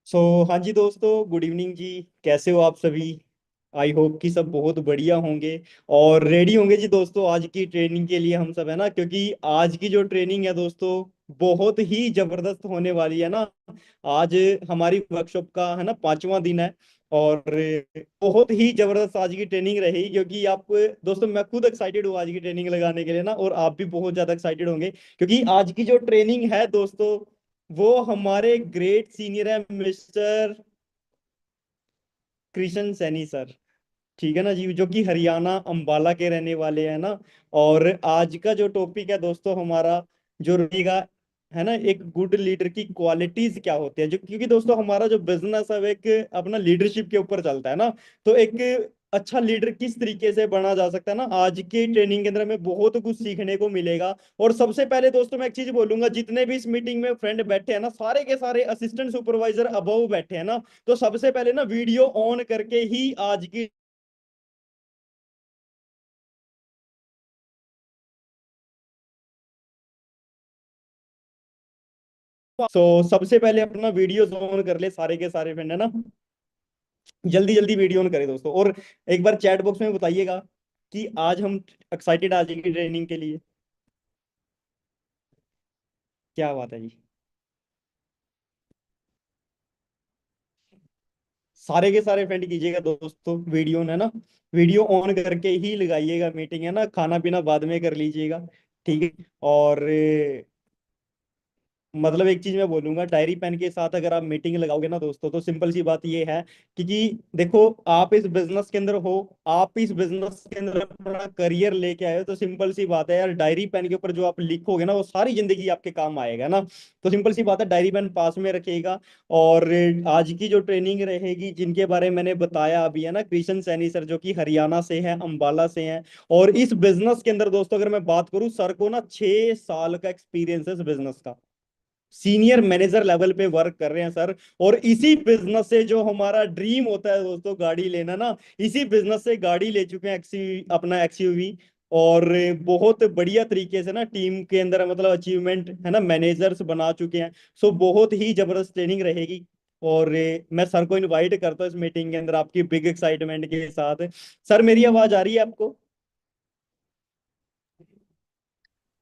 सो हाँ जी दोस्तों, good evening जी। कैसे हो आप सभी? आई होप कि सब बहुत बढ़िया होंगे और रेडी होंगे जी दोस्तों आज की ट्रेनिंग के लिए। हम सब है ना, क्योंकि आज की जो ट्रेनिंग है दोस्तों बहुत ही जबरदस्त होने वाली है ना। आज हमारी वर्कशॉप का है ना 5वां दिन है और बहुत ही जबरदस्त आज की ट्रेनिंग रहेगी। क्योंकि आप दोस्तों, मैं खुद एक्साइटेड हूँ आज की ट्रेनिंग लगाने के लिए ना, और आप भी बहुत ज्यादा एक्साइटेड होंगे क्योंकि आज की जो ट्रेनिंग है दोस्तों वो हमारे ग्रेट सीनियर है मिस्टर कृष्ण सैनी सर। ठीक है ना जी, जो कि हरियाणा अंबाला के रहने वाले हैं ना। और आज का जो टॉपिक है दोस्तों हमारा जो रहेगा है ना, एक गुड लीडर की क्वालिटीज क्या होती है। जो क्योंकि दोस्तों हमारा जो बिजनेस है वो एक अपना लीडरशिप के ऊपर चलता है ना। तो एक अच्छा लीडर किस तरीके से बना जा सकता है ना, आज की ट्रेनिंग के अंदर हमें बहुत कुछ सीखने को मिलेगा। और सबसे पहले दोस्तों मैं एक चीज बोलूंगा, जितने भी इस मीटिंग में फ्रेंड बैठे हैं ना, सारे के सारे असिस्टेंट सुपरवाइजर अबव बैठे हैं ना। तो सबसे पहले ना वीडियो ऑन करके ही आज की सबसे पहले अपना वीडियो ऑन कर ले सारे के सारे फ्रेंड है ना। जल्दी जल्दी वीडियो ऑन करें दोस्तों। और एक बार चैट बॉक्स में बताइएगा कि आज हम एक्साइटेड आज की ट्रेनिंग के लिए। क्या बात है जी। सारे के सारे फ्रेंड कीजिएगा दोस्तों वीडियो है ना। वीडियो ऑन करके ही लगाइएगा मीटिंग है ना, खाना पीना बाद में कर लीजिएगा। ठीक है। और मतलब एक चीज मैं बोलूंगा, डायरी पेन के साथ अगर आप मीटिंग लगाओगे ना दोस्तों, तो सिंपल सी बात ये है कि देखो, आप इस बिजनेस के अंदर हो, आप इस बिजनेस के अंदर अपना करियर लेके आए हो, तो सिंपल सी बात है यार, डायरी पेन के ऊपर जो आप लिखोगे ना वो सारी जिंदगी आपके काम आएगा ना। तो सिंपल सी बात है, डायरी पेन पास में रखिएगा। और आज की जो ट्रेनिंग रहेगी जिनके बारे में मैंने बताया अभी है ना, कृष्ण सैनी सर जो कि हरियाणा से है, अंबाला से हैं। और इस बिजनेस के अंदर दोस्तों अगर मैं बात करूं, सर को ना 6 साल का एक्सपीरियंस है इस बिजनेस का। सीनियर मैनेजर लेवल पे वर्क कर रहे हैं सर। और इसी बिजनेस से जो हमारा ड्रीम होता है दोस्तों गाड़ी लेना ना, इसी बिजनेस से गाड़ी ले चुके हैं अपना एक्सयूवी। और बहुत बढ़िया तरीके से ना टीम के अंदर मतलब अचीवमेंट है ना, मैनेजर्स बना चुके हैं। सो बहुत ही जबरदस्त ट्रेनिंग रहेगी। और मैं सर को इनवाइट करता हूँ इस मीटिंग के अंदर आपकी बिग एक्साइटमेंट के साथ। सर मेरी आवाज आ रही है आपको?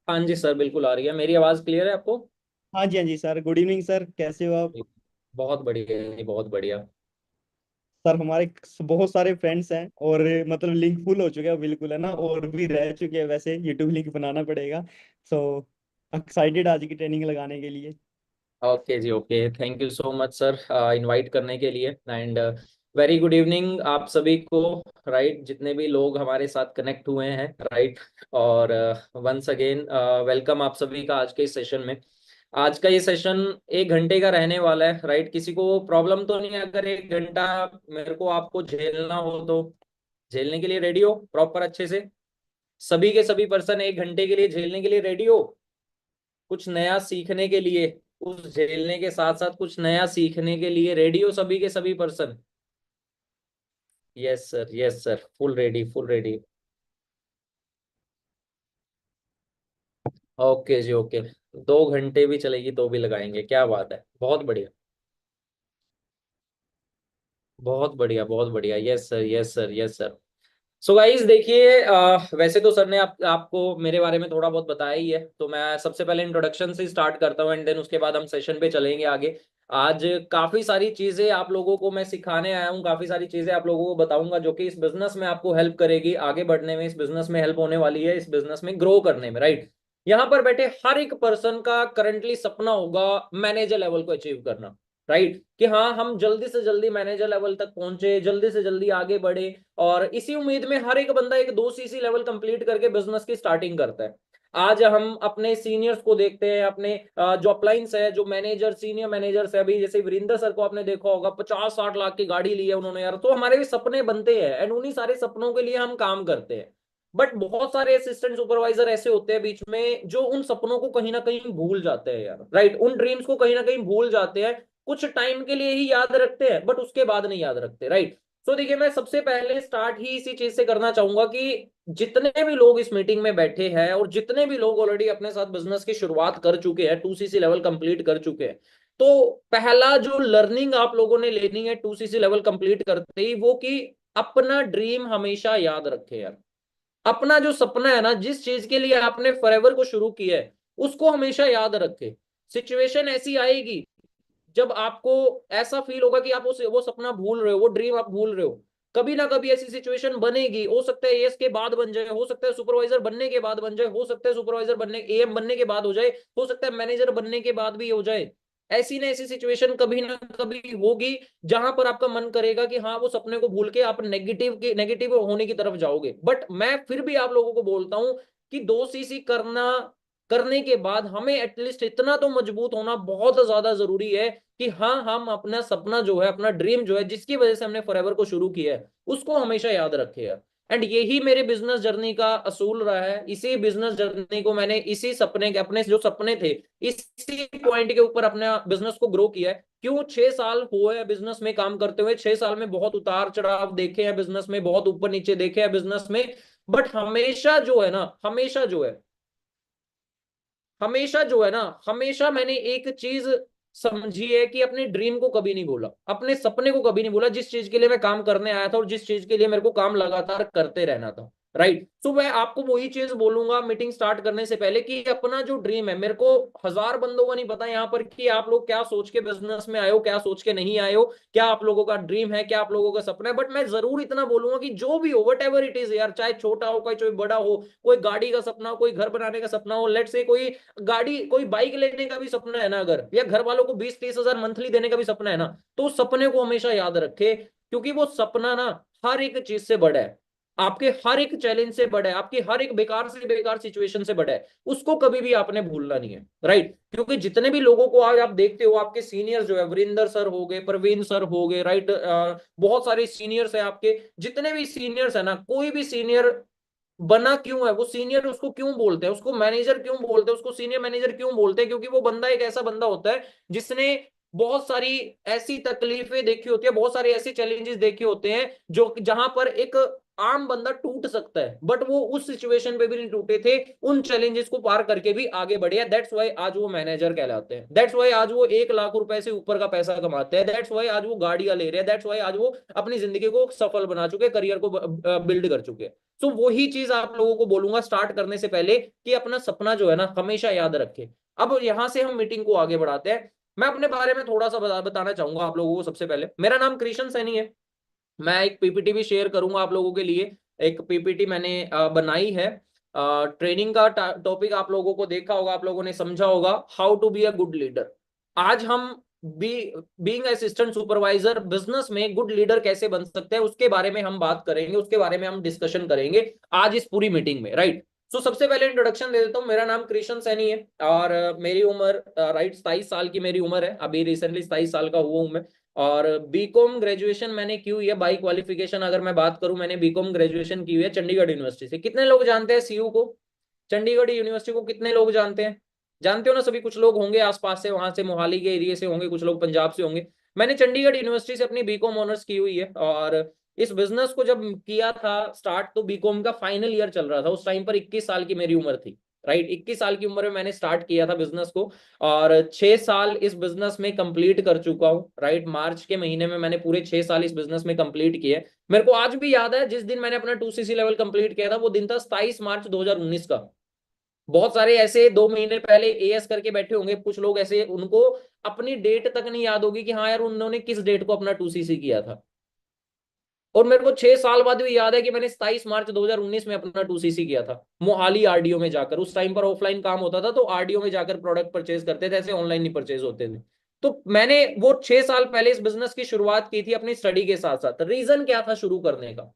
हाँ जी सर, बिल्कुल आ रही है। मेरी आवाज़ क्लियर है आपको? हाँ जी, हाँ जी सर। गुड इवनिंग सर, कैसे हो आप? बहुत बढ़िया है, बहुत बढ़िया। सर हमारे बहुत सारे फ्रेंड्स हैं और मतलब लिंक फुल हो चुके हैं बिल्कुल है ना, और भी रह चुके हैं, वैसे यूट्यूब लिंक बनाना पड़ेगा। सो एक्साइटेड आज की ट्रेनिंग लगाने के लिए। Okay ji, okay. Thank you so much sir invite करने के लिए। एंड वेरी गुड इवनिंग आप सभी को। राइट, जितने भी लोग हमारे साथ कनेक्ट हुए हैं, राइट। और वंस अगेन वेलकम आप सभी का आज के इस सेशन में। आज का ये सेशन 1 घंटे का रहने वाला है, राइट। किसी को प्रॉब्लम तो नहीं है अगर 1 घंटा मेरे को आपको झेलना हो तो? झेलने के लिए रेडी हो प्रॉपर अच्छे से? सभी के सभी पर्सन 1 घंटे के लिए झेलने के लिए रेडी हो? कुछ नया सीखने के लिए, उस झेलने के साथ साथ कुछ नया सीखने के लिए रेडी हो सभी के सभी person? Yes sir, yes sir, full ready, full ready. Okay जी, ओके। 2 घंटे भी चलेगी तो भी लगाएंगे, क्या बात है, बहुत बढ़िया। बहुत बढ़िया, बहुत बढ़िया। Yes sir, yes sir, yes sir. So guys देखिए, वैसे तो सर ने आपको मेरे बारे में थोड़ा बहुत बताया ही है, तो मैं सबसे पहले इंट्रोडक्शन से स्टार्ट करता हूँ एंड देन उसके बाद हम सेशन पे चलेंगे आगे। आज काफी सारी चीजें आप लोगों को मैं सिखाने आया हूँ, काफी सारी चीजें आप लोगों को बताऊंगा जो कि इस बिजनेस में आपको हेल्प करेगी आगे बढ़ने में, इस बिजनेस में हेल्प होने वाली है, इस बिजनेस में ग्रो करने में, राइट। यहाँ पर बैठे हर एक पर्सन का करंटली सपना होगा मैनेजर लेवल को अचीव करना, राइट। कि हाँ, हम जल्दी से जल्दी मैनेजर लेवल तक पहुंचे, जल्दी से जल्दी आगे बढ़े। और इसी उम्मीद में हर एक बंदा एक 2 सीसी लेवल कंप्लीट करके बिजनेस की स्टार्टिंग करता है। आज हम अपने सीनियर्स को देखते हैं, अपने जो अपलाइंस है, जो मैनेजर, सीनियर मैनेजर्स है, अभी जैसे वीरेंद्र सर को आपने देखा होगा, 50-60 लाख की गाड़ी ली है उन्होंने यार। तो हमारे भी सपने बनते हैं एंड उन्हीं सारे सपनों के लिए हम काम करते हैं। बट बहुत सारे असिस्टेंट सुपरवाइजर ऐसे होते हैं बीच में जो उन सपनों को कहीं ना कहीं भूल जाते हैं यार, राइट। उन ड्रीम्स को कहीं ना कहीं भूल जाते हैं। कुछ टाइम के लिए ही याद रखते हैं बट उसके बाद नहीं याद रखते, राइट। तो देखिए, मैं सबसे पहले स्टार्ट ही इसी चीज से करना चाहूंगा कि जितने भी लोग इस मीटिंग में बैठे हैं और जितने भी लोग ऑलरेडी अपने साथ बिजनेस की शुरुआत कर चुके हैं, 2 सीसी लेवल कंप्लीट कर चुके हैं, तो पहला जो लर्निंग आप लोगों ने लेनी है 2cc लेवल कंप्लीट करते ही, वो कि अपना ड्रीम हमेशा याद रखे यार। अपना जो सपना है ना, जिस चीज के लिए आपने फॉरएवर को शुरू किया है, उसको हमेशा याद रखे। सिचुएशन ऐसी आएगी जब आपको ऐसा फील होगा कि आप वो सपना भूल रहे हो, वो ड्रीम आप भूल रहे हो। कभी ना कभी ऐसी सिचुएशन बनेगी, हो सकता है एएस के बाद बन जाए, हो सकता है सुपरवाइजर बनने के बाद बन जाए, हो सकता है सुपरवाइजर बनने एएम बनने के बाद हो जाए, हो सकता है मैनेजर बनने के बाद भी हो जाए। ऐसी ना ऐसी सिचुएशन कभी ना कभी होगी जहां पर आपका मन करेगा कि हाँ, वो सपने को भूल के आप नेगेटिव होने की तरफ जाओगे। बट मैं फिर भी आप लोगों को बोलता हूं कि 2cc करने के बाद हमें एटलीस्ट इतना तो मजबूत होना बहुत ज्यादा जरूरी है कि हाँ, हम अपना सपना जो है, अपना ड्रीम जो है, जिसकी वजह से हमने फॉरएवर को शुरू किया है, उसको हमेशा याद रखे यार। एंड यही मेरे बिजनेस जर्नी का असूल रहा है। इसी बिजनेस जर्नी को मैंने इसी सपने के, अपने जो सपने थे, इसी पॉइंट के ऊपर अपने बिजनेस को ग्रो किया है। क्यों 6 साल हुए हैं बिजनेस में काम करते हुए, 6 साल में बहुत उतार चढ़ाव देखे हैं बिजनेस में, बहुत ऊपर नीचे देखे हैं बिजनेस में। बट हमेशा जो है ना, हमेशा मैंने एक चीज समझी है कि अपने ड्रीम को कभी नहीं भूला, अपने सपने को कभी नहीं भूला, जिस चीज के लिए मैं काम करने आया था और जिस चीज के लिए मेरे को काम लगातार करते रहना था। राइट। तो मैं आपको वही चीज बोलूंगा मीटिंग स्टार्ट करने से पहले कि अपना जो ड्रीम है, मेरे को हजार बंदों को नहीं पता यहाँ पर कि आप लोग क्या सोच के बिजनेस में आए हो, क्या सोच के नहीं आए हो, क्या आप लोगों का ड्रीम है, क्या आप लोगों का सपना है। बट मैं जरूर इतना बोलूंगा कि जो भी हो, वट एवर इट इज यार, चाहे छोटा हो, कोई बड़ा हो, कोई गाड़ी का सपना हो, कोई घर बनाने का सपना हो, लेट से कोई बाइक लेने का भी सपना है ना अगर, या घर वालों को 20-30 हजार मंथली देने का भी सपना है ना, तो उस सपने को हमेशा याद रखे। क्योंकि वो सपना ना हर एक चीज से बड़ा है, आपके हर एक चैलेंज से बड़ा है, आपकी हर एक बेकार से बेकार सिचुएशन से बड़ा है। उसको कभी भी आपने भूलना नहीं है। राइट। क्योंकि जितने भी लोगों को आज आप देखते हो, आपके सीनियर जो है, वरिंदर सर हो गए, प्रवीण सर हो गए, राइट, बहुत सारे सीनियर्स है आपके, जितने भी सीनियर्स है ना, कोई भी सीनियर बना क्यों है, वो सीनियर उसको क्यों बोलते हैं, उसको मैनेजर क्यों बोलते हैं, उसको सीनियर मैनेजर क्यों बोलते हैं? क्योंकि वो बंदा एक ऐसा बंदा होता है जिसने बहुत सारी ऐसी तकलीफें देखी होती है, बहुत सारे ऐसे चैलेंजेस देखे होते हैं जो जहां पर एक आम बंदा टूट सकता है, बट वो उस सिचुएशन पे भी नहीं टूटे थे, उन चैलेंजेस को पार करके भी आगे बढ़े। दैट्स वाई आज वो मैनेजर कहलाते हैं, दैट्स वाई आज वो 1 लाख रुपए से ऊपर का पैसा कमाते हैं, दैट्स वाई आज वो गाड़ियां ले रहे हैं, दैट्स वाई आज वो अपनी जिंदगी को सफल बना चुके, करियर को बिल्ड कर चुके हैं। तो वही चीज आप लोगों को बोलूंगा स्टार्ट करने से पहले कि अपना सपना जो है ना, हमेशा याद रखे। अब यहां से हम मीटिंग को आगे बढ़ाते हैं। मैं अपने बारे में थोड़ा सा बताना चाहूंगा आप लोगों को। सबसे पहले, मेरा नाम कृष्ण सैनी है। मैं एक पीपीटी भी शेयर करूंगा आप लोगों के लिए। एक पीपीटी मैंने बनाई है। ट्रेनिंग का टॉपिक आप लोगों को देखा होगा, आप लोगों ने समझा होगा, how to be a good leader. आज हम be being assistant supervisor business में गुड लीडर कैसे बन सकते हैं, उसके बारे में हम बात करेंगे, उसके बारे में हम डिस्कशन करेंगे आज इस पूरी मीटिंग में। राइट। सो सबसे पहले इंट्रोडक्शन दे देता हूँ। मेरा नाम कृष्ण सैनी है और मेरी उम्र राइट 27 साल की मेरी उम्र है। अभी रिसेंटली 27 साल का हुआ हूँ मैं। और बीकॉम ग्रेजुएशन मैंने की हुई है। बाई क्वालिफिकेशन अगर मैं बात करूं, मैंने बीकॉम ग्रेजुएशन की हुई है चंडीगढ़ यूनिवर्सिटी से। कितने लोग जानते हैं सीयू को, चंडीगढ़ यूनिवर्सिटी को? कितने लोग जानते हैं? जानते हो ना सभी? कुछ लोग होंगे आसपास से, वहां से मोहाली के एरिया से होंगे, कुछ लोग पंजाब से होंगे। मैंने चंडीगढ़ यूनिवर्सिटी से अपनी बीकॉम ऑनर्स की हुई है। और इस बिजनेस को जब किया था स्टार्ट, तो बीकॉम का फाइनल ईयर चल रहा था। उस टाइम पर 21 साल की मेरी उम्र थी। राइट। 21 साल की उम्र में मैंने स्टार्ट किया था बिजनेस को। और 6 साल इस बिजनेस में कंप्लीट कर चुका हूँ। राइट। मार्च के महीने में मैंने पूरे 6 साल इस बिजनेस में कंप्लीट किए। मेरे को आज भी याद है जिस दिन मैंने अपना 2cc लेवल कंप्लीट किया था, वो दिन था 27 मार्च 2019 का। बहुत सारे ऐसे 2 महीने पहले एएस करके बैठे होंगे कुछ लोग ऐसे, उनको अपनी डेट तक नहीं याद होगी कि हाँ यार, उन्होंने किस डेट को अपना 2cc किया था। और मेरे को 6 साल बाद भी याद है कि मैंने 27 मार्च 2019 में अपना 2cc किया था, मोहाली आरडीओ में जाकर। उस टाइम पर ऑफलाइन काम होता था, तो आरडीओ में जाकर प्रोडक्ट परचेज करते थे, ऐसे ऑनलाइन नहीं परचेज होते थे। तो मैंने वो 6 साल पहले इस बिजनेस की शुरुआत की थी अपनी स्टडी के साथ साथ। रीजन क्या था शुरू करने का?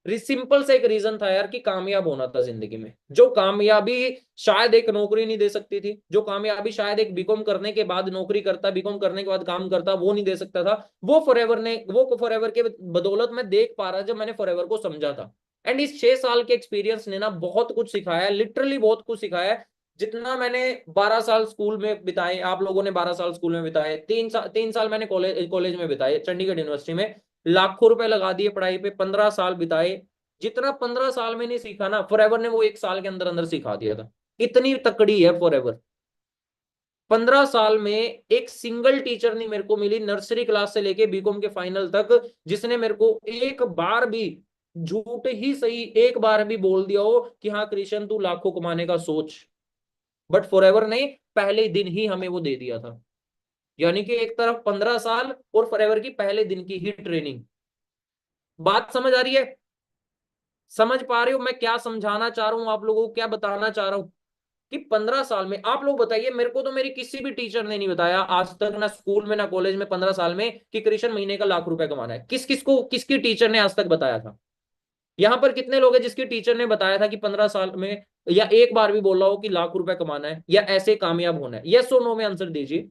सिंपल सा एक रीजन था यार, कि कामयाब होना था जिंदगी में। जो कामयाबी शायद एक नौकरी नहीं दे सकती थी, जो कामयाबी शायद एक बीकॉम करने के बाद नौकरी करता, बीकॉम करने के बाद काम करता, वो नहीं दे सकता था। वो फॉरएवर के बदौलत मैं देख पा रहा जब मैंने फॉरएवर को समझा था। एंड इस 6 साल के एक्सपीरियंस ने ना बहुत कुछ सिखाया, लिटरली बहुत कुछ सिखाया। जितना मैंने 12 साल स्कूल में बिताए, आप लोगों ने 12 साल स्कूल में बिताए, 3 साल मैंने कॉलेज में बिताए चंडीगढ़ यूनिवर्सिटी में, लाखों रुपए लगा दिए पढ़ाई पे, 15 साल बिताए। जितना 15 साल में नहीं सीखा ना, फॉरएवर ने वो 1 साल के अंदर अंदर सिखा दिया था। इतनी तकड़ी है फॉरएवर। 15 साल में एक सिंगल टीचर नहीं मेरे को मिली, नर्सरी क्लास से लेके बीकॉम के फाइनल तक, जिसने मेरे को एक बार भी, झूठ ही सही, एक बार भी बोल दिया हो कि हाँ कृष्ण तू लाखों कमाने का सोच। बट फॉरएवर ने पहले दिन ही हमें वो दे दिया था। यानी कि एक तरफ 15 साल और फॉरएवर की पहले दिन की ही ट्रेनिंग। बात समझ आ रही है? समझ पा रहे हो मैं क्या समझाना चाह रहा हूं आप लोगों को, क्या बताना चाह रहा हूं? कि 15 साल में, आप लोग बताइए, मेरे को तो मेरी किसी भी टीचर ने नहीं बताया आज तक, ना स्कूल में ना कॉलेज में, 15 साल में, कि कृष्ण महीने का लाख रुपए कमाना है। किस किस को, किसकी टीचर ने आज तक बताया था? यहां पर कितने लोग हैं जिसकी टीचर ने बताया था कि 15 साल में, या एक बार भी बोल रहा हो कि लाख रुपए कमाना है या ऐसे कामयाब होना है? यस और नो में आंसर दीजिए।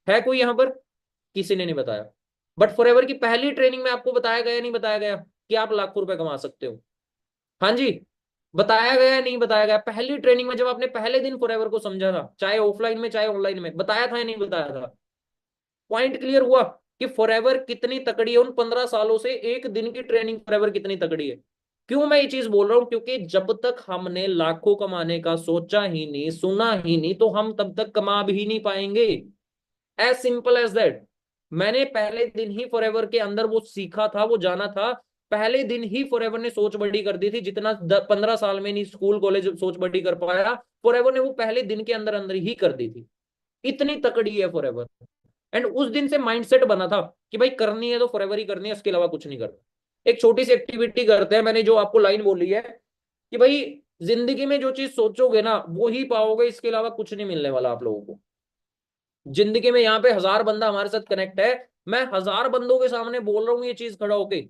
है कोई यहां पर? किसी ने नहीं बताया। बट फॉरएवर की पहली ट्रेनिंग में आपको बताया गया, नहीं बताया गया कि आप लाखों रुपए कमा सकते हो? हाँ जी, बताया गया नहीं बताया गया? पहली ट्रेनिंग में जब आपने पहले दिन फॉरएवर को समझा था, चाहे ऑफलाइन में चाहे ऑनलाइन में, बताया था या नहीं बताया था? पॉइंट क्लियर हुआ कि फॉरएवर कितनी तकड़ी है? उन 15 सालों से एक दिन की ट्रेनिंग फॉरएवर कितनी तकड़ी है। क्यों मैं ये चीज बोल रहा हूं? क्योंकि जब तक हमने लाखों कमाने का सोचा ही नहीं, सुना ही नहीं, तो हम तब तक कमा भी नहीं पाएंगे। As simple as that. मैंने पहले दिन ही फॉरएवर के अंदर वो सीखा था, वो जाना था। पहले दिन ही फॉरएवर ने सोच बड़ी कर दी थी, जितना 15 साल में नहीं स्कूल कॉलेज सोच बड़ी कर पाया, फॉरएवर ने वो पहले दिन के अंदर अंदर ही कर दी थी। इतनी तकड़ी है फॉरएवर। एंड उस दिन से माइंडसेट बना था कि भाई करनी है तो फॉरएवर ही करनी है, उसके अलावा कुछ नहीं करना। एक छोटी सी एक्टिविटी करते हैं, मैंने जो आपको लाइन बोली है कि भाई जिंदगी में जो चीज सोचोगे ना वो ही पाओगे, इसके अलावा कुछ नहीं मिलने वाला आप लोगों को। जिंदगी में यहाँ पे 1000 बंदा हमारे साथ कनेक्ट है, मैं 1000 बंदों के सामने बोल रहा हूँ ये चीज खड़ा होके,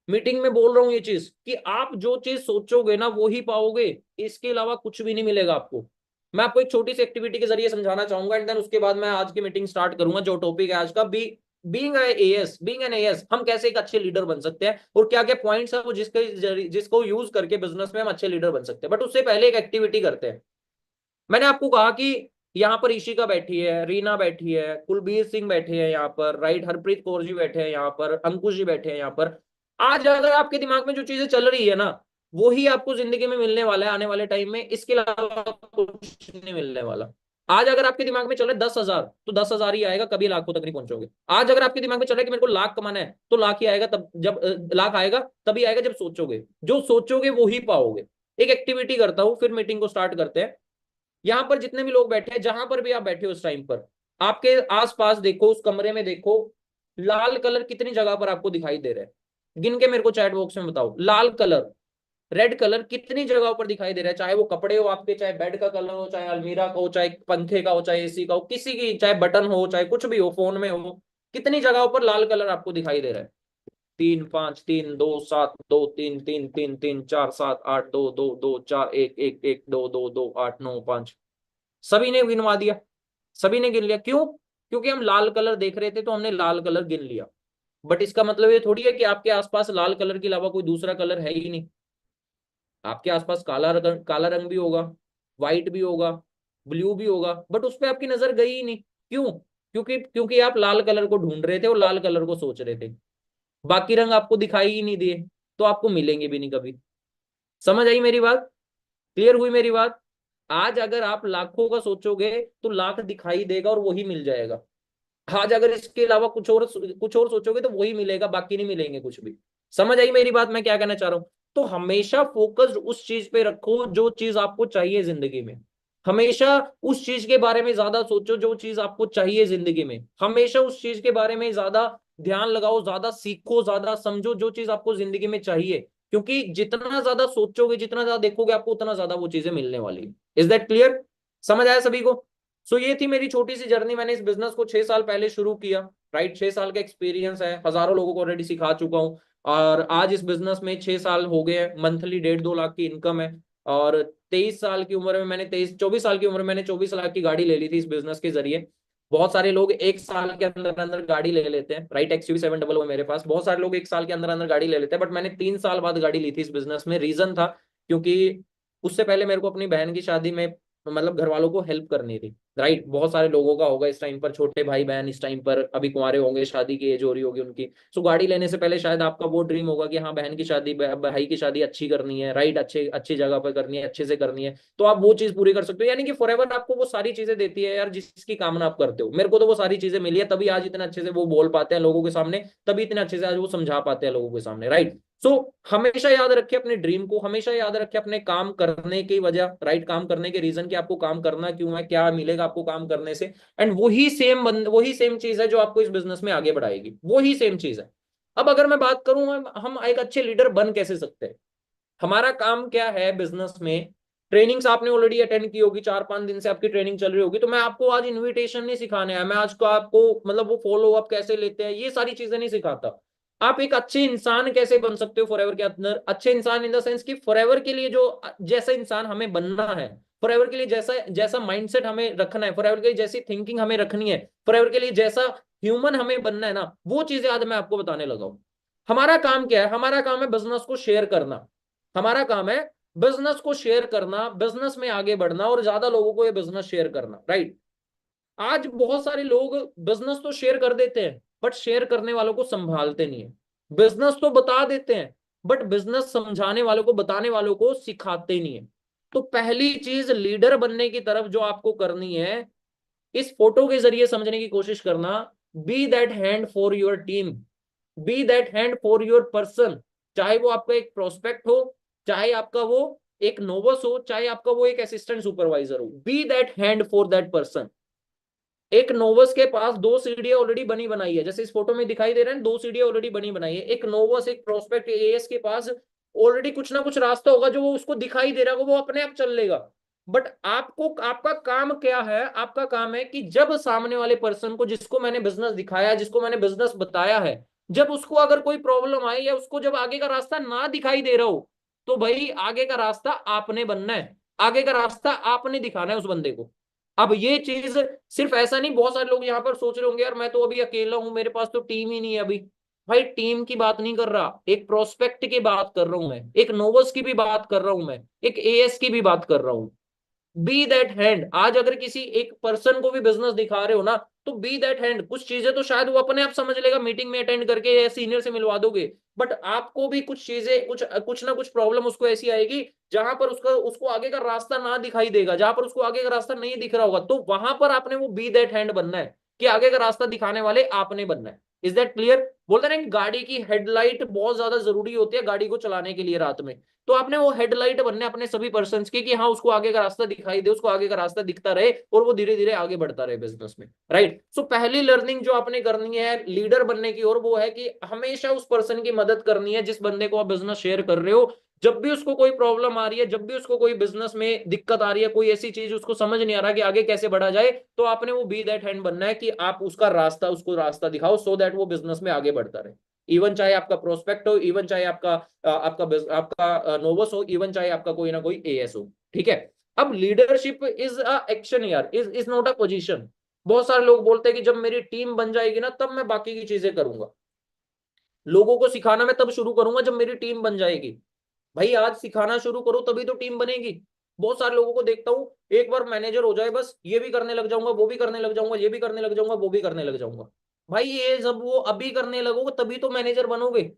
मीटिंग में बोल रहा हूँ ये चीज कि आप जो चीज सोचोगे ना वो ही पाओगे, इसके अलावा कुछ भी नहीं मिलेगा आपको। मैं आपको एक छोटी सी एक्टिविटी के जरिए समझाना चाहूंगा, एंड देन उसके बाद मैं आज की मीटिंग स्टार्ट करूंगा। जो टॉपिक है आज का, बीइंग एन एएस, हम कैसे एक अच्छे लीडर बन सकते हैं और क्या क्या पॉइंट्स है वो जिसको यूज करके बिजनेस में हम अच्छे लीडर बन सकते हैं। बट उससे पहले एक एक्टिविटी करते हैं। मैंने आपको कहा कि यहाँ पर ईशिका बैठी है, रीना बैठी है, कुलबीर सिंह बैठे हैं यहाँ पर, राइट, हरप्रीत कौर जी बैठे हैं यहाँ पर, अंकुश जी बैठे हैं यहाँ पर। आज अगर आपके दिमाग में जो चीजें चल रही है ना, वो ही आपको जिंदगी में मिलने वाला है आने वाले टाइम में, इसके अलावा कुछ नहीं मिलने वाला। आज अगर आपके दिमाग में चल रहा है 10,000, तो 10,000 ही आएगा, कभी लाखों तक नहीं पहुंचोगे। आज अगर आपके दिमाग में चल रहा है कि मेरे को लाख कमाना है, तो लाख ही आएगा तब जब लाख आएगा तभी आएगा जब सोचोगे। जो सोचोगे वो ही पाओगे। एक एक्टिविटी करता हूं, फिर मीटिंग को स्टार्ट करते हैं। यहां पर जितने भी लोग बैठे हैं, जहां पर भी आप बैठे हो उस टाइम पर, आपके आसपास देखो, उस कमरे में देखो, लाल कलर कितनी जगह पर आपको दिखाई दे रहा है? गिन के मेरे को चैट बॉक्स में बताओ। लाल कलर, रेड कलर कितनी जगहों पर दिखाई दे रहा है? चाहे वो कपड़े हो आपके, चाहे बेड का कलर हो, चाहे अलमीरा का हो, चाहे पंखे का हो, चाहे एसी का हो, किसी की, चाहे बटन हो, चाहे कुछ भी हो, फोन में हो, कितनी जगहों पर लाल कलर आपको दिखाई दे रहा है? 3 5 3 2 7 2 3 3 4 7 8 2 2 2 4 1 1 1 2 2 2 8 9 5। सभी ने गिनवा दिया, सभी ने गिन लिया। क्यों? क्योंकि हम लाल कलर देख रहे थे तो हमने लाल कलर गिन लिया। बट इसका मतलब ये थोड़ी है कि आपके आसपास लाल कलर के अलावा कोई दूसरा कलर है ही नहीं। आपके आसपास काला रंग भी होगा, व्हाइट भी होगा, ब्लू भी होगा, बट उस पर आपकी नजर गई ही नहीं। क्यों? क्योंकि आप लाल कलर को ढूंढ रहे थे और लाल कलर को सोच रहे थे। बाकी रंग आपको दिखाई ही नहीं दिए, तो आपको मिलेंगे भी नहीं कभी। समझ आई मेरी बात? क्लियर हुई मेरी बात? आज अगर आप लाखों का सोचोगे तो लाख दिखाई देगा और वही मिल जाएगा। आज अगर इसके अलावा कुछ और सोचोगे तो वही मिलेगा, बाकी नहीं मिलेंगे कुछ भी। समझ आई मेरी बात मैं क्या कहना चाह रहा हूं? तो हमेशा फोकस उस चीज पे रखो जो चीज आपको चाहिए जिंदगी में। हमेशा उस चीज के बारे में ज्यादा सोचो जो चीज आपको चाहिए जिंदगी में। हमेशा उस चीज के बारे में ज्यादा ध्यान लगाओ, ज्यादा सीखो, ज्यादा समझो जो चीज आपको जिंदगी में चाहिए। क्योंकि जितना ज्यादा सोचोगे, जितना ज्यादा देखोगे, आपको उतना ज्यादा वो चीजें मिलने वाली है। Is that clear? समझ आया सभी को? सो ये थी मेरी छोटी सी जर्नी। मैंने इस बिजनेस को 6 साल पहले शुरू किया। राइट, 6 साल का एक्सपीरियंस है, हजारों लोगों को ऑलरेडी सिखा चुका हूँ। और आज इस बिजनेस में 6 साल हो गए हैं, मंथली 1.5-2 लाख की इनकम है। और 23 साल की उम्र में मैंने 24 साल की उम्र में मैंने 24 लाख की गाड़ी ले ली थी इस बिजनेस के जरिए। बहुत सारे लोग 1 साल के अंदर अंदर गाड़ी ले लेते हैं। राइट, XUV700 है मेरे पास। बहुत सारे लोग 1 साल के अंदर अंदर गाड़ी ले लेते हैं, बट मैंने 3 साल बाद गाड़ी ली थी इस बिजनेस में। रीजन था क्योंकि उससे पहले मेरे को अपनी बहन की शादी में मतलब घर वालों को हेल्प करनी थी, राइट। बहुत सारे लोगों का होगा इस टाइम पर, छोटे भाई बहन इस टाइम पर अभी कुंवारे होंगे, शादी की एज हो रही होगी उनकी। सो गाड़ी लेने से पहले शायद आपका वो ड्रीम होगा कि हाँ बहन की शादी, भाई की शादी अच्छी करनी है, राइट, अच्छे अच्छी जगह पर करनी है, अच्छे से करनी है, तो आप वो चीज पूरी कर सकते हो। यानी कि फॉरएवर आपको वो सारी चीजें देती है यार जिसकी कामना आप करते हो। मेरे को तो वो सारी चीजें मिली है, तभी आज इतना अच्छे से वो बोल पाते हैं लोगों के सामने, तभी इतने अच्छे से आज वो समझा पाते हैं लोगों के सामने, राइट। सो हमेशा याद रखिए अपने ड्रीम को, हमेशा याद रखिए अपने काम करने की वजह, राइट, काम करने के रीजन, कि आपको काम करना क्यों है, क्या मिलेगा आपको काम करने से। एंड वही सेम चीज है जो आपको इस बिजनेस में आगे बढ़ाएगी, वही सेम चीज है। अब अगर मैं बात करूं हम एक अच्छे लीडर बन कैसे सकते हैं, हमारा काम क्या है बिजनेस में। ट्रेनिंग्स आपने ऑलरेडी अटेंड की होगी, 4-5 दिन से आपकी ट्रेनिंग चल रही होगी, तो मैं आपको आज इनविटेशन नहीं सिखाने आया, मैं आज को आपको मतलब वो फॉलो अप कैसे लेते हैं ये सारी चीजें नहीं सिखाता। आप एक अच्छे इंसान कैसे बन सकते हो फॉरएवर के अंदर, अच्छे इंसान इन द सेंस कि फॉरएवर के लिए जो जैसा इंसान हमें बनना है, फॉरएवर के लिए जैसा जैसा माइंडसेट हमें रखना है, फॉरएवर के लिए जैसी थिंकिंग हमें रखनी है, फॉरएवर के लिए जैसा ह्यूमन हमें बनना है ना, वो चीजें आज मैं आपको बताने लगा हूं। हमारा काम क्या है, हमारा काम है बिजनेस को शेयर करना, हमारा काम है बिजनेस को शेयर करना, बिजनेस में आगे बढ़ना और ज्यादा लोगों को ये बिजनेस शेयर करना, राइट। आज बहुत सारे लोग बिजनेस तो शेयर कर देते हैं बट शेयर करने वालों को संभालते नहीं है, बिजनेस तो बता देते हैं बट बिजनेस समझाने वालों को, बताने वालों को सिखाते नहीं है। तो पहली चीज लीडर बनने की तरफ जो आपको करनी है, इस फोटो के जरिए समझने की कोशिश करना, be that hand for your team, be that hand for your person. चाहे वो आपका एक प्रोस्पेक्ट हो, चाहे आपका वो एक नोवस हो, चाहे आपका वो एक असिस्टेंट सुपरवाइजर हो, be that hand for that person. एक नोवस के पास 2 सीढ़ियां ऑलरेडी बनी बनाई है, जैसे इस फोटो में दिखाई दे रहा है, 2 सीढ़ियां ऑलरेडी बनी बनाई है। एक नोवस, एक प्रोस्पेक्ट एएस के पास ऑलरेडी कुछ ना कुछ रास्ता होगा जो वो उसको दिखाई दे रहा होगा, वो अपने आप चल लेगा। बट आपको, आपका काम क्या है, आपका काम है कि जब सामने वाले पर्सन को, जिसको मैंने बिजनेस दिखाया, जिसको मैंने बिजनेस बताया है, जब उसको अगर कोई प्रॉब्लम आई या उसको जब आगे का रास्ता ना दिखाई दे रहा हो, तो भाई आगे का रास्ता आपने बनना है, आगे का रास्ता आपने दिखाना है उस बंदे को। अब ये चीज सिर्फ ऐसा नहीं, बहुत सारे लोग यहाँ पर सोच रहे होंगे यार मैं तो अभी अकेला हूं, मेरे पास तो टीम ही नहीं है अभी। भाई टीम की बात नहीं कर रहा, एक प्रोस्पेक्ट की बात कर रहा हूं मैं, एक नोवस की भी बात कर रहा हूं मैं, एक एएस की भी बात कर रहा हूं। Be that hand. आज अगर किसी एक पर्सन को भी बिजनेस दिखा रहे हो ना, तो बी दैट हैंड। कुछ चीजें तो शायद वो अपने आप समझ लेगा, मीटिंग में अटेंड करके या सीनियर से मिलवा दोगे, बट आपको भी कुछ चीजें, कुछ कुछ ना कुछ प्रॉब्लम उसको ऐसी आएगी जहां पर उसको आगे का रास्ता ना दिखाई देगा, जहां पर उसको आगे का रास्ता नहीं दिख रहा होगा, तो वहां पर आपने वो बी दैट हैंड बनना है, कि आगे का रास्ता दिखाने वाले आपने बनना है। Is that clear? बोलते ना कि गाड़ी की हेडलाइट बहुत ज्यादा जरूरी होती है गाड़ी को चलाने के लिए रात में, तो आपने वो हेडलाइट बनने अपने सभी पर्सन के, कि हाँ उसको आगे का रास्ता दिखाई दे, उसको आगे का रास्ता दिखता रहे और वो धीरे धीरे आगे बढ़ता रहे बिजनेस में, राइट। सो पहली लर्निंग जो आपने करनी है लीडर बनने की, और वो है कि हमेशा उस पर्सन की मदद करनी है जिस बंदे को आप बिजनेस शेयर कर रहे हो। जब भी उसको कोई प्रॉब्लम आ रही है, जब भी उसको कोई बिजनेस में दिक्कत आ रही है, कोई ऐसी चीज उसको समझ नहीं आ रहा कि आगे कैसे बढ़ा जाए, तो आपने वो बी दैट हैंड बनना है, कि आप उसका रास्ता, उसको रास्ता दिखाओ, सो दैट वो बिजनेस में आगे बढ़ता रहे। इवन चाहे आपका प्रोस्पेक्ट हो, इवन चाहे आपका नोवस हो, इवन चाहे आपका कोई ना कोई एएस हो, ठीक है। अब लीडरशिप इज अ एक्शन यार, इज नॉट अ पोजीशन। बहुत सारे लोग बोलते हैं कि जब मेरी टीम बन जाएगी ना तब मैं बाकी की चीजें करूंगा, लोगों को सिखाना मैं तब शुरू करूंगा जब मेरी टीम बन जाएगी। भाई आज सिखाना शुरू करो तभी तो टीम बनेगी। बहुत सारे लोगों को देखता हूँ, एक बार मैनेजर हो जाए बस ये भी करने लग जाऊंगा, वो भी करने लग जाऊंगा, ये भी करने लग जाऊंगा, वो भी करने लग जाऊंगा। भाई ये जब वो अभी करने लगोगे तभी तो मैनेजर बनोगे।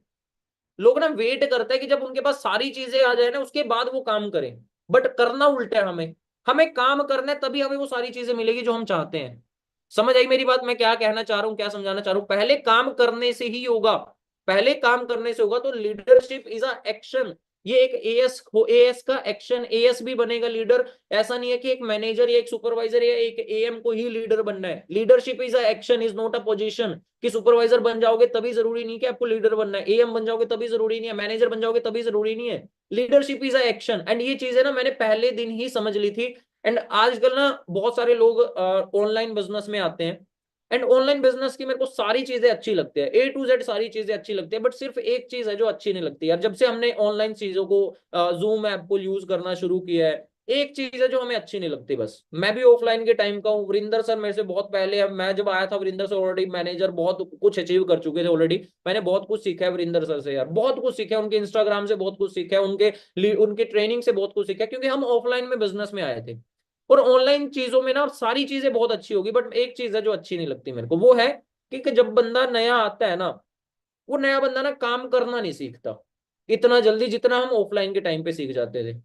लोग ना वेट करते हैं कि जब उनके पास सारी चीजें आ जाए ना उसके बाद वो काम करें, बट करना उल्टा है हमें। हमें काम करना है तभी हमें वो सारी चीजें मिलेगी जो हम चाहते हैं। समझ आई मेरी बात, मैं क्या कहना चाह रहा हूँ, क्या समझाना चाह रहा हूँ? पहले काम करने से ही होगा, पहले काम करने से होगा। तो लीडरशिप इज अ एक्शन। ये एक एएस हो, एएस का एक्शन, एएस भी बनेगा लीडर। ऐसा नहीं है कि एक मैनेजर या एक सुपरवाइजर या एक एएम को ही लीडर बनना है। Leadership is a action, is not a position. कि सुपरवाइजर बन जाओगे तभी जरूरी नहीं कि आपको लीडर बनना है, एएम बन जाओगे तभी जरूरी नहीं है, मैनेजर बन जाओगे तभी जरूरी नहीं है। Leadership is a action. And ये चीजें ना मैंने पहले दिन ही समझ ली थी। एंड आजकल ना बहुत सारे लोग ऑनलाइन बिजनेस में आते हैं, एंड ऑनलाइन बिजनेस की मेरे को सारी चीजें अच्छी लगती है, ए टू जेड सारी चीजें अच्छी लगती है, बट सिर्फ एक चीज है जो अच्छी नहीं लगती यार। जब से हमने ऑनलाइन चीजों को, जूम ऐप को यूज करना शुरू किया है, एक चीज है जो हमें अच्छी नहीं लगती बस। मैं भी ऑफलाइन के टाइम का हूँ, वरिंदर सर मेरे से बहुत पहले है, मैं जब आया था वरिंदर सर ऑलरेडी मैनेजर, बहुत कुछ अचीव कर चुके थे ऑलरेडी। मैंने बहुत कुछ सीखा है वरिंदर सर से यार, बहुत कुछ सीखा है उनके इंस्टाग्राम से, बहुत कुछ सीखा है उनके ट्रेनिंग से, बहुत कुछ सीखा है, क्योंकि हम ऑफलाइन में बिजनेस में आए थे। और ऑनलाइन चीजों में ना सारी चीजें बहुत अच्छी होगी, बट एक चीज है जो अच्छी नहीं लगती मेरे को, वो है कि जब बंदा नया आता है ना, वो नया बंदा ना काम करना नहीं सीखता इतना जल्दी जितना हम ऑफलाइन के टाइम पे सीख जाते थे।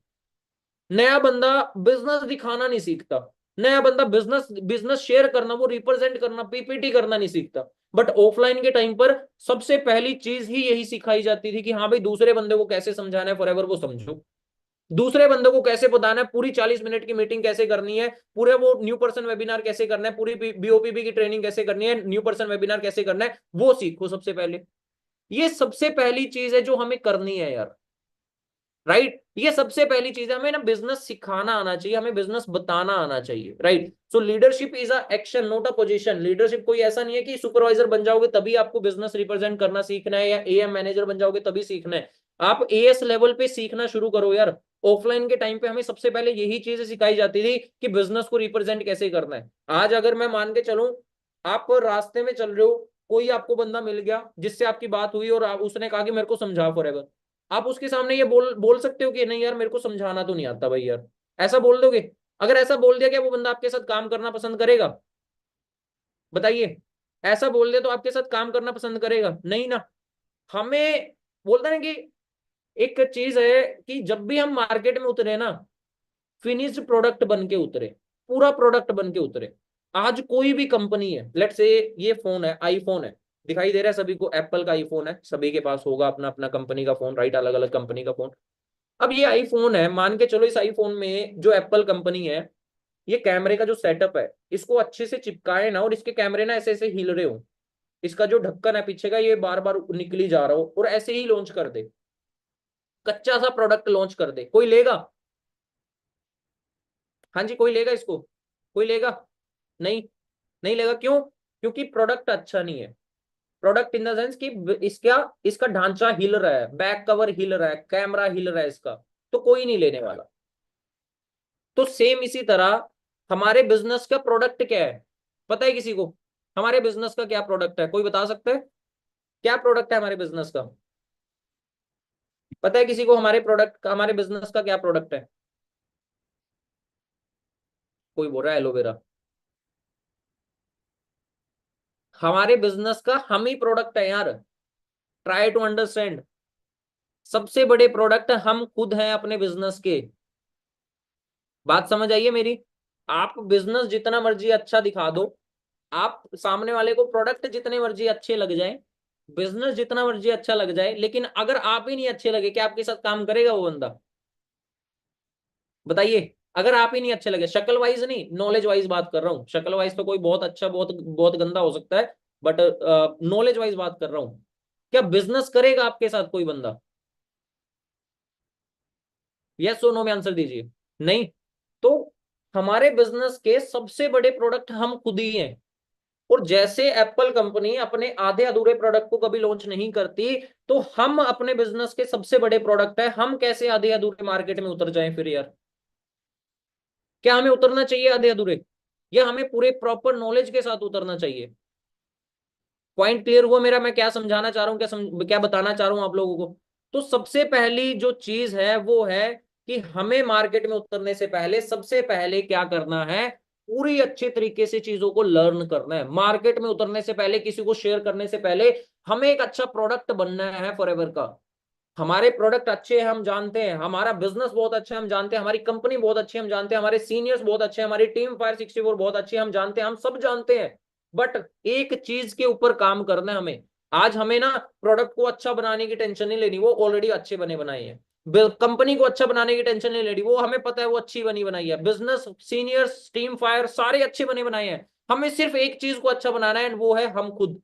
नया बंदा बिजनेस दिखाना नहीं सीखता, नया बंदा बिजनेस बिजनेस शेयर करना, वो रिप्रेजेंट करना, पीपीटी करना नहीं सीखता। बट ऑफलाइन के टाइम पर सबसे पहली चीज ही यही सिखाई जाती थी कि हाँ भाई दूसरे बंदे को कैसे समझाना है, फॉरएवर वो समझो। दूसरे बंदे को कैसे बताना है, पूरी 40 मिनट की मीटिंग कैसे करनी है, पूरे वो न्यू पर्सन वेबिनार कैसे करना है, पूरी बीओपीबी की ट्रेनिंग कैसे करनी है, न्यू पर्सन वेबिनार कैसे करना है, वो सीखो सबसे पहले। ये सबसे पहली चीज है जो हमें करनी है यार। राइट, ये सबसे पहली चीज है, हमें ना बिजनेस सिखाना आना चाहिए, हमें बिजनेस बताना आना चाहिए। Right, so leadership is a action not a position. Leadership कोई ऐसा नहीं है कि सुपरवाइजर बन जाओगे तभी आपको बिजनेस रिप्रेजेंट करना सीखना है, या एएम मैनेजर बन जाओगे तभी सीखना है। आप एएस लेवल पे सीखना शुरू करो यार। ऑफलाइन के टाइम पे हमें सबसे पहले यही चीजें सिखाई जाती थी कि बिजनेस को रिप्रेजेंट कैसे करना है। आज अगर मैं मान के चलूं, आप रास्ते में चल रहे हो, कोई आपको बंदा मिल गया जिससे आपकी बात हुई और उसने कहा कि मेरे को समझा फॉरएवर, आप उसके सामने ये बोल सकते हो कि नहीं यार मेरे को समझाना तो नहीं आता भाई यार, ऐसा बोल दोगे? अगर ऐसा बोल दिया, क्या वो बंदा आपके साथ काम करना पसंद करेगा? बताइए, ऐसा बोल दिया तो आपके साथ काम करना पसंद करेगा? नहीं ना। हमें बोलते हैं ना कि एक चीज है कि जब भी हम मार्केट में उतरे ना, फिनिश्ड प्रोडक्ट बन के उतरे, पूरा प्रोडक्ट बन के उतरे। आज कोई भी कंपनी है, लेट्स से ये फोन है, आईफोन है, दिखाई दे रहा है सभी को, एप्पल का आईफोन है, सभी के पास होगा अपना अपना कंपनी का फोन, राइट, अलग अलग कंपनी का फोन। अब ये आईफोन है, मान के चलो इस आईफोन में जो एप्पल कंपनी है, ये कैमरे का जो सेटअप है, इसको अच्छे से चिपकाए ना, और इसके कैमरे ना ऐसे ऐसे हिल रहे हो, इसका जो ढक्कन है पीछे का ये बार बार निकली जा रहा हो, और ऐसे ही लॉन्च कर दे, कच्चा सा प्रोडक्ट लॉन्च कर दे, कोई लेगा? हाँ जी, कोई लेगा इसको? कोई लेगा? नहीं, नहीं लेगा। क्यों? क्योंकि प्रोडक्ट अच्छा नहीं है। प्रोडक्ट इन द सेंस कि इसका इसका ढांचा हिल रहा है, बैक कवर हिल रहा है, कैमरा हिल रहा है इसका, तो कोई नहीं लेने वाला। तो सेम इसी तरह हमारे बिजनेस का प्रोडक्ट क्या है, पता है किसी को? हमारे बिजनेस का क्या प्रोडक्ट है, कोई बता सकता है? क्या प्रोडक्ट है हमारे बिजनेस का? पता है किसी को हमारे प्रोडक्ट का, हमारे बिजनेस का क्या प्रोडक्ट है? कोई बोल रहा है एलोवेरा। हमारे बिजनेस का हम ही प्रोडक्ट है यार, ट्राई टू अंडरस्टैंड। सबसे बड़े प्रोडक्ट हम खुद हैं अपने बिजनेस के। बात समझ आई है मेरी? आप बिजनेस जितना मर्जी अच्छा दिखा दो, आप सामने वाले को प्रोडक्ट जितने मर्जी अच्छे लग जाए, बिजनेस जितना मर्जी अच्छा लग जाए, लेकिन अगर आप ही नहीं अच्छे लगे, क्या आपके साथ काम करेगा वो बंदा? बताइए, अगर आप ही नहीं अच्छे लगे, शक्ल वाइज नहीं, नॉलेज वाइज बात कर रहा हूँ, शक्ल वाइज तो कोई बहुत अच्छा बहुत बहुत गंदा हो सकता है, बट नॉलेज वाइज बात कर रहा हूँ, क्या बिजनेस करेगा आपके साथ कोई बंदा? यस और नो में आंसर दीजिए। नहीं। तो हमारे बिजनेस के सबसे बड़े प्रोडक्ट हम खुद ही हैं। और जैसे एप्पल कंपनी अपने आधे अधूरे प्रोडक्ट को कभी लॉन्च नहीं करती, तो हम अपने बिजनेस के सबसे बड़े प्रोडक्ट है, हम कैसे आधे अधूरे मार्केट में उतर जाएं फिर यार? क्या हमें उतरना चाहिए आधे अधूरे, या हमें पूरे प्रॉपर नॉलेज के साथ उतरना चाहिए? पॉइंट क्लियर हुआ मेरा? मैं क्या समझाना चाह रहा हूँ, क्या बताना चाह रहा हूँ आप लोगों को? तो सबसे पहली जो चीज है वो है कि हमें मार्केट में उतरने से पहले सबसे पहले क्या करना है, पूरी अच्छे तरीके से चीजों को लर्न करना है। मार्केट में उतरने से पहले, किसी को शेयर करने से पहले, हमें एक अच्छा प्रोडक्ट बनना है फॉरएवर का। हमारे प्रोडक्ट अच्छे हैं हम जानते हैं, हमारा बिजनेस बहुत अच्छा है हम जानते हैं, हमारी कंपनी बहुत अच्छी है हम जानते हैं, हमारे सीनियर्स बहुत अच्छे हैं, हमारी टीम फायर 64 बहुत अच्छी है हम जानते हैं, हम सब जानते हैं। बट एक चीज के ऊपर काम करना है हमें। आज हमें ना प्रोडक्ट को अच्छा बनाने की टेंशन नहीं लेनी, वो ऑलरेडी अच्छे बने बनाए हैं। कंपनी को अच्छा बनाने की टेंशन नहीं लेनी, वो हमें पता है वो अच्छी बनी बनाई है। बिजनेस, सीनियर्स, टीम फायर सारे अच्छे बने बनाए हैं। हमें सिर्फ एक चीज को अच्छा बनाना है, वो है हम खुद।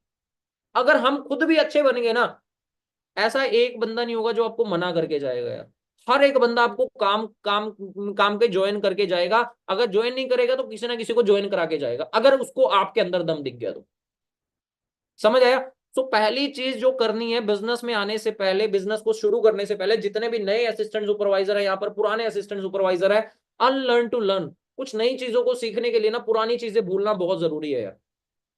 अगर हम खुद भी अच्छे बन गए ना, ऐसा एक बंदा नहीं होगा जो आपको मना करके जाएगा यार। हर एक बंदा आपको काम काम काम के ज्वाइन करके जाएगा। अगर ज्वाइन नहीं करेगा तो किसी ना किसी को ज्वाइन करा के जाएगा, अगर उसको आपके अंदर दम दिख गया तो। समझ आया? तो पहली चीज जो करनी है बिजनेस में आने से पहले, बिजनेस को शुरू करने से पहले, जितने भी नए असिस्टेंट सुपरवाइजर है यहाँ पर, पुराने असिस्टेंट सुपरवाइजर है, अनलर्न टू लर्न। कुछ नई चीजों को सीखने के लिए ना पुरानी चीजें भूलना बहुत जरूरी है यार।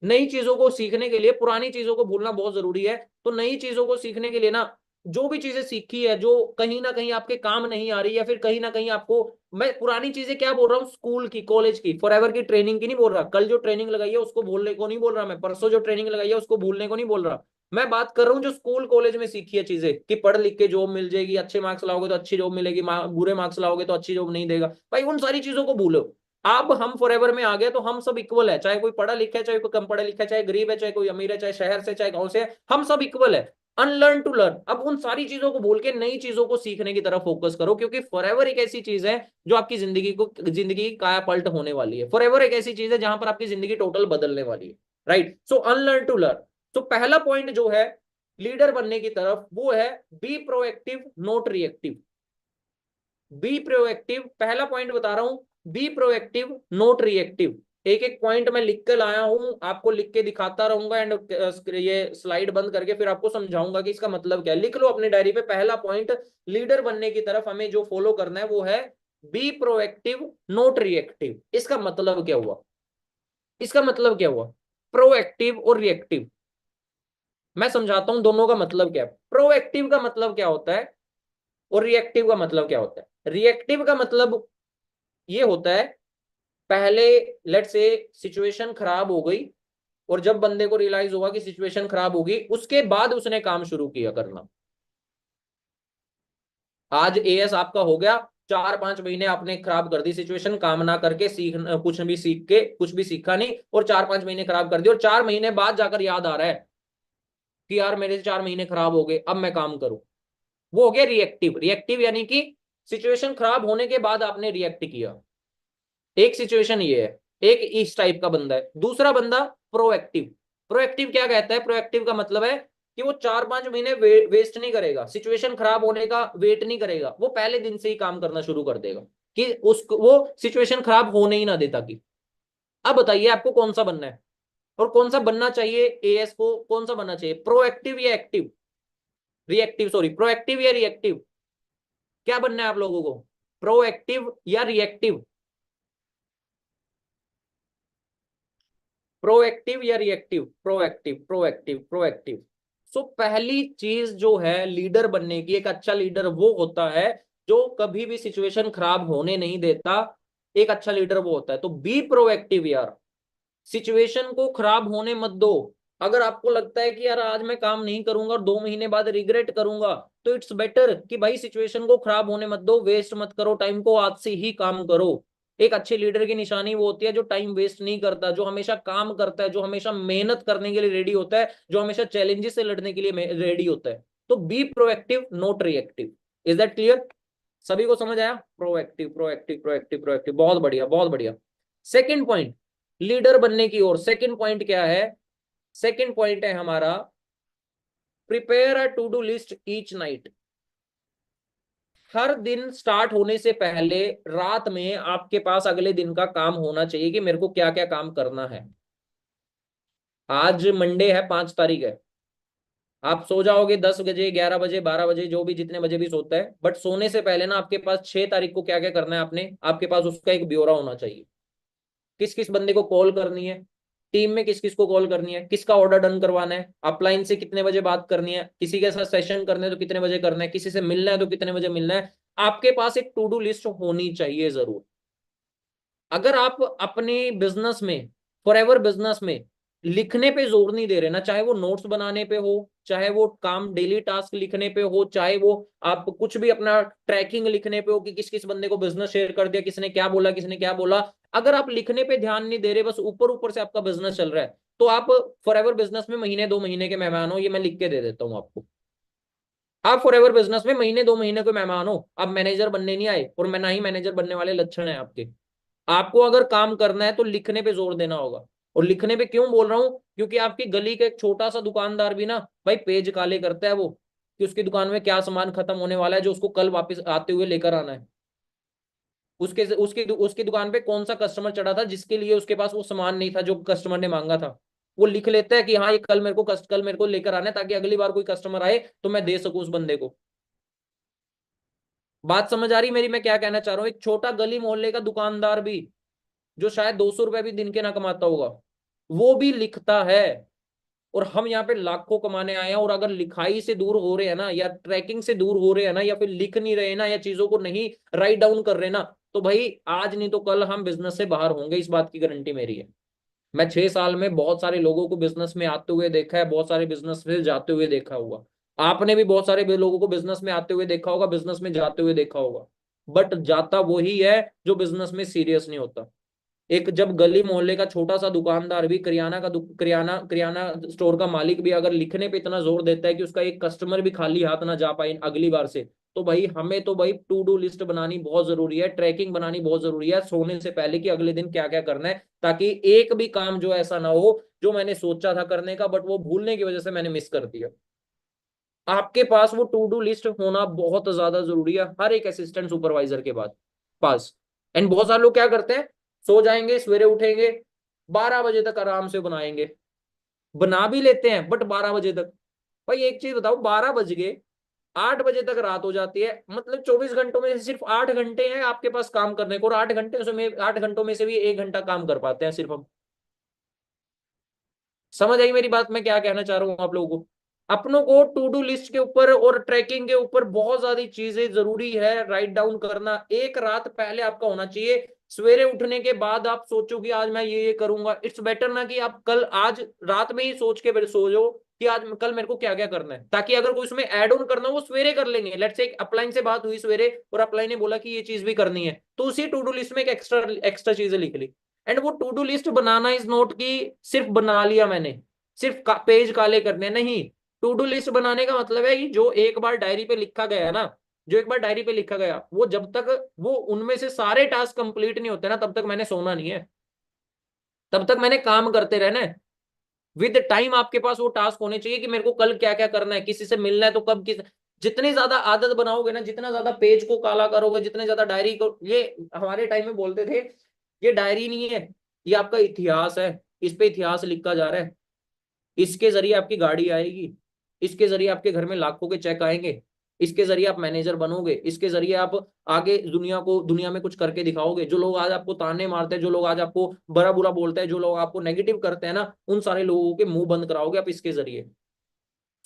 नई चीजों को सीखने के लिए पुरानी चीजों को भूलना बहुत जरूरी है। तो नई चीजों को सीखने के लिए ना जो भी चीजें सीखी है जो कहीं ना कहीं आपके काम नहीं आ रही, या फिर कहीं ना कहीं आपको, मैं पुरानी चीजें क्या बोल रहा हूँ, स्कूल की, कॉलेज की, फॉरएवर की ट्रेनिंग की नहीं बोल रहा, कल जो ट्रेनिंग लगाई है उसको भूलने को नहीं बोल रहा मैं, परसों जो ट्रेनिंग लगाई है उसको भूलने को नहीं बोल रहा। मैं बात कर रहा हूँ जो स्कूल कॉलेज में सीखी है चीजें, कि पढ़ लिख के जॉब मिल जाएगी, अच्छे मार्क्स लाओगे तो अच्छी जॉब मिलेगी, बुरे मार्क्स लाओगे तो अच्छी जॉब नहीं देगा, भाई उन सारी चीजों को भूलो। अब हम फॉरएवर में आ गए तो हम सब इक्वल है, चाहे कोई पढ़ा लिखा है, चाहे कोई कम पढ़ा लिखा है, चाहे गरीब है, चाहे कोई अमीर है, चाहे शहर से चाहे गांव से है, हम सब इक्वल है। Unlearn to learn. अब उन सारी चीजों को भूल के नई चीजों को सीखने की तरफ फोकस करो, क्योंकि फॉरएवर एक ऐसी चीज है जो आपकी जिंदगी की काया पलट होने वाली है। फॉरएवर एक ऐसी चीज है जहां पर आपकी जिंदगी टोटल बदलने वाली है। Right, so unlearn to learn. तो पहला पॉइंट जो है लीडर बनने की तरफ, वो है be proactive not reactive. Be proactive, पहला पॉइंट बता रहा हूं, बी प्रोएक्टिव नॉट रिएक्टिव। एक एक पॉइंट मैं लिख कर लाया हूं, आपको लिख के दिखाता रहूंगा, एंड ये स्लाइड बंद करके फिर आपको समझाऊंगा कि इसका मतलब क्या है। लिख लो अपनी डायरी पे, पहला पॉइंट लीडर बनने की तरफ हमें जो फॉलो करना है वो है बी प्रोएक्टिव नॉट रिएक्टिव। इसका मतलब क्या हुआ, इसका मतलब क्या हुआ, प्रोएक्टिव और रिएक्टिव। मैं समझाता हूं दोनों का मतलब क्या है। प्रोएक्टिव का मतलब क्या होता है और रिएक्टिव का मतलब क्या होता है। रिएक्टिव का मतलब ये होता है, पहले लेट से सिचुएशन खराब हो गई, और जब बंदे को रियलाइज हुआ कि सिचुएशन खराब होगी, उसके बाद उसने काम शुरू किया करना। आज एएस आपका हो गया, 4-5 महीने आपने खराब कर दी सिचुएशन, काम ना करके, सीख कुछ भी सीख के कुछ भी सीखा नहीं, और 4-5 महीने खराब कर दिए, और 4 महीने बाद जाकर याद आ रहा है कि यार मेरे से 4 महीने खराब हो गए, अब मैं काम करूं। वो हो गया रिएक्टिव। रिएक्टिव यानी कि सिचुएशन खराब होने के बाद आपने रिएक्ट किया। एक सिचुएशन ये है, एक इस टाइप का बंदा है। दूसरा बंदा प्रोएक्टिव। प्रोएक्टिव क्या कहता है, प्रोएक्टिव का मतलब है कि वो 4-5 महीने वेस्ट नहीं करेगा, सिचुएशन खराब होने का वेट नहीं करेगा, वो पहले दिन से ही काम करना शुरू कर देगा कि उसको वो सिचुएशन खराब होने ही ना देता कि। अब बताइए आपको कौन सा बनना है, और कौन सा बनना चाहिए एएस को, कौन सा बनना चाहिए, प्रोएक्टिव या एक्टिव, रिएक्टिव, सॉरी, प्रोएक्टिव या रिएक्टिव, क्या बनना है आप लोगों को, प्रोएक्टिव या रिएक्टिव, प्रोएक्टिव या रिएक्टिव, प्रोएक्टिव, प्रोएक्टिव, प्रोएक्टिव। सो पहली चीज जो है लीडर बनने की, एक अच्छा लीडर वो होता है जो कभी भी सिचुएशन खराब होने नहीं देता। एक अच्छा लीडर वो होता है, तो बी प्रोएक्टिव यार, सिचुएशन को खराब होने मत दो। अगर आपको लगता है कि यार आज मैं काम नहीं करूंगा और 2 महीने बाद रिग्रेट करूंगा, तो इट्स बेटर कि भाई सिचुएशन को खराब होने मत दो, वेस्ट मत करो टाइम को, आज से ही काम करो। एक अच्छे लीडर की निशानी वो होती है जो टाइम वेस्ट नहीं करता, जो हमेशा काम करता है, जो हमेशा मेहनत करने के लिए रेडी होता है, जो हमेशा चैलेंजेस से लड़ने के लिए रेडी होता है। तो be proactive not reactive. Is that clear, सभी को समझ आया, प्रोएक्टिव प्रोएक्टिव प्रोएक्टिव प्रोएक्टिव, बहुत बढ़िया बहुत बढ़िया। सेकंड पॉइंट लीडर बनने की ओर, सेकंड पॉइंट क्या है, सेकंड पॉइंट है हमारा prepare a to do list each night. हर दिन स्टार्ट होने से पहले रात में आपके पास अगले दिन का काम होना चाहिए कि मेरे को क्या क्या काम करना है। आज मंडे है, 5 तारीख है, आप सो जाओगे 10 बजे, 11 बजे, 12 बजे, जो भी जितने बजे भी सोता है, बट सोने से पहले ना आपके पास 6 तारीख को क्या क्या करना है आपने, आपके पास उसका एक ब्यौरा होना चाहिए। किस किस बंदे को कॉल करनी है, टीम में किस किस को कॉल करनी है, किसका ऑर्डर डन करवाना है, अपलाइन से कितने बजे बात करनी है, किसी के साथ सेशन करने है तो कितने बजे करना है, किसी से मिलना है तो कितने बजे मिलना है। आपके पास एक टू डू लिस्ट होनी चाहिए जरूर। अगर आप अपने बिजनेस में, फॉरएवर बिजनेस में लिखने पे जोर नहीं दे रहे ना, चाहे वो नोट्स बनाने पे हो, चाहे वो काम डेली टास्क लिखने पे हो, चाहे वो आप कुछ भी अपना ट्रैकिंग लिखने पे हो कि किस किस बंदे को बिजनेस शेयर कर दिया, किसने क्या बोला, किसने क्या बोला, अगर आप लिखने पे ध्यान नहीं दे रहे, बस ऊपर ऊपर से आपका बिजनेस चल रहा है, तो आप फॉरएवर बिजनेस में महीने 2 महीने के मेहमान हो, ये मैं लिख के दे देता हूँ आपको। आप फॉरएवर बिजनेस में महीने 2 महीने के मेहमान हो, आप मैनेजर बनने नहीं आए, और मैं ना ही मैनेजर बनने वाले लक्षण है आपके। आपको अगर काम करना है तो लिखने पे जोर देना होगा। और लिखने पे क्यों बोल रहा हूं, क्योंकि आपकी गली का एक छोटा सा दुकानदार भी ना भाई पेज काले करता है वो, कि उसकी दुकान में क्या सामान खत्म होने वाला है जो उसको कल वापस आते हुए लेकर आना है। उसके उसकी उसकी दुकान पे कौन सा कस्टमर चढ़ा था जिसके लिए उसके पास वो सामान नहीं था जो कस्टमर ने मांगा था। वो लिख लेता है कि हाँ ये कल मेरे को लेकर आना है, ताकि अगली बार कोई कस्टमर आए तो मैं दे सकूं उस बंदे को। बात समझ आ रही मेरी, मैं क्या कहना चाह रहा हूँ। एक छोटा गली मोहल्ले का दुकानदार भी, जो शायद 200 रुपए भी दिन के ना कमाता होगा, वो भी लिखता है। और हम यहाँ पे लाखों कमाने आए हैं, और अगर लिखाई से दूर हो रहे हैं ना, या ट्रैकिंग से दूर हो रहे हैं ना, या फिर लिख नहीं रहे ना, या चीजों को नहीं राइट डाउन कर रहे ना, तो भाई आज नहीं तो कल हम बिजनेस से बाहर होंगे, इस बात की गारंटी मेरी है। मैं 6 साल में बहुत सारे लोगों को बिजनेस में आते हुए देखा है, बहुत सारे बिजनेस में जाते हुए देखा हुआ। आपने भी बहुत सारे लोगों को बिजनेस में आते हुए देखा होगा, बिजनेस में जाते हुए देखा होगा। बट जाता वही है जो बिजनेस में सीरियस नहीं होता। एक जब गली मोहल्ले का छोटा सा दुकानदार भी, किराना किराना स्टोर का मालिक भी अगर लिखने पे इतना जोर देता है कि उसका एक कस्टमर भी खाली हाथ ना जा पाए अगली बार से, तो भाई हमें तो भाई टू डू लिस्ट बनानी बहुत जरूरी है, ट्रैकिंग बनानी बहुत जरूरी है सोने से पहले कि अगले दिन क्या क्या करना है, ताकि एक भी काम जो ऐसा ना हो जो मैंने सोचा था करने का बट वो भूलने की वजह से मैंने मिस कर दिया। आपके पास वो टू डू लिस्ट होना बहुत ज्यादा जरूरी है हर एक असिस्टेंट सुपरवाइजर के बाद पास। एंड बहुत सारे लोग क्या करते हैं, सो जाएंगे, सवेरे उठेंगे, 12 बजे तक आराम से बनाएंगे, बना भी लेते हैं बट 12 बजे तक। भाई एक चीज बताओ, 12 बज गए, 8 बजे तक रात हो जाती है, मतलब 24 घंटों में से सिर्फ 8 घंटे हैं आपके पास काम करने को, और 8 घंटों में से भी 1 घंटा काम कर पाते हैं सिर्फ हम। समझ आई मेरी बात, मैं क्या कहना चाह रहा हूँ आप लोगों को। अपनों को टू डू लिस्ट के ऊपर और ट्रैकिंग के ऊपर बहुत ज्यादा चीजें जरूरी है राइट डाउन करना, एक रात पहले आपका होना चाहिए। सवेरे उठने के बाद आप सोचो कि आज मैं ये करूंगा, इट्स बेटर ना कि आप कल आज रात में ही सोच के सो जाओ कि आज कल मेरे को क्या क्या करना है, ताकि अगर कोई उसमें ऐड ऑन करना हो वो सवेरे कर लेंगे। लेट्स से अपलाइन से बात हुई सवेरे और अपलाइन ने बोला कि ये चीज भी करनी है, तो उसी टू डू लिस्ट में एक एक्स्ट्रा एक्स्ट्रा चीजें लिख ली। एंड वो टू डू लिस्ट बनाना इज नॉट की सिर्फ बना लिया मैंने, सिर्फ पेज काले करने नहीं। टू डू लिस्ट बनाने का मतलब है कि जो एक बार डायरी पे लिखा गया है ना, जो एक बार डायरी पे लिखा गया, वो जब तक वो उनमें से सारे टास्क कंप्लीट नहीं होते ना, तब तक मैंने सोना नहीं है, तब तक मैंने काम करते रहना है। विद टाइम आपके पास वो टास्क होने चाहिए कि मेरे को कल क्या क्या करना है, किसी से मिलना है तो कब किस। जितनी ज्यादा आदत बनाओगे ना, जितना ज्यादा पेज को काला करोगे, जितने ज्यादा डायरी को, ये हमारे टाइम में बोलते थे ये डायरी नहीं है, ये आपका इतिहास है, इस पे इतिहास लिखा जा रहा है। इसके जरिए आपकी गाड़ी आएगी, इसके जरिए आपके घर में लाखों के चेक आएंगे, इसके जरिए आप मैनेजर बनोगे, इसके जरिए आप आगे दुनिया में कुछ करके दिखाओगे। जो लोग आज आपको ताने मारते हैं, जो लोग आज आपको बड़ा बुरा बोलते हैं, जो लोग आपको नेगेटिव करते हैं ना, उन सारे लोगों के मुंह बंद कराओगे आप इसके जरिए।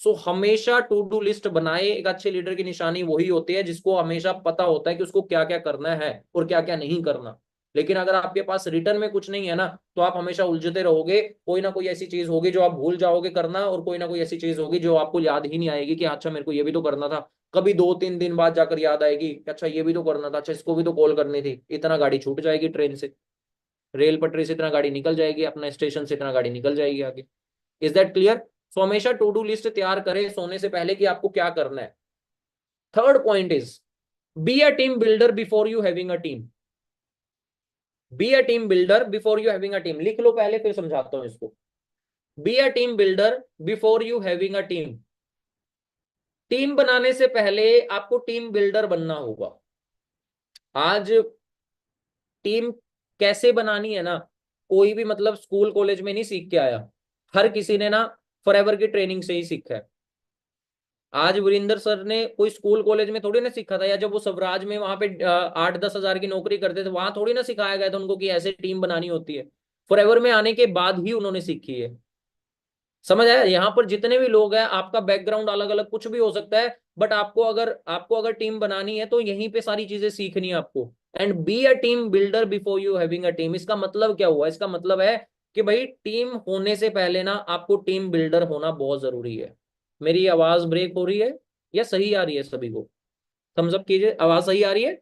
सो हमेशा टू डू लिस्ट बनाए, एक अच्छे लीडर की निशानी वही होती है जिसको हमेशा पता होता है कि उसको क्या क्या करना है और क्या क्या नहीं करना। लेकिन अगर आपके पास रिटर्न में कुछ नहीं है ना, तो आप हमेशा उलझते रहोगे, कोई ना कोई ऐसी चीज होगी जो आप भूल जाओगे करना, और कोई ना कोई ऐसी चीज होगी जो आपको याद ही नहीं आएगी कि अच्छा मेरे को ये भी तो करना था। कभी 2-3 दिन बाद जाकर याद आएगी कि अच्छा ये भी तो करना था, अच्छा इसको भी तो कॉल करनी थी। इतना गाड़ी छूट जाएगी ट्रेन से, रेल पटरी से इतना गाड़ी निकल जाएगी, अपना स्टेशन से इतना गाड़ी निकल जाएगी आगे। Is that clear? सो हमेशा टू डू लिस्ट तैयार करें सोने से पहले कि आपको क्या करना है। Third point is B a team builder before you having a team. B a team builder before you having a team, लिख लो पहले फिर समझाता हूं इसको। B a team builder before you having a team. Team बनाने से पहले आपको टीम बिल्डर बनना होगा। आज टीम कैसे बनानी है ना, कोई भी मतलब स्कूल कॉलेज में नहीं सीख के आया, हर किसी ने ना फॉरएवर की ट्रेनिंग से ही सीखा है। आज वीरेंद्र सर ने कोई स्कूल कॉलेज में थोड़ी ना सीखा था, या जब वो स्वराज में वहां पे 8-10 हजार की नौकरी करते थे, वहां थोड़ी ना सिखाया गया था उनको कि ऐसे टीम बनानी होती है। फॉरएवर में आने के बाद ही उन्होंने सीखी है। समझ आया? यहाँ पर जितने भी लोग हैं, आपका बैकग्राउंड अलग अलग कुछ भी हो सकता है, बट आपको अगर टीम बनानी है तो यहीं पे सारी चीजें सीखनी है आपको। And B a team builder before you having a team, इसका मतलब क्या हुआ? इसका मतलब है कि भाई टीम होने से पहले ना आपको टीम बिल्डर होना बहुत जरूरी है। मेरी आवाज ब्रेक हो रही है या सही आ रही है? सभी को थम्स अप कीजिए, आवाज सही आ रही है?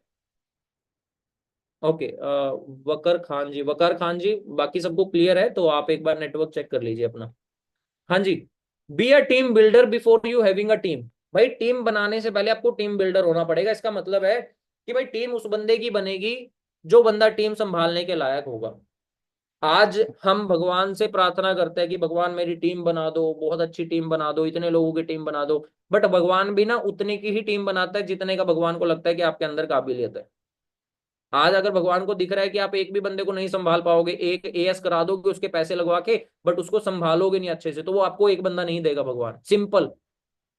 ओके। वकार खान जी, बाकी सबको क्लियर है तो आप एक बार नेटवर्क चेक कर लीजिए अपना। हाँ जी। Be a team builder before you having a team. भाई टीम बनाने से पहले आपको टीम बिल्डर होना पड़ेगा। इसका मतलब है कि भाई टीम उस बंदे की बनेगी जो बंदा टीम संभालने के लायक होगा। आज हम भगवान से प्रार्थना करते हैं कि भगवान मेरी टीम बना दो, बहुत अच्छी टीम बना दो, इतने लोगों की टीम बना दो। बट भगवान भी ना उतने की ही टीम बनाता है जितने का भगवान को लगता है कि आपके अंदर काबिलियत है। आज अगर भगवान को दिख रहा है कि आप एक भी बंदे को नहीं संभाल पाओगे, एक एएस करा दोगे उसके पैसे लगवा के, बट उसको संभालोगे नहीं अच्छे से, तो वो आपको एक बंदा नहीं देगा भगवान, सिंपल।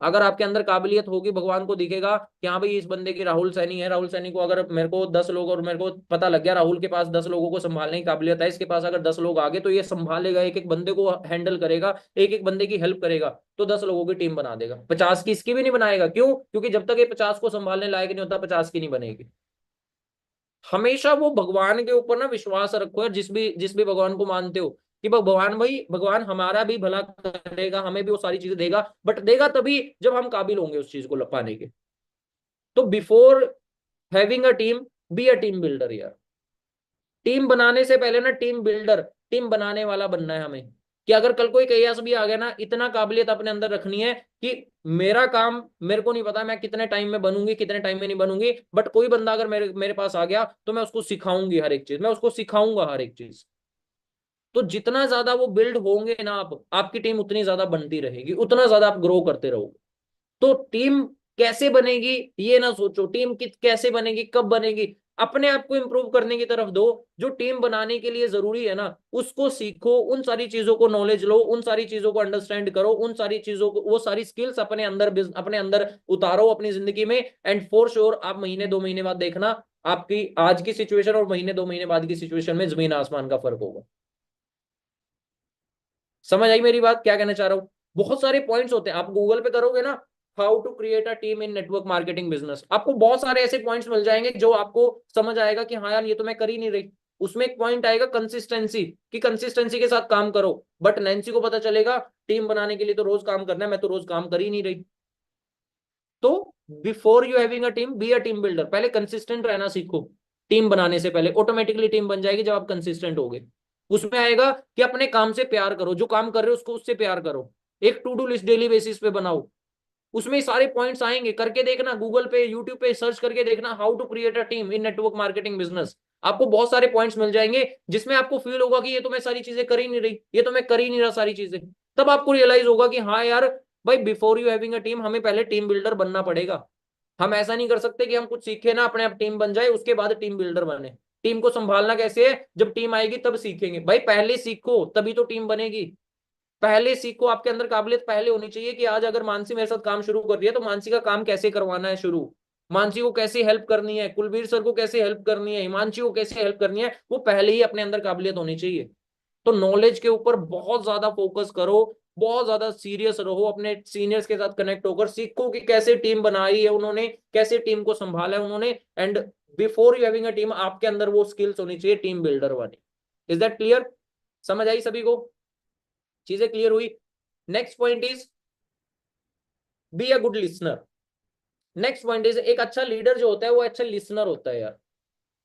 अगर आपके अंदर काबिलियत होगी, भगवान को दिखेगा कि हाँ भाई इस बंदे की, राहुल सैनी है, राहुल सैनी को अगर मेरे को 10 लोग, और मेरे को पता लग गया राहुल के पास 10 लोगों को संभालने की काबिलियत है, इसके पास अगर 10 लोग आगे तो ये संभालेगा, एक एक बंदे को हैंडल करेगा, एक एक बंदे की हेल्प करेगा, तो 10 लोगों की टीम बना देगा। 50 की इसकी भी नहीं बनाएगा, क्यों? क्योंकि जब तक ये 50 को संभालने लायक नहीं होता, 50 की नहीं बनेगी। हमेशा वो भगवान के ऊपर ना विश्वास रखो यार, जिस भी भगवान को मानते हो, कि भगवान भाई, भगवान हमारा भी भला करेगा, हमें भी वो सारी चीजें देगा, बट देगा तभी जब हम काबिल होंगे उस चीज को पाने के। तो before having a team, B a team builder यार। टीम बनाने से पहले ना टीम बिल्डर, टीम बनाने वाला बनना है हमें, कि अगर कल कोई कयास भी आ गया ना, इतना काबिलियत अपने अंदर रखनी है कि मेरा काम, मेरे को नहीं पता मैं कितने टाइम में बनूंगी, कितने टाइम में नहीं बनूंगी, बट कोई बंदा अगर मेरे मेरे पास आ गया तो मैं उसको सिखाऊंगी हर एक चीज, मैं उसको सिखाऊंगा हर एक चीज। तो जितना ज्यादा वो बिल्ड होंगे ना आप, आपकी टीम उतनी ज्यादा बनती रहेगी, उतना ज्यादा आप ग्रो करते रहोगे। तो टीम कैसे बनेगी ये ना सोचो, टीम कैसे बनेगी, कब बनेगी, अपने आप को इंप्रूव करने की तरफ दो। जो टीम बनाने के लिए जरूरी है ना, उसको सीखो, उन सारी चीजों को नॉलेज लो, उन सारी चीजों को अंडरस्टैंड करो, उन सारी चीजों को, वो सारी स्किल्स अपने अंदर, अपने अंदर उतारो अपनी जिंदगी में। एंड फॉर श्योर आप महीने 2 महीने बाद देखना, आपकी आज की सिचुएशन और महीने 2 महीने बाद की सिचुएशन में जमीन आसमान का फर्क होगा। समझ आई मेरी बात, क्या कहना चाह रहा हूँ? बहुत सारे पॉइंट्स होते हैं, आप गूगल पे करोगे ना, how to create a team in network marketing business, आपको बहुत सारे ऐसे पॉइंट्स मिल जाएंगे जो आपको समझ आएगा कि हाँ यार ये तो मैं कर ही नहीं रही। उसमें एक पॉइंट आएगा कंसिस्टेंसी, कि कंसिस्टेंसी के साथ काम करो। बट नैन्सी को पता चलेगा टीम बनाने के लिए तो रोज काम करना है, मैं तो रोज काम कर ही नहीं रही। तो before you having a team, B a team builder. पहले कंसिस्टेंट रहना सीखो। टीम बनाने से पहले ऑटोमेटिकली टीम बन जाएगी जब आप कंसिस्टेंट होगे। उसमें आएगा कि अपने काम से प्यार करो, जो काम कर रहे हो उसको, उससे प्यार करो। एक to do list daily basis पे बनाओ, उसमें सारे पॉइंट्स आएंगे, करके देखना, गूगल पे यूट्यूब पे सर्च करके देखना, how to create a team in network marketing business. आपको बहुत सारे पॉइंट्स मिल जाएंगे जिसमें आपको फील होगा कि ये तो मैं सारी चीजें कर ही नहीं रही, ये तो मैं कर ही नहीं रहा सारी चीजें। तब आपको रियलाइज होगा कि हाँ यार भाई, before you having a team, हमें पहले टीम बिल्डर बनना पड़ेगा। हम ऐसा नहीं कर सकते कि हम कुछ सीखे ना, अपने आप टीम बन जाए उसके बाद टीम बिल्डर बने। टीम को संभालना कैसे है, जब टीम आएगी तब सीखेंगे भाई, पहले सीखो तभी तो टीम बनेगी। पहले सीखो, आपके अंदर काबिलियत पहले होनी चाहिए कि आज अगर मानसी मेरे साथ काम शुरू कर रही है तो मानसी का काम कैसे करवाना है शुरू, मानसी को कैसे हेल्प करनी है, कुलबीर सर को कैसे हेल्प करनी है, हिमांशी को कैसे हेल्प करनी है, वो पहले ही अपने अंदर काबिलियत होनी चाहिए। तो नॉलेज के ऊपर बहुत ज्यादा फोकस करो, बहुत ज्यादा सीरियस रहो, अपने सीनियर्स के साथ कनेक्ट होकर सीखो कि कैसे टीम बनाई है उन्होंने, कैसे टीम को संभाला है उन्होंने। And before you having a team, आपके अंदर वो स्किल्स होनी चाहिए टीम बिल्डर वाली। Is that clear? समझ आई सभी को? चीजें क्लियर हुई? Next point is B a good listener. Next point is, एक अच्छा लीडर जो होता है वो अच्छा लिसनर होता है यार।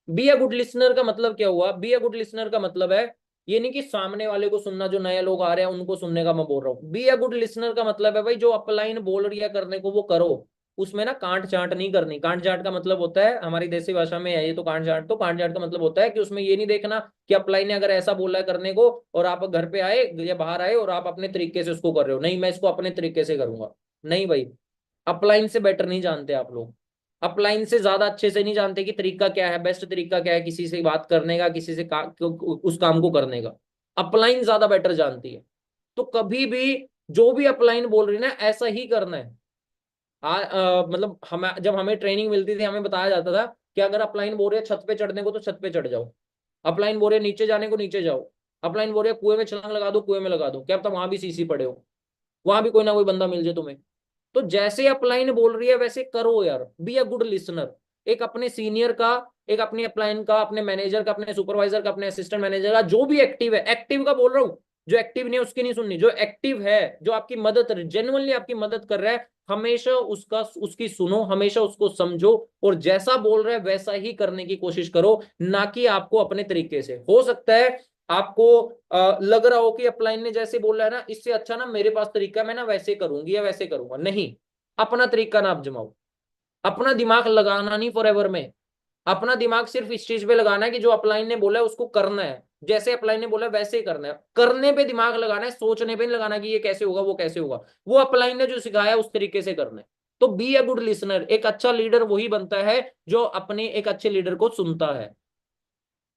बी अ गुड लिसनर का मतलब क्या हुआ? बी अ गुड लिसनर का मतलब है, ये नहीं कि सामने वाले को सुनना, जो नए लोग आ रहे हैं उनको सुनने का मैं बोल रहा हूँ। बी अ गुड लिसनर का मतलब है भाई, जो अपलाइन बोल रही है करने को वो करो, उसमें ना कांट चांट नहीं करनी। कांट चांट का मतलब होता है, हमारी देसी भाषा में है ये तो, कांट चांट, तो कांट चांट का मतलब होता है कि उसमें ये नहीं देखना कि अपलाइन ने अगर ऐसा बोला है करने को और आप घर पे आए या बाहर आए और आप अपने तरीके से उसको कर रहे हो, नहीं मैं इसको अपने तरीके से करूंगा। नहीं भाई, अपलाइन से बेटर नहीं जानते आप लोग, अपलाइन से ज्यादा अच्छे से नहीं जानते कि तरीका क्या है, बेस्ट तरीका क्या है किसी से बात करने का, किसी से उस काम को करने का। अपलाइन ज्यादा बेटर जानती है। तो कभी भी जो भी अपलाइन बोल रही है ना, ऐसा ही करना है। मतलब हम जब हमें ट्रेनिंग मिलती थी हमें बताया जाता था कि अगर अपलाइन बोल रहे हैं छत पे चढ़ने को तो छत पे चढ़ जाओ, अपलाइन बोल रहे हैं नीचे जाने को नीचे जाओ, अपलाइन बोल रहे हैं कुएं में छलांग लगा दो, कुएं में लगा दो, क्या पता वहां भी सीसी पड़े हो, वहां भी कोई ना कोई बंदा मिल जाए तुम्हें। तो जैसे अपलाइन बोल रही है वैसे करो यार, बी अ गुड लिसनर। एक अपने सीनियर का, एक अपनी अपलाइन का, अपने मैनेजर का, अपने सुपरवाइजर का, अपने असिस्टेंट मैनेजर का, जो भी एक्टिव है, एक्टिव का बोल रहा हूँ, जो एक्टिव नहीं है उसकी नहीं सुननी, जो एक्टिव है, जो आपकी मदद, जेन्युइनली आपकी मदद कर रहा है, हमेशा उसका, उसकी सुनो, हमेशा उसको समझो, और जैसा बोल रहा है वैसा ही करने की कोशिश करो, ना कि आपको अपने तरीके से। हो सकता है आपको लग रहा हो कि अपलाइन ने जैसे बोला है ना, इससे अच्छा ना मेरे पास तरीका है, मैं ना वैसे करूंगी या वैसे करूंगा, नहीं। अपना तरीका ना आप जमाओ, अपना दिमाग लगाना नहीं फॉर एवर में। अपना दिमाग सिर्फ इस चीज पे लगाना है कि जो अपलाइन ने बोला है उसको करना है, जैसे अपलाइन ने बोला है वैसे ही करना है, करने पे दिमाग लगाना है, सोचने पे नहीं लगाना कि ये कैसे होगा वो कैसे होगा, वो अपलाइन ने जो सिखाया उस तरीके से करना है। तो बी अ गुड लिसनर। एक अच्छा लीडर वही बनता है जो अपने एक अच्छे लीडर को सुनता है।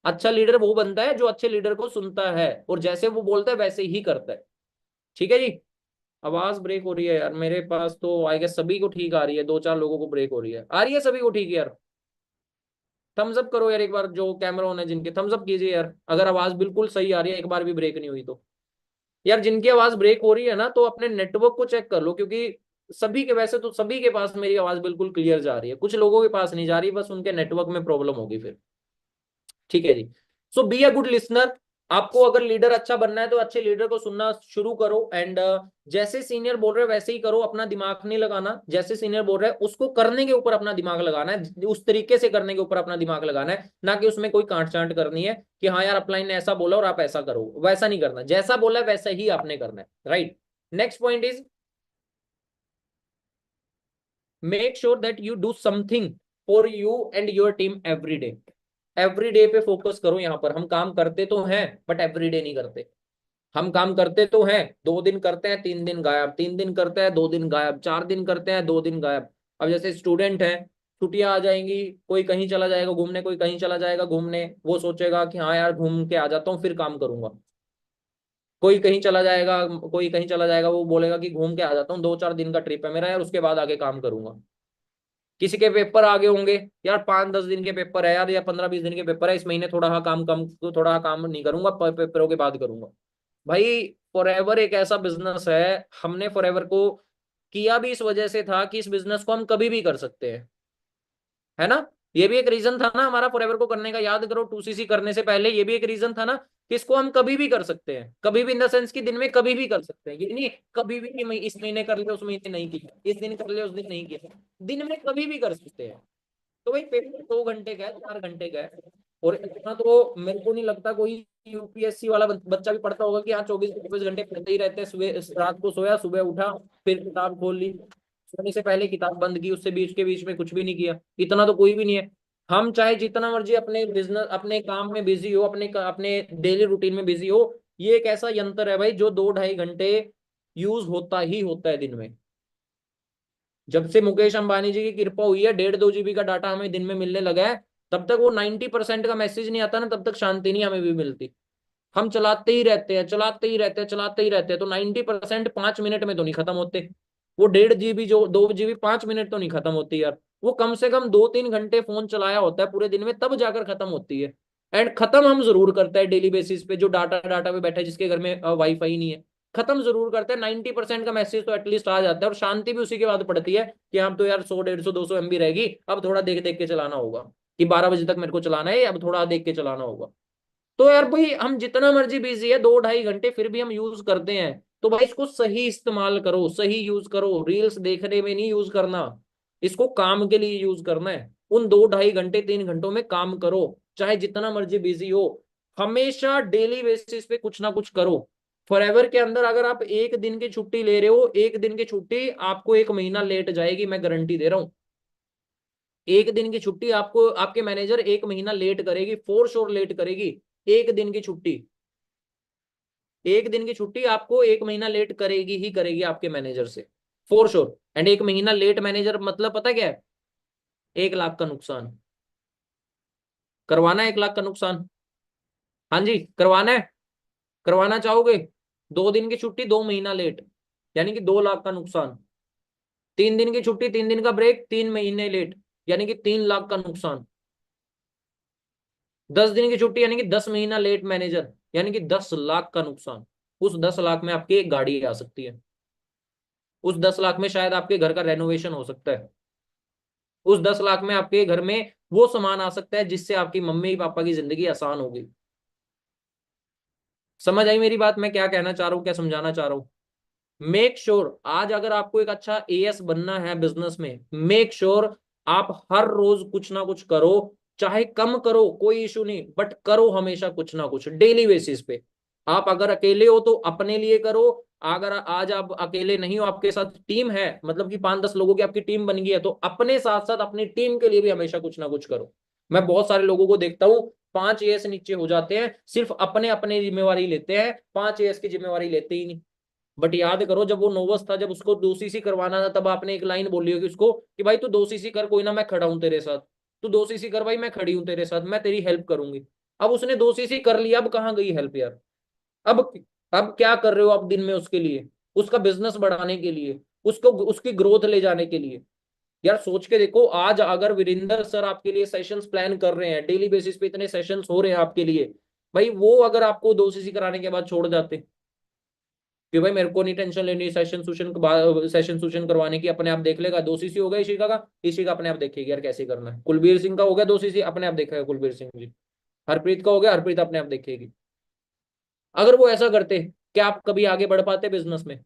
अच्छा लीडर वो बनता है जो अच्छे लीडर को सुनता है और जैसे वो बोलता है वैसे ही करता है। ठीक है जी? आवाज ब्रेक हो रही है यार मेरे पास तो, आई गेस सभी को ठीक आ रही है, 2-4 लोगों को ब्रेक हो रही है। आ रही है सभी को ठीक यार? थम्स अप करो यार एक बार, जो कैमरा ऑन है जिनके, थम्स अप कीजिए यार अगर आवाज बिल्कुल सही आ रही है, एक बार भी ब्रेक नहीं हुई तो। यार जिनकी आवाज ब्रेक हो रही है ना, तो अपने नेटवर्क को चेक कर लो, क्योंकि सभी के, वैसे तो सभी के पास मेरी आवाज बिल्कुल क्लियर जा रही है, कुछ लोगों के पास नहीं जा रही, बस उनके नेटवर्क में प्रॉब्लम होगी फिर। ठीक है जी। सो बी अ गुड लिसनर। आपको अगर लीडर अच्छा बनना है तो अच्छे लीडर को सुनना शुरू करो, एंड जैसे सीनियर बोल रहे हैं वैसे ही करो, अपना दिमाग नहीं लगाना। जैसे सीनियर बोल रहे हैं उसको करने के ऊपर अपना दिमाग लगाना है, उस तरीके से करने के ऊपर अपना दिमाग लगाना है, ना कि उसमें कोई कांट चांट करनी है कि हाँ यार अपलाइन ने ऐसा बोला और आप ऐसा करो, वैसा नहीं करना। जैसा बोला है वैसा ही आपने करना है, right. Next point is make sure that you do something for you and your team every day. Every day पे फोकस करो। यहाँ पर हम काम करते तो हैं बट एवरी डे नहीं करते। हम काम करते तो हैं, 2 दिन करते हैं 3 दिन गायब, 3 दिन करते हैं 2 दिन गायब, 4 दिन करते हैं 2 दिन गायब। अब जैसे स्टूडेंट है, छुट्टियां आ जाएंगी, कोई कहीं चला जाएगा घूमने, कोई कहीं चला जाएगा घूमने, वो सोचेगा कि हाँ यार घूम के आ जाता हूँ फिर काम करूंगा। कोई कहीं चला जाएगा, कोई कहीं चला जाएगा, वो बोलेगा कि घूम के आ जाता हूँ, 2-4 दिन का ट्रिप है मेरा यार, उसके बाद आगे काम करूंगा। किसी के पेपर आगे होंगे, यार 5-10 दिन के पेपर है यार, या 15-20 दिन के पेपर है, इस महीने थोड़ा सा काम कम, तो थोड़ा सा काम नहीं करूंगा, पेपरों के बाद करूंगा। भाई फॉरएवर एक ऐसा बिजनेस है, हमने फॉरएवर को किया भी इस वजह से था कि इस बिजनेस को हम कभी भी कर सकते हैं, है ना। ये भी एक रीजन था ना हमारा फॉरएवर को करने का, याद करो 2CC करने से पहले ये भी एक रीजन था ना कि इसको हम कभी भी कर सकते हैं, कभी भी इन द सेंस कि दिन में कभी भी कर सकते हैं, ये नहीं कभी भी कि इस महीने कर लिया उस महीने नहीं किया, इस दिन कर लिया उस दिन नहीं किया, दिन में कभी भी कर सकते हैं। तो भाई पेपर 2 घंटे का है, 4 घंटे का है, और इतना तो मेरे को नहीं लगता कोई यूपीएससी वाला बच्चा भी पढ़ता होगा कि हाँ 24-24 घंटे पढ़ते ही रहते हैं, सुबह रात को सोया, सुबह उठा, फिर किताब खोल ली, सोने से पहले किताब बंद की, उससे बीच के बीच में कुछ भी नहीं किया, इतना तो कोई भी नहीं है। हम चाहे जितना मर्जी अपने बिजनेस, अपने काम में बिजी हो, अपने डेली रूटीन में बिजी हो, ये एक ऐसा यंत्र है भाई जो 2-2.5 घंटे यूज होता ही होता है दिन में। जब से मुकेश अंबानी जी की कृपा हुई है, 1.5-2 GB का डाटा हमें दिन में मिलने लगा है, तब तक वो 90% का मैसेज नहीं आता ना, तब तक शांति नहीं हमें भी मिलती। हम चलाते ही रहते हैं, चलाते ही रहते हैं, चलाते ही रहते हैं, तो 90% 5 मिनट में तो नहीं खत्म होते। वो 1.5 GB जो 2 GB 5 मिनट तो नहीं खत्म होती यार, वो कम से कम 2-3 घंटे फोन चलाया होता है पूरे दिन में, तब जाकर खत्म होती है। एंड खत्म हम जरूर करते हैं डेली बेसिस पे, जो डाटा डाटा पे बैठा है, जिसके घर में वाईफाई नहीं है, खत्म जरूर करते हैं। 90% का मैसेज तो एटलीस्ट आ जाता है, और शांति भी उसी के बाद पड़ती है कि हम तो यार 100, 150, 200 MB रहेगी, अब थोड़ा देख देख के चलाना होगा, कि 12 बजे तक मेरे को चलाना है, अब थोड़ा देख के चलाना होगा। तो यार भाई हम जितना मर्जी बिजी है, 2-2.5 घंटे फिर भी हम यूज करते हैं, तो भाई इसको सही इस्तेमाल करो, सही यूज करो, रील्स देखने में नहीं यूज करना, इसको काम के लिए यूज करना है। उन 2-2.5 घंटे 3 घंटों में काम करो, चाहे जितना मर्जी बिजी हो, हमेशा डेली बेसिस पे कुछ ना कुछ करो। फॉरएवर के अंदर अगर आप एक दिन की छुट्टी ले रहे हो, एक दिन की छुट्टी आपको 1 महीना लेट जाएगी, मैं गारंटी दे रहा हूं। एक दिन की छुट्टी आपको आपके मैनेजर 1 महीना लेट करेगी, फोर श्योर लेट करेगी। एक दिन की छुट्टी, एक दिन की छुट्टी आपको 1 महीना लेट करेगी ही करेगी आपके मैनेजर से, फोर श्योर। एंड 1 महीना लेट मैनेजर मतलब पता क्या है? 1 लाख का नुकसान। करवाना है 1 लाख का नुकसान? हाँ जी, करवाना है? करवाना चाहोगे? 2 दिन की छुट्टी 2 महीना लेट, यानी कि 2 लाख का नुकसान। 3 दिन की छुट्टी 3 दिन का ब्रेक, 3 महीने लेट, यानी कि 3 लाख का नुकसान। 10 दिन की छुट्टी यानी कि 10 महीना लेट मैनेजर, यानी कि 10 लाख का नुकसान। उस 10 लाख में आपकी एक गाड़ी आ सकती है, उस 10 लाख में शायद आपके घर का रेनोवेशन हो सकता है, उस 10 लाख में आपके घर में वो सामान आ सकता है जिससे आपकी मम्मी पापा की जिंदगी आसान होगी। समझ आई मेरी बात, मैं क्या कहना चाह रहा हूँ, क्या समझाना चाह रहा हूँ? मेक श्योर आज अगर आपको एक अच्छा एएस बनना है बिजनेस में, मेक श्योर आप हर रोज कुछ ना कुछ करो, चाहे कम करो कोई इशू नहीं, बट करो हमेशा कुछ ना कुछ डेली बेसिस पे। आप अगर अकेले हो तो अपने लिए करो, अगर आज आप अकेले नहीं हो, आपके साथ टीम है, मतलब कि 5-10 लोगों की आपकी टीम बन गई है, तो अपने साथ साथ अपनी टीम के लिए भी हमेशा कुछ ना कुछ करो। मैं बहुत सारे लोगों को देखता हूँ 5 एएस नीचे हो जाते हैं, सिर्फ अपने अपने जिम्मेवारी लेते हैं, 5 एएस की जिम्मेवारी लेते ही नहीं। बट याद करो जब वो नोवस था, जब उसको 2CC करवाना था, तब आपने एक लाइन बोली होगी उसको कि भाई तू 2CC कर, कोई ना मैं खड़ा हूं तेरे साथ, तू 2CC कर भाई, मैं खड़ी हूं तेरे साथ, मैं तेरी हेल्प करूंगी। अब उसने 2CC कर लिया, अब कहाँ गई हेल्प यार? अब अब क्या कर रहे हो आप दिन में उसके लिए? उसका बिजनेस बढ़ाने के लिए, उसको उसकी ग्रोथ ले जाने के लिए। यार सोच के देखो, आज अगर वीरेंद्र सर आपके लिए सेशंस प्लान कर रहे हैं, डेली बेसिस पे इतने सेशंस हो रहे हैं आपके लिए, भाई वो अगर आपको 2 सीसी कराने के बाद छोड़ जाते कि भाई मेरे को नहीं टेंशन लेनी सेशन सूशन करवाने की, अपने आप देख लेगा, 2 सीसी हो गया इशिका का, इशिका अपने आप देखेगी यार कैसे करना है, कुलबीर सिंह का हो गया 2 सीसी, अपने आप देखेगा कुलबीर सिंह जी, हरप्रीत का हो गया, हरप्रीत अपने आप देखेगी। अगर वो ऐसा करते, क्या आप कभी आगे बढ़ पाते बिजनेस में?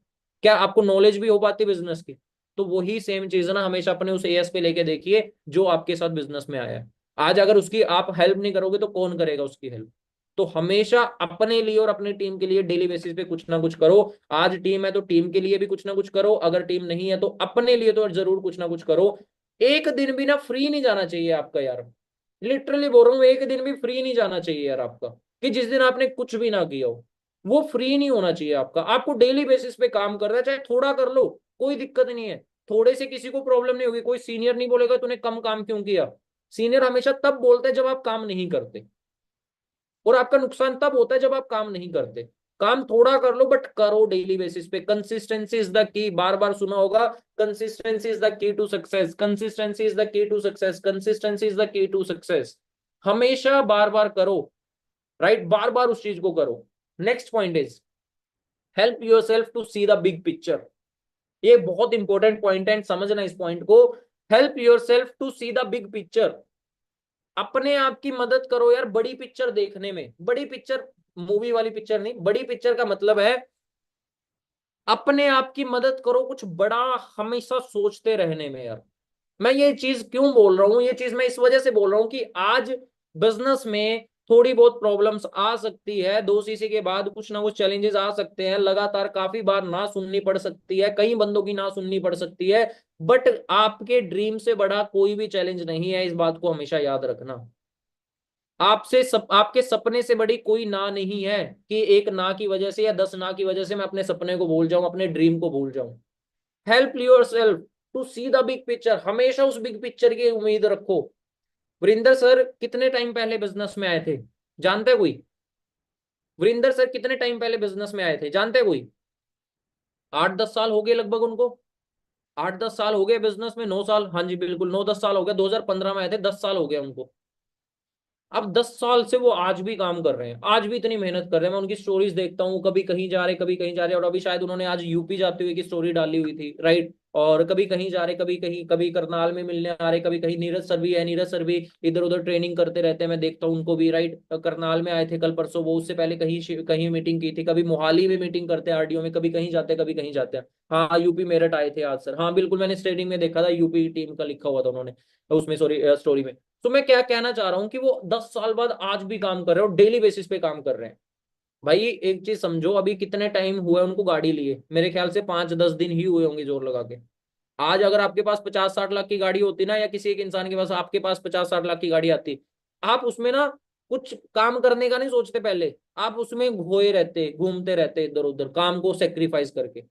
क्या आपको नॉलेज भी हो पाती बिजनेस की? तो वही सेम चीज है ना, हमेशा अपने उस एएस पे लेके देखिए जो आपके साथ बिजनेस में आया है। आज अगर उसकी आप हेल्प नहीं करोगे तो कौन करेगा उसकी हेल्प? तो हमेशा अपने लिए और अपनी टीम के लिए डेली बेसिस पे कुछ ना कुछ करो। आज टीम है तो टीम के लिए भी कुछ ना कुछ करो, अगर टीम नहीं है तो अपने लिए तो जरूर कुछ ना कुछ करो। एक दिन भी ना फ्री नहीं जाना चाहिए आपका यार, लिटरली बोल रहा हूँ, एक दिन भी फ्री नहीं जाना चाहिए यार आपका, कि जिस दिन आपने कुछ भी ना किया हो वो फ्री नहीं होना चाहिए आपका। आपको डेली बेसिस पे काम करना है, चाहे थोड़ा कर लो, कोई दिक्कत नहीं है। थोड़े से किसी को प्रॉब्लम नहीं होगी, कोई सीनियर नहीं बोलेगा तूने कम काम क्यों किया। सीनियर हमेशा तब बोलते हैं जब आप काम नहीं करते, और आपका नुकसान तब होता है जब आप काम नहीं करते। काम थोड़ा कर लो बट करो डेली बेसिस पे। कंसिस्टेंसी इज द की, बार बार सुना होगा, consistency is the key to success, consistency is the key to success, consistency is the key to success. हमेशा बार बार करो, राइट, बार बार उस चीज को करो। Next point is help yourself to see the big picture. ये बहुत इंपॉर्टेंट पॉइंट है, समझना इस पॉइंट को। Help yourself to see the big picture. अपने आप की मदद करो यार बड़ी पिक्चर देखने में। बड़ी पिक्चर मूवी वाली पिक्चर नहीं, बड़ी पिक्चर का मतलब है अपने आप की मदद करो कुछ बड़ा, हमेशा सोचते रहने में यार। मैं ये चीज क्यों बोल रहा हूँ, ये चीज मैं इस वजह से बोल रहा हूँ कि आज बिजनेस में थोड़ी बहुत प्रॉब्लम्स आ सकती है, 2 सीसी के बाद कुछ ना कुछ चैलेंजेस आ सकते हैं, लगातार काफी बार ना सुननी पड़ सकती है, कई बंदों की ना सुननी पड़ सकती है, बट आपके ड्रीम से बड़ा कोई भी चैलेंज नहीं है, इस बात को हमेशा याद रखना। आपके सपने से बड़ी कोई ना नहीं है कि एक ना की वजह से या 10 ना की वजह से मैं अपने सपने को भूल जाऊं, अपने ड्रीम को भूल जाऊं। Help yourself to see the big picture. हमेशा उस बिग पिक्चर की उम्मीद रखो। वरिंदर सर कितने टाइम पहले बिजनेस में आए थे, जानते कोई? वरिंदर सर कितने टाइम पहले बिजनेस में आए थे, जानते कोई? 8-10 साल हो गए लगभग उनको। 8-10 साल हो गए बिजनेस में, 9 साल, हाँ जी बिल्कुल 9-10 साल हो गए। 2015 में आए थे, 10 साल हो गए उनको। अब 10 साल से वो आज भी काम कर रहे हैं, आज भी इतनी मेहनत कर रहे हैं। मैं उनकी स्टोरीज देखता हूँ, कभी कहीं जा रहे कभी कहीं जा रहे, और अभी शायद उन्होंने आज यूपी जाते हुए की स्टोरी डाली हुई थी, राइट। और कभी कहीं जा रहे, कभी कहीं, कभी करनाल में मिलने आ रहे, कभी कहीं। नीरज सर भी है, नीरज सर भी इधर उधर ट्रेनिंग करते रहते हैं, मैं देखता हूँ उनको भी, राइट। करनाल में आए थे कल परसों वो, उससे पहले कहीं कहीं मीटिंग की थी, कभी मोहाली में मीटिंग करते हैं आरडीओ में, कभी कहीं जाते हैं कभी कहीं जाते हैं। हाँ यूपी मेरठ आए थे आज सर, हाँ बिल्कुल, मैंने स्टेडिंग में देखा था, यूपी टीम का लिखा हुआ था उन्होंने उसमें, सॉरी स्टोरी में। तो मैं क्या कहना चाह रहा हूँ कि वो 10 साल बाद आज भी काम कर रहे हैं और डेली बेसिस पे काम कर रहे हैं। भाई एक चीज समझो, अभी कितने टाइम हुआ है उनको गाड़ी लिए? मेरे ख्याल से 5-10 दिन ही हुए होंगे जोर लगा के। आज अगर आपके पास 50-60 लाख की गाड़ी होती ना, या किसी एक इंसान के पास, आपके पास 50-60 लाख की गाड़ी आती, आप उसमें ना कुछ काम करने का नहीं सोचते पहले, आप उसमें घोए रहते, घूमते रहते इधर उधर, काम को सेक्रीफाइस करके।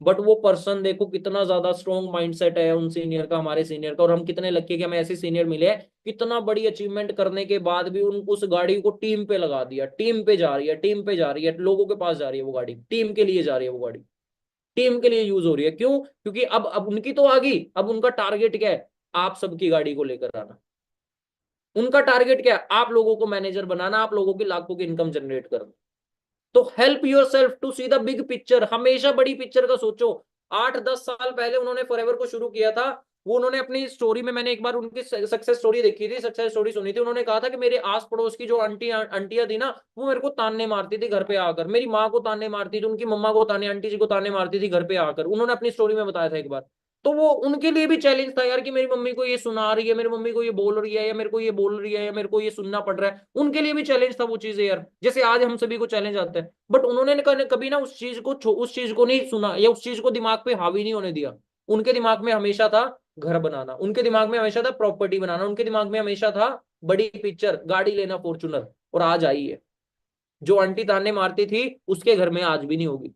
बट वो पर्सन देखो कितना ज्यादा स्ट्रॉन्ग माइंडसेट है उन सीनियर का, हमारे सीनियर का, और हम कितने लकी कि हमें ऐसे सीनियर मिले हैं। कितना बड़ी अचीवमेंट करने के बाद भी उन उस गाड़ी को टीम पे लगा दिया, टीम पे जा रही है, टीम पे जा रही है, लोगों के पास जा रही है वो गाड़ी, टीम के लिए जा रही है वो गाड़ी, टीम के लिए यूज हो रही है। क्यों? क्योंकि अब उनकी तो आ गई, अब उनका टारगेट क्या है? आप सबकी गाड़ी को लेकर आना। उनका टारगेट क्या है? आप लोगों को मैनेजर बनाना, आप लोगों की लाखों की इनकम जनरेट करना। तो help yourself to see the big picture. हमेशा बड़ी पिक्चर का सोचो। 8-10 साल पहले उन्होंने फॉरएवर को शुरू किया था। वो उन्होंने अपनी स्टोरी में, मैंने एक बार उनकी सक्सेस स्टोरी देखी थी, सक्सेस स्टोरी सुनी थी, उन्होंने कहा था कि मेरे आस पड़ोस की जो आंटियां थी ना, वो मेरे को ताने मारती थी घर पे आकर, मेरी माँ को ताने मारती थी, उनकी मम्मा को ताने, आंटी जी को ताने मारती थी घर पे आकर। उन्होंने अपनी स्टोरी में बताया था एक बार। तो वो उनके लिए भी चैलेंज था यार, कि मेरी मम्मी को ये सुना रही है, मेरी मम्मी को ये बोल रही है, या मेरे को ये बोल रही है, या मेरे को ये सुनना पड़ रहा है। उनके लिए भी चैलेंज था वो चीजें यार, जैसे आज हम सभी को चैलेंज आता है। बट उन्होंने कभी ना उस चीज को नहीं सुना, या उस चीज को दिमाग पे हावी नहीं होने दिया। उनके दिमाग में हमेशा था घर बनाना, उनके दिमाग में हमेशा था प्रॉपर्टी बनाना, उनके दिमाग में हमेशा था बड़ी पिक्चर, गाड़ी लेना फॉर्चूनर। और आज आई है। जो आंटी ताने मारती थी उसके घर में आज भी नहीं होगी।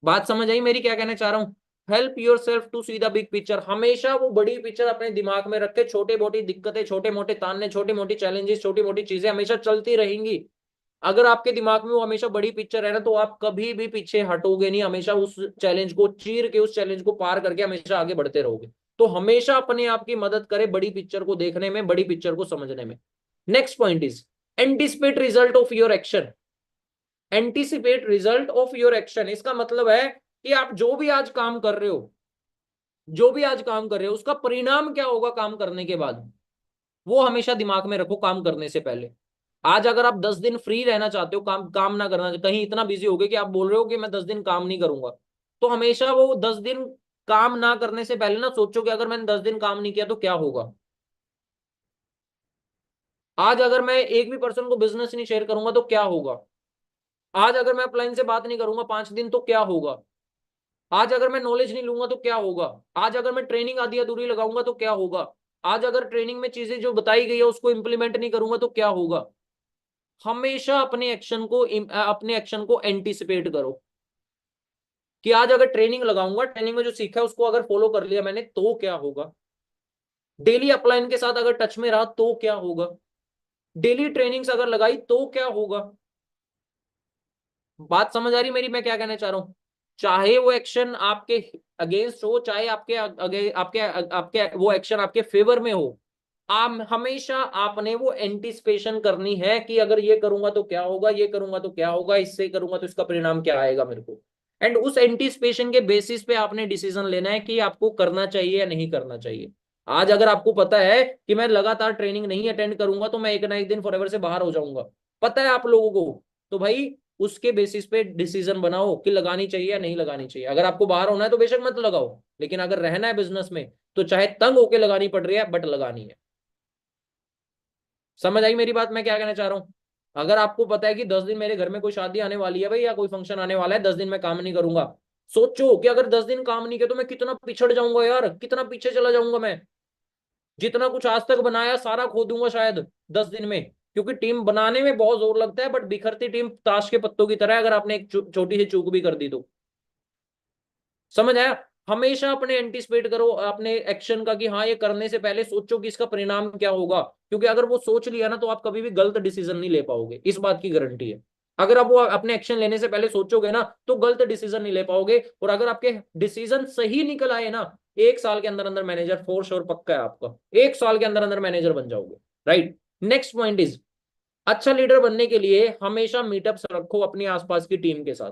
बात समझ आई मेरी, क्या कहना चाह रहा हूं? Help yourself to see the big picture. हमेशा वो बड़ी पिक्चर अपने दिमाग में रख के, छोटे मोटी दिक्कतें, छोटे मोटे ताने, छोटी मोटी चैलेंजेस, छोटी मोटी चीजें हमेशा चलती रहेंगी। अगर आपके दिमाग में वो हमेशा बड़ी पिक्चर है ना, तो आप कभी भी पीछे हटोगे नहीं, हमेशा उस चैलेंज को चीर के, उस चैलेंज को पार करके हमेशा आगे बढ़ते रहोगे। तो हमेशा अपने आप की मदद करे बड़ी पिक्चर को देखने में, बड़ी पिक्चर को समझने में। Next point is anticipate result of your action. Anticipate result of your action, इसका मतलब है कि आप जो भी आज काम कर रहे हो, जो भी आज काम कर रहे हो, उसका परिणाम क्या होगा काम करने के बाद, वो हमेशा दिमाग में रखो काम करने से पहले। आज अगर आप 10 दिन फ्री रहना चाहते हो, काम काम ना करना, कहीं इतना बिजी हो गए कि आप बोल रहे हो कि मैं 10 दिन काम नहीं करूंगा, तो हमेशा वो 10 दिन काम ना करने से पहले ना सोचो कि अगर मैंने 10 दिन काम नहीं किया तो क्या होगा। आज अगर मैं एक भी पर्सन को बिजनेस नहीं शेयर करूंगा तो क्या होगा। आज अगर मैं अपलाइन से बात नहीं करूंगा 5 दिन तो क्या होगा। आज अगर मैं नॉलेज नहीं लूंगा तो क्या होगा। आज अगर मैं ट्रेनिंग आधी अधूरी लगाऊंगा तो क्या होगा। आज अगर ट्रेनिंग में चीजें जो बताई गई है उसको इंप्लीमेंट नहीं करूंगा तो क्या होगा। हमेशा अपने एक्शन को एंटिसिपेट करो कि आज अगर ट्रेनिंग लगाऊंगा, ट्रेनिंग में जो सीखा है उसको अगर फॉलो कर लिया मैंने तो क्या होगा। डेली अपलाइन के साथ अगर टच में रहा तो क्या होगा। डेली ट्रेनिंग्स अगर लगाई तो क्या होगा। बात समझ आ रही मेरी, मैं क्या कहना चाह रहा हूं। चाहे वो एक्शन आपके अगेंस्ट हो, चाहे आपके वो एक्शन आपके फेवर में हो, आप हमेशा आपने वो एंटिसिपेशन करनी है कि अगर ये करूंगा तो क्या होगा, ये करूंगा तो क्या होगा, इससे करूंगा तो इसका परिणाम क्या आएगा मेरे को। एंड उस एंटिसिपेशन के बेसिस पे आपने डिसीजन लेना है कि आपको करना चाहिए या नहीं करना चाहिए। आज अगर आपको पता है कि मैं लगातार ट्रेनिंग नहीं अटेंड करूंगा तो मैं एक ना एक दिन फॉरएवर से बाहर हो जाऊंगा, पता है आप लोगों को, तो भाई उसके बेसिस पे डिसीजन बनाओ कि लगानी चाहिए या नहीं लगानी चाहिए। अगर आपको बाहर होना है तो बेशक मत लगाओ, लेकिन अगर रहना है बिजनेस में तो चाहे तंग होके लगानी पड़ रही है बट लगानी है। समझ आई मेरी बात, मैं क्या कहना चाह रहा हूं। अगर आपको पता है कि 10 दिन मेरे घर में कोई शादी आने वाली है भाई, या कोई फंक्शन आने वाला है, 10 दिन मैं काम नहीं करूंगा, सोचो कि अगर 10 दिन काम नहीं किया तो मैं कितना पिछड़ जाऊंगा यार, कितना पीछे चला जाऊंगा मैं। जितना कुछ आज तक बनाया सारा खो दूंगा शायद 10 दिन में। क्योंकि टीम बनाने में बहुत जोर लगता है, बट बिखरती टीम ताश के पत्तों की तरह है, अगर आपने एक छोटी सी चूक भी कर दी तो। समझ आया। हमेशा अपने एंटिसिपेट करो अपने एक्शन का कि हाँ ये करने से पहले सोचो कि इसका परिणाम क्या होगा। क्योंकि अगर वो सोच लिया ना तो आप कभी भी गलत डिसीजन नहीं ले पाओगे, इस बात की गारंटी है। अगर आप वो अपने एक्शन लेने से पहले सोचोगे ना तो गलत डिसीजन नहीं ले पाओगे, और अगर आपके डिसीजन सही निकल आए ना, 1 साल के अंदर अंदर मैनेजर फॉर श्योर पक्का है आपका, 1 साल के अंदर अंदर मैनेजर बन जाओगे। राइट। नेक्स्ट पॉइंट इज अच्छा लीडर बनने के लिए हमेशा मीटअप्स रखो अपनी आसपास की टीम के साथ।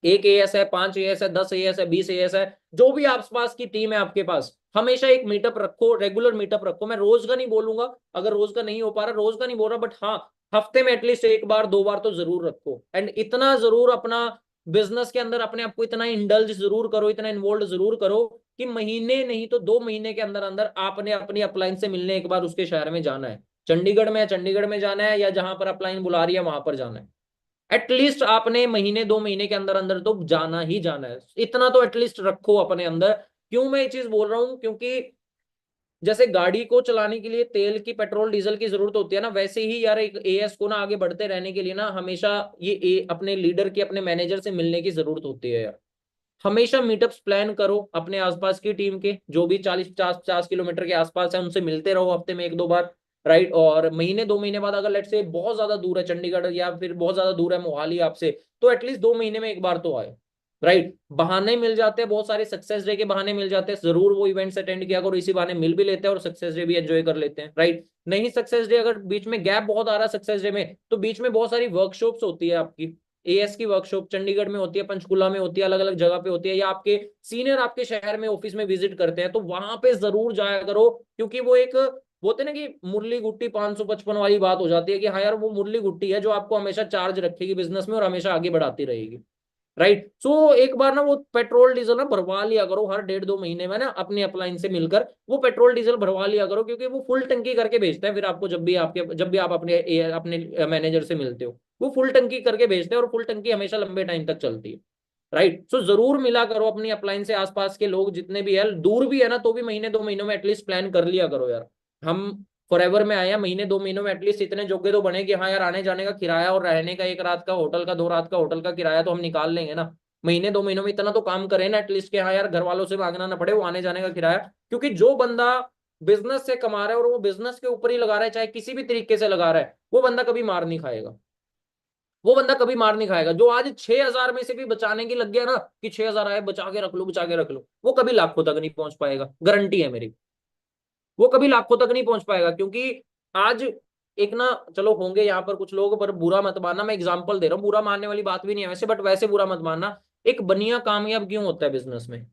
1 AS है, 5 AS है, 10 AS है, 20 AS है, जो भी आसपास की टीम है आपके पास, हमेशा एक मीटअप रखो, रेगुलर मीटअप रखो। मैं रोज का नहीं बोलूंगा, अगर रोज का नहीं हो पा रहा, रोज का नहीं बोल रहा, बट हाँ हफ्ते में एटलीस्ट 1 बार 2 बार तो जरूर रखो। एंड इतना जरूर अपना बिजनेस के अंदर अपने आप को इतना इंडल्ज जरूर करो, इतना इन्वॉल्व जरूर करो कि महीने नहीं तो 2 महीने के अंदर अंदर आपने अपनी अपलाइन से मिलने एक बार उसके शहर में जाना है। चंडीगढ़ में, चंडीगढ़ में जाना है, या जहां पर अपलाइन बुला रही है वहां पर जाना है। एटलीस्ट आपने महीने 2 महीने के अंदर अंदर तो जाना ही जाना है, इतना तो एटलीस्ट रखो अपने अंदर। क्यों मैं ये चीज बोल रहा हूं, क्योंकि जैसे गाड़ी को चलाने के लिए तेल की, पेट्रोल डीजल की जरूरत होती है ना, वैसे ही यार एक एएस को ना आगे बढ़ते रहने के लिए ना हमेशा अपने लीडर की, अपने मैनेजर से मिलने की जरूरत होती है यार। हमेशा मीटअप्स प्लान करो अपने आसपास की टीम के, जो भी 40 50 50 किलोमीटर के आसपास है उनसे मिलते रहो हफ्ते में 1 2 बार। राइट। और महीने 2 महीने बाद अगर लेट से बहुत ज्यादा दूर है चंडीगढ़, या फिर बहुत ज्यादा दूर है मोहाली आपसे, तो एटलीस्ट 2 महीने में 1 बार तो आए। राइट। बहाने मिल जाते हैं बहुत सारे, सक्सेस डे के बहाने मिल जाते हैं, जरूर वो इवेंट्स अटेंड किया करो, इसी बहाने मिल भी लेते हैं और सक्सेस डे भी एंजॉय कर लेते हैं। राइट। नहीं सक्सेस डे अगर बीच में गैप बहुत आ रहा है सक्सेस डे में, तो बीच में बहुत सारी वर्कशॉप्स होती है आपकी। एएस की वर्कशॉप चंडीगढ़ में होती है, पंचकुला में होती है, अलग अलग जगह पे होती है, या आपके सीनियर आपके शहर में ऑफिस में विजिट करते हैं, तो वहां पे जरूर जाया करो। क्योंकि वो एक बोलते ना कि मुरली गुट्टी 555 वाली बात हो जाती है कि हाँ यार वो मुरली गुट्टी है जो आपको हमेशा चार्ज रखेगी बिजनेस में और हमेशा आगे बढ़ाती रहेगी। राइट। सो एक बार ना वो पेट्रोल डीजल ना भरवा लिया करो, हर 1.5 2 महीने में ना अपनी अपलाइन से मिलकर वो पेट्रोल डीजल भरवा लिया करो, क्योंकि वो फुल टंकी करके भेजता है फिर आपको, जब भी आप अपने मैनेजर से मिलते हो, वो फुल टंकी करके भेजते हैं, और फुल टंकी हमेशा लंबे टाइम तक चलती है। राइट। सो जरूर मिला करो अपनी अपलाइन से आसपास के लोग जितने भी है, दूर भी है ना तो भी महीने 2 महीनों में एटलीस्ट प्लान कर लिया करो यार। हम फॉरएवर में आए हैं, महीने 2 महीनों में एटलीस्ट इतने जोगे तो बने कि हाँ यार आने जाने का किराया और रहने का 1 रात का होटल का, 2 रात का होटल का किराया तो हम निकाल लेंगे ना। महीने 2 महीनों में इतना तो काम करें ना एटलीस्ट कि हाँ यार घर वालों से मांगना ना पड़े वो आने जाने का किराया। क्योंकि जो बंदा बिजनेस से कमा रहा है और वो बिजनेस के ऊपर ही लगा रहा है, चाहे किसी भी तरीके से लगा रहा है, वो बंदा कभी मार नहीं खाएगा। वो बंदा कभी मार नहीं खाएगा। जो आज 6,000 में से भी बचाने की लग गया ना कि 6,000 आए, बचा के रख लो, बचा के रख लो, वो कभी लाखों तक नहीं पहुंच पाएगा, गारंटी है मेरी। वो कभी लाखों तक नहीं पहुंच पाएगा, क्योंकि आज एक ना, चलो होंगे यहाँ पर कुछ लोग, पर बुरा मत मानना, मैं एग्जांपल दे रहा हूँ, बुरा मानने वाली बात भी नहीं है वैसे, बट वैसे बुरा मत मानना। एक बनिया कामयाब क्यों होता है बिजनेस में?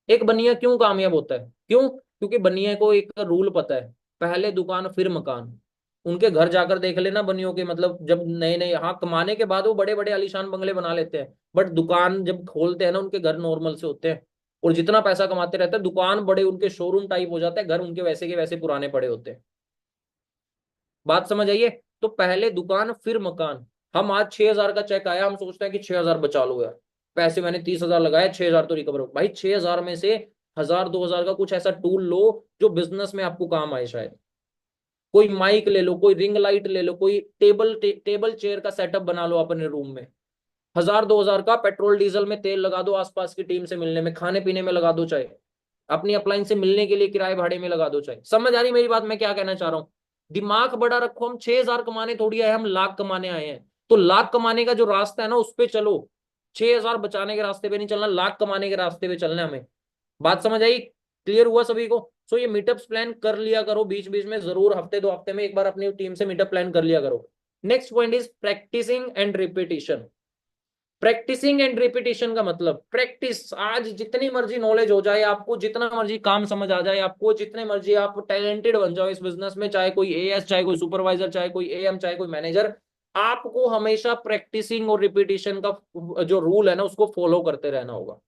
एक बनिया क्यों कामयाब होता है? क्यों? क्योंकि बनिया को एक रूल पता है, पहले दुकान फिर मकान। उनके घर जाकर देख लेना बनियों के, मतलब जब नए नए, हाँ कमाने के बाद वो बड़े बड़े आलीशान बंगले बना लेते हैं, बट दुकान जब खोलते हैं ना, उनके घर नॉर्मल से होते हैं। और जितना पैसा कमाते रहते हैं, दुकान बड़े उनके शोरूम टाइप हो जाता है, घर उनके वैसे के वैसे पुराने पड़े होते हैं। बात समझ आइए? तो पहले दुकान फिर मकान। हम आज 6,000 का चेक आया, हम सोचते हैं कि 6,000 बचा लो यार, पैसे मैंने 30,000 लगाए, 6,000 तो रिकवर हो। भाई 6,000 में से 1,000 2,000 का कुछ ऐसा टूल लो जो बिजनेस में आपको काम आए। शायद कोई माइक ले लो, कोई रिंग लाइट ले लो, कोई टेबल चेयर का सेटअप बना लो अपने रूम में। 1,000 2,000 का पेट्रोल डीजल में तेल लगा दो, आसपास की टीम से मिलने में, खाने पीने में लगा दो, चाहे अपनी अपलाइन से मिलने के लिए किराए भाड़े में लगा दो। चाहे समझ आ रही मेरी बात, मैं क्या कहना चाह रहा हूँ? दिमाग बड़ा रखो, हम 6,000 कमाने थोड़ी आए, हम लाख कमाने आए हैं। तो लाख कमाने का जो रास्ता है ना, उस पे चलो। 6,000 बचाने के रास्ते पे नहीं चलना, लाख कमाने के रास्ते पे चलना है हमें। बात समझ आई? क्लियर हुआ सभी को? सो ये मीटअप्स प्लान कर लिया करो बीच बीच में, जरूर हफ्ते 2 हफ्ते में एक बार अपनी टीम से मीटअप प्लान कर लिया करो। Next point is practicing and repetition. Practicing and repetition का मतलब, प्रैक्टिस, आज जितनी मर्जी नॉलेज हो जाए आपको, जितना मर्जी काम समझ आ जाए आपको, जितने मर्जी आप टैलेंटेड बन जाओ इस बिजनेस में, चाहे कोई एएस, चाहे कोई सुपरवाइजर, चाहे कोई एएम, चाहे कोई मैनेजर, आपको हमेशा प्रैक्टिसिंग और रिपीटिशन का जो रूल है ना, उसको फॉलो करते रहना होगा।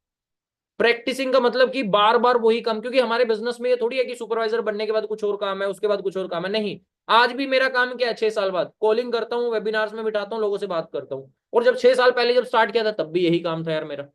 प्रैक्टिसिंग का मतलब कि बार बार वही काम, क्योंकि हमारे बिजनेस में ये थोड़ी है कि सुपरवाइजर बनने के बाद कुछ और काम है, उसके बाद कुछ और काम है, नहीं। आज भी मेरा काम क्या है, 6 साल बाद कॉलिंग करता हूँ, वेबिनार्स में बिठाता हूँ, लोगों से बात करता हूँ। और जब 6 साल पहले जब स्टार्ट किया था, तब भी यही काम था यार मेरा।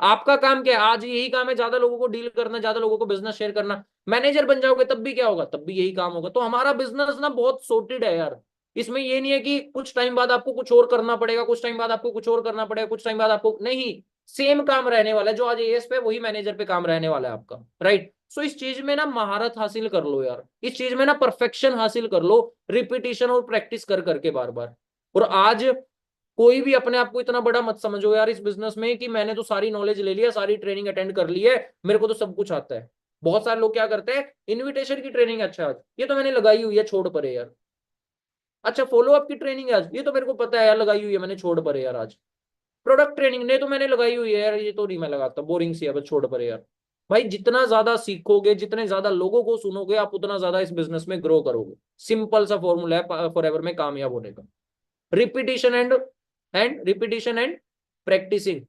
आपका काम क्या है? आज यही काम है, ज्यादा लोगों को डील करना, ज्यादा लोगों को बिजनेस शेयर करना। मैनेजर बन जाओगे तब भी क्या होगा? तब भी यही काम होगा। तो हमारा बिजनेस ना बहुत सॉर्टेड है यार। इसमें ये नहीं है कि कुछ टाइम बाद आपको कुछ और करना पड़ेगा, कुछ टाइम बाद आपको कुछ और करना पड़ेगा, कुछ टाइम बाद आपको नहीं। सेम काम रहने वाला है, जो आज एएस पे वही मैनेजर पे काम रहने वाला है आपका, राइट? सो इस चीज में ना महारत हासिल कर लो यार, इस चीज में ना परफेक्शन हासिल कर लो, रिपीटिशन और प्रैक्टिस कर करके बार बार। और आज कोई भी अपने आप को इतना बड़ा मत समझो यार इस बिजनेस में कि मैंने तो सारी नॉलेज ले लिया, सारी ट्रेनिंग अटेंड कर ली है, मेरे को तो सब कुछ आता है। बहुत सारे लोग क्या करते हैं, इनविटेशन की ट्रेनिंग, अच्छा आज ये तो मैंने लगाई हुई है, छोड़ परे यार। अच्छा फॉलो अप की ट्रेनिंग है आज, ये तो मेरे को पता है यार, लगाई हुई है मैंने, छोड़ परे यार। आज प्रोडक्ट ट्रेनिंग ने तो मैंने लगाई हुई है यार, ये तो नहीं मैं लगाता, बोरिंग सी है, बस छोड़ परे यार। भाई जितना ज्यादा सीखोगे, जितने ज्यादा लोगों को सुनोगे, आप उतना ज्यादा इस बिजनेस में ग्रो करोगे। सिंपल सा फॉर्मूला है फॉर एवर में कामयाब होने का। Repetition and practicing.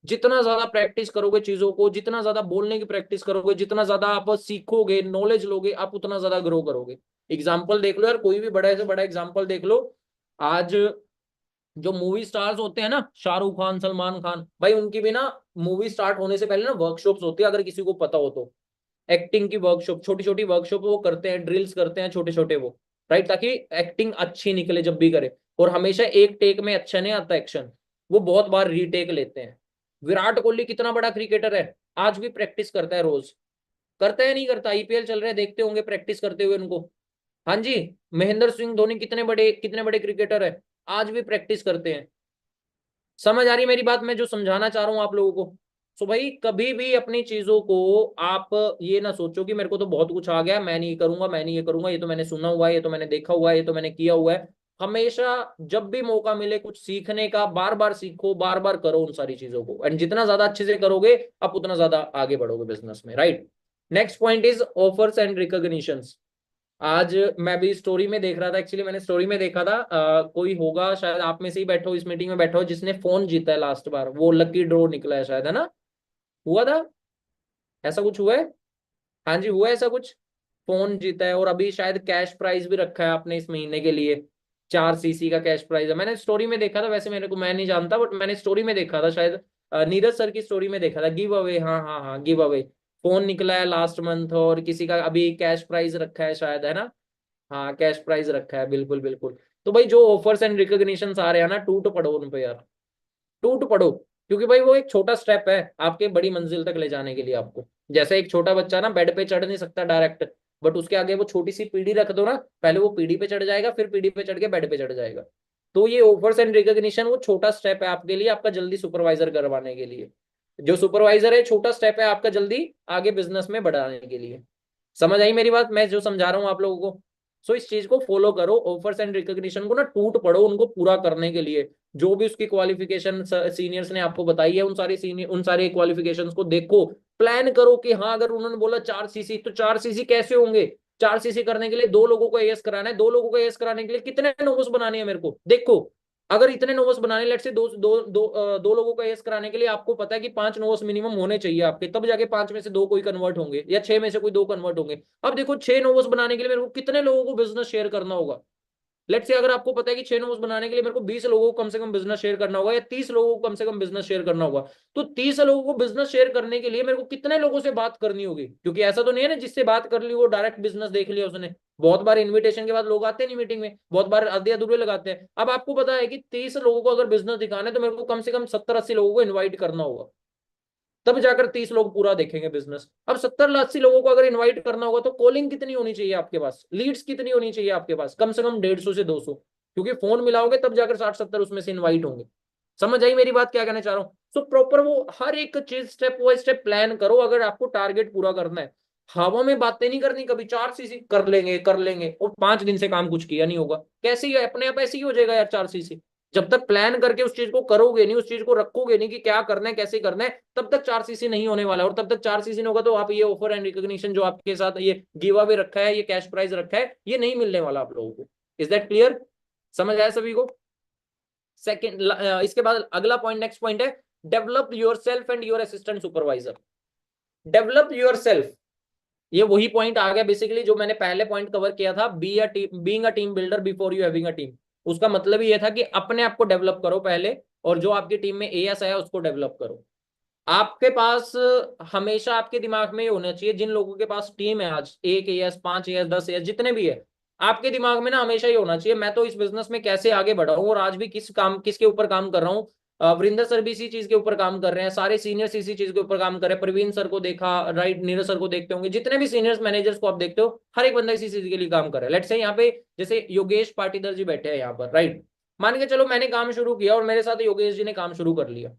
जितना ज्यादा प्रैक्टिस करोगे चीजों को, जितना ज्यादा बोलने की प्रैक्टिस करोगे, जितना ज्यादा आप सीखोगे, नॉलेज लोगे, आप उतना ज्यादा ग्रो करोगे। एग्जाम्पल देख लो यार, कोई भी बड़ा से बड़ा एग्जाम्पल देख लो। आज जो मूवी स्टार्स होते हैं ना, शाहरुख खान, सलमान खान, भाई उनकी भी ना मूवी स्टार्ट होने से पहले ना वर्कशॉप्स होती है, अगर किसी को पता हो तो। एक्टिंग की वर्कशॉप, छोटी छोटी वर्कशॉप वो करते हैं, ड्रिल्स करते हैं छोटे छोटे वो, राइट, ताकि एक्टिंग अच्छी निकले जब भी करे। और हमेशा एक टेक में अच्छा नहीं आता एक्शन, वो बहुत बार रीटेक लेते हैं। विराट कोहली कितना बड़ा क्रिकेटर है, आज भी प्रैक्टिस करता है रोज। करता है नहीं करता? आईपीएल चल रहे हैं, देखते होंगे प्रैक्टिस करते हुए उनको। हाँ जी। महेंद्र सिंह धोनी कितने बड़े क्रिकेटर है, आज भी प्रैक्टिस करते हैं। समझ आ रही मेरी बात, मैं जो समझाना चाह रहा हूँ आप लोगों को? सो भाई कभी भी अपनी चीजों को आप ये ना सोचो कि मेरे को तो बहुत कुछ आ गया, मैं नहीं करूंगा, मैं नहीं ये करूंगा, ये तो मैंने सुना हुआ है, ये तो मैंने देखा हुआ है, ये तो मैंने किया हुआ है। हमेशा जब भी मौका मिले कुछ सीखने का, बार बार सीखो, बार बार करो उन सारी चीजों को, एंड जितना ज्यादा अच्छे से करोगे, आप उतना ज्यादा आगे बढ़ोगे बिजनेस में, right? Next point is offers and recognition. आज मैं भी स्टोरी में देख रहा था, एक्चुअली मैंने स्टोरी में देखा था, कोई होगा शायद आप में से ही बैठो, इस मीटिंग में बैठो, जिसने फोन जीता है लास्ट बार, वो लकी ड्रॉ निकला है शायद, है ना? हुआ था? ऐसा कुछ हुआ है? हाँ जी, हुआ है ऐसा कुछ। फोन जीता है, और अभी शायद कैश प्राइज भी रखा है आपने इस महीने के लिए। 4 सीसी का कैश प्राइज है, मैंने स्टोरी में देखा था, वैसे मेरे को, मैं नहीं जानता, बट मैंने स्टोरी में देखा था शायद। नीरज सर की स्टोरी में देखा था, गिव अवे, हाँ हाँ हाँ, गिव अवे। फोन निकला है लास्ट मंथ, और किसी का अभी कैश प्राइज रखा है शायद, है ना? हाँ कैश प्राइज रखा है, बिल्कुल बिल्कुल। तो भाई जो ऑफर्स एंड रिकॉग्निशन आ रहे हैं ना, टूट पड़ो उन पे यार, टूट पड़ो। क्योंकि भाई वो एक छोटा स्टेप है आपके बड़ी मंजिल तक ले जाने के लिए आपको। जैसे एक छोटा बच्चा ना बेड पे चढ़ नहीं सकता डायरेक्ट, बट उसके आगे वो छोटी सी पीढ़ी रख दो ना, पहले वो पीढ़ी पे चढ़ जाएगा, फिर पीढ़ी पे चढ़ के बेड पे चढ़ जाएगा। तो ये ऑफर्स एंड रिकॉग्निशन वो छोटा स्टेप है आपके लिए, आपका जल्दी सुपरवाइजर करवाने के लिए। जो सुपरवाइजर है छोटा स्टेप है आपका जल्दी आगे बिजनेस में बढ़ाने के लिए। समझ आई मेरी बात, मैं जो समझा रहा हूँ आप लोगों को? सो इस चीज को फॉलो करो, ऑफर्स एंड रिकॉग्निशन को ना टूट पड़ो उनको पूरा करने के लिए। जो भी उसकी क्वालिफिकेशन सीनियर्स ने आपको बताई है उन सारी सीनियर उन सारे क्वालिफिकेशंस को देखो, प्लान करो कि हाँ अगर उन्होंने बोला 4 सीसी तो 4 सीसी कैसे होंगे। 4 सीसी करने के लिए 2 लोगों को एएस कराना है, 2 लोगों को एएस कराने के लिए कितने नोवोस बनाने हैं मेरे को देखो। अगर इतने नोवोस बनाने, लेट से दो लोगों को एएस कराने के लिए आपको पता है कि 5 नोवोस मिनिमम होने चाहिए आपके, तब जाके 5 में से 2 कोई कन्वर्ट होंगे या 6 में से कोई 2 कन्वर्ट होंगे। अब देखो 6 नोवोस बनाने के लिए मेरे को कितने लोगों को बिजनेस शेयर करना होगा। लेट से अगर आपको पता है कि 6 नोट्स बनाने के लिए मेरे को 20 लोगों को कम से कम बिजनेस शेयर करना होगा या 30 लोगों को कम से कम बिजनेस शेयर करना होगा, तो 30 लोगों को बिजनेस शेयर करने के लिए मेरे को कितने लोगों से बात करनी होगी। क्योंकि ऐसा तो नहीं है ना जिससे बात कर ली वो डायरेक्ट बिजनेस देख लिया उसने। बहुत बार इन्विटेशन के बाद लोग आते नहीं मीटिंग में, बहुत बार आधे अधूरे लगाते हैं। अब आपको पता है कि 30 लोगों को अगर बिजनेस दिखाना है तो मेरे को कम से कम 70-80 लोगों को इन्वाइट करना होगा, तब जाकर 30 लोग पूरा देखेंगे बिजनेस। अब 70-80 लोगों को अगर इनवाइट करना होगा तो कॉलिंग कितनी होनी चाहिए आपके पास, लीड्स कितनी होनी चाहिए आपके पास, कम से कम 150 से 200, क्योंकि फोन मिलाओगे तब जाकर 60-70 उसमें से इन्वाइट होंगे। समझ आई मेरी बात क्या कहना चाह रहा हूँ? सो प्रॉपर वो हर एक चीज स्टेप बाय स्टेप प्लान करो अगर आपको टारगेट पूरा करना है। हवा में बातें नहीं करनी कभी, 4 सीसी कर लेंगे और 5 दिन से काम कुछ किया नहीं होगा। कैसे ही अपने आप ऐसे ही हो जाएगा यार 4 सीसी। जब तक प्लान करके उस चीज को करोगे नहीं, उस चीज को रखोगे नहीं कि क्या करना है कैसे करना है, तब तक 4 सीसी नहीं होने वाला। और तब तक 4 सीसी नहीं होगा तो आप ये ऑफर एंड रिकॉग्निशन जो आपके साथ ये गिव अवे रखा है, ये कैश प्राइज रखा है, ये नहीं मिलने वाला आप लोगों को। Is that clear? समझ आया सभी को? सेकेंड, इसके बाद अगला पॉइंट, नेक्स्ट पॉइंट है develop your self and your assistant supervisor. Develop your self, ये वही पॉइंट आ गया बेसिकली जो मैंने पहले पॉइंट कवर किया था, being a team builder before you having a team. उसका मतलब ये था कि अपने आप को डेवलप करो पहले, और जो आपकी टीम में एएस है उसको डेवलप करो। आपके पास हमेशा आपके दिमाग में ये होना चाहिए, जिन लोगों के पास टीम है आज 1 एएस 5 एएस 10 एएस जितने भी है, आपके दिमाग में ना हमेशा ये होना चाहिए मैं तो इस बिजनेस में कैसे आगे बढ़ा हूं और आज भी किसके ऊपर काम कर रहा हूँ। वरिंदर सर भी इसी चीज के ऊपर काम कर रहे हैं, सारे सीनियर्स इसी चीज के ऊपर काम कर रहे हैं। प्रवीण सर को देखा, राइट, नीरज सर को देखते होंगे, जितने भी सीनियर्स मैनेजर्स को आप देखते हो हर एक बंदा इसी चीज के लिए काम कर रहा है। लेट्स से यहाँ पे जैसे योगेश पाटीदार जी बैठे हैं यहाँ पर, राइट, मान के चलो मैंने काम शुरू किया और मेरे साथ योगेश जी ने काम शुरू कर लिया,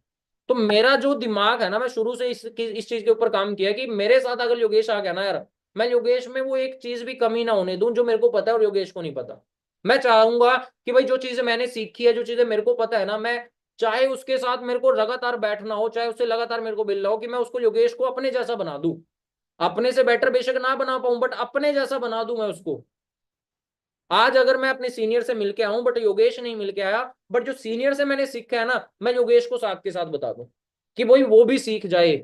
तो मेरा जो दिमाग है ना, मैं शुरू से इस चीज के ऊपर काम किया कि मेरे साथ अगर योगेश आ गया ना यार, मैं योगेश में वो एक चीज भी कमी ना होने दूं जो मेरे को पता है और योगेश को नहीं पता। मैं चाहूंगा कि भाई जो चीजें मैंने सीखी है, जो चीजें मेरे को पता है ना, मैं चाहे उसके साथ मेरे को लगातार बैठना हो, चाहे उससे लगातार मेरे को मिलना हो, कि मैं उसको योगेश को अपने जैसा बना दूं। अपने से बेटर बेशक ना बना पाऊं बट अपने जैसा बना दूं मैं उसको। आज अगर मैं अपने सीनियर से मिलके आऊं बट योगेश नहीं मिलके आया, बट जो सीनियर से मैंने सीखा है ना, मैं योगेश को साथ के साथ बता दूं कि भाई वो भी सीख जाए,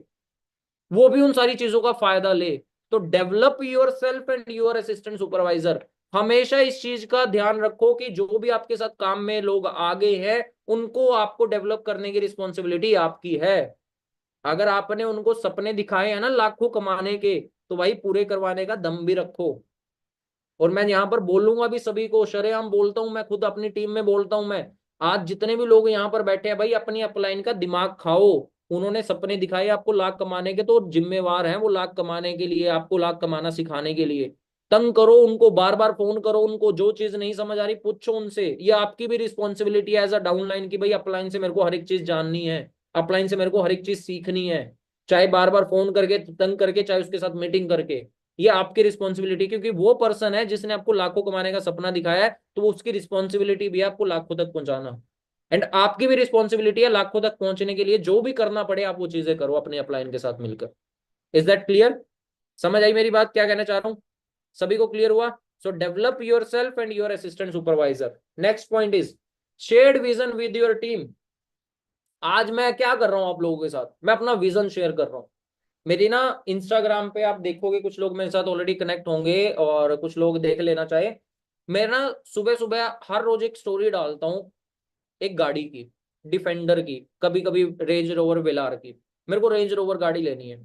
वो भी उन सारी चीजों का फायदा ले। तो develop your self and your assistant supervisor. हमेशा इस चीज का ध्यान रखो कि जो भी आपके साथ काम में लोग आगे हैं उनको आपको डेवलप करने की रिस्पॉन्सिबिलिटी आपकी है। अगर आपने उनको सपने दिखाए हैं ना लाखों कमाने के, तो भाई पूरे करवाने का दम भी रखो। और मैं यहाँ पर बोलूंगा भी सभी को, शरेआम बोलता हूं, मैं खुद अपनी टीम में बोलता हूं, मैं आज जितने भी लोग यहाँ पर बैठे हैं भाई अपनी अपलाइन का दिमाग खाओ। उन्होंने सपने दिखाए आपको लाख कमाने के, तो जिम्मेवार हैं वो लाख कमाने के लिए, आपको लाख कमाना सिखाने के लिए। तंग करो उनको, बार बार फोन करो उनको, जो चीज नहीं समझ आ रही पूछो उनसे। ये आपकी भी रिस्पॉन्सिबिलिटी है एज अ डाउनलाइन की भाई अपलाइन से मेरे को हर एक चीज जाननी है, अपलाइन से मेरे को हर एक चीज सीखनी है। चाहे बार बार फोन करके तंग करके, चाहे उसके साथ मीटिंग करके, ये आपकी रिस्पॉन्सिबिलिटी, क्योंकि वो पर्सन है जिसने आपको लाखों कमाने का सपना दिखाया है, तो वो उसकी रिस्पॉन्सिबिलिटी भी है आपको लाखों तक पहुंचाना। एंड आपकी भी रिस्पॉन्सिबिलिटी है लाखों तक पहुंचने के लिए जो भी करना पड़े आप वो चीजें करो अपने अपलाइन के साथ मिलकर। Is that clear? समझ आई मेरी बात क्या कहना चाह रहा हूँ? सभी को क्लियर हुआ? सो develop your self and your assistant supervisor. Next point is shared vision with your team. आज मैं क्या कर रहा हूं आप लोगों के साथ, मैं अपना विजन शेयर कर रहा हूं। मेरी ना इंस्टाग्राम पे आप देखोगे कुछ लोग मेरे साथ ऑलरेडी कनेक्ट होंगे और कुछ लोग देख लेना चाहे, मैं ना सुबह सुबह हर रोज एक स्टोरी डालता हूँ एक गाड़ी की, डिफेंडर की, कभी कभी रेंज रोवर वेलार की। मेरे को रेंज रोवर गाड़ी लेनी है,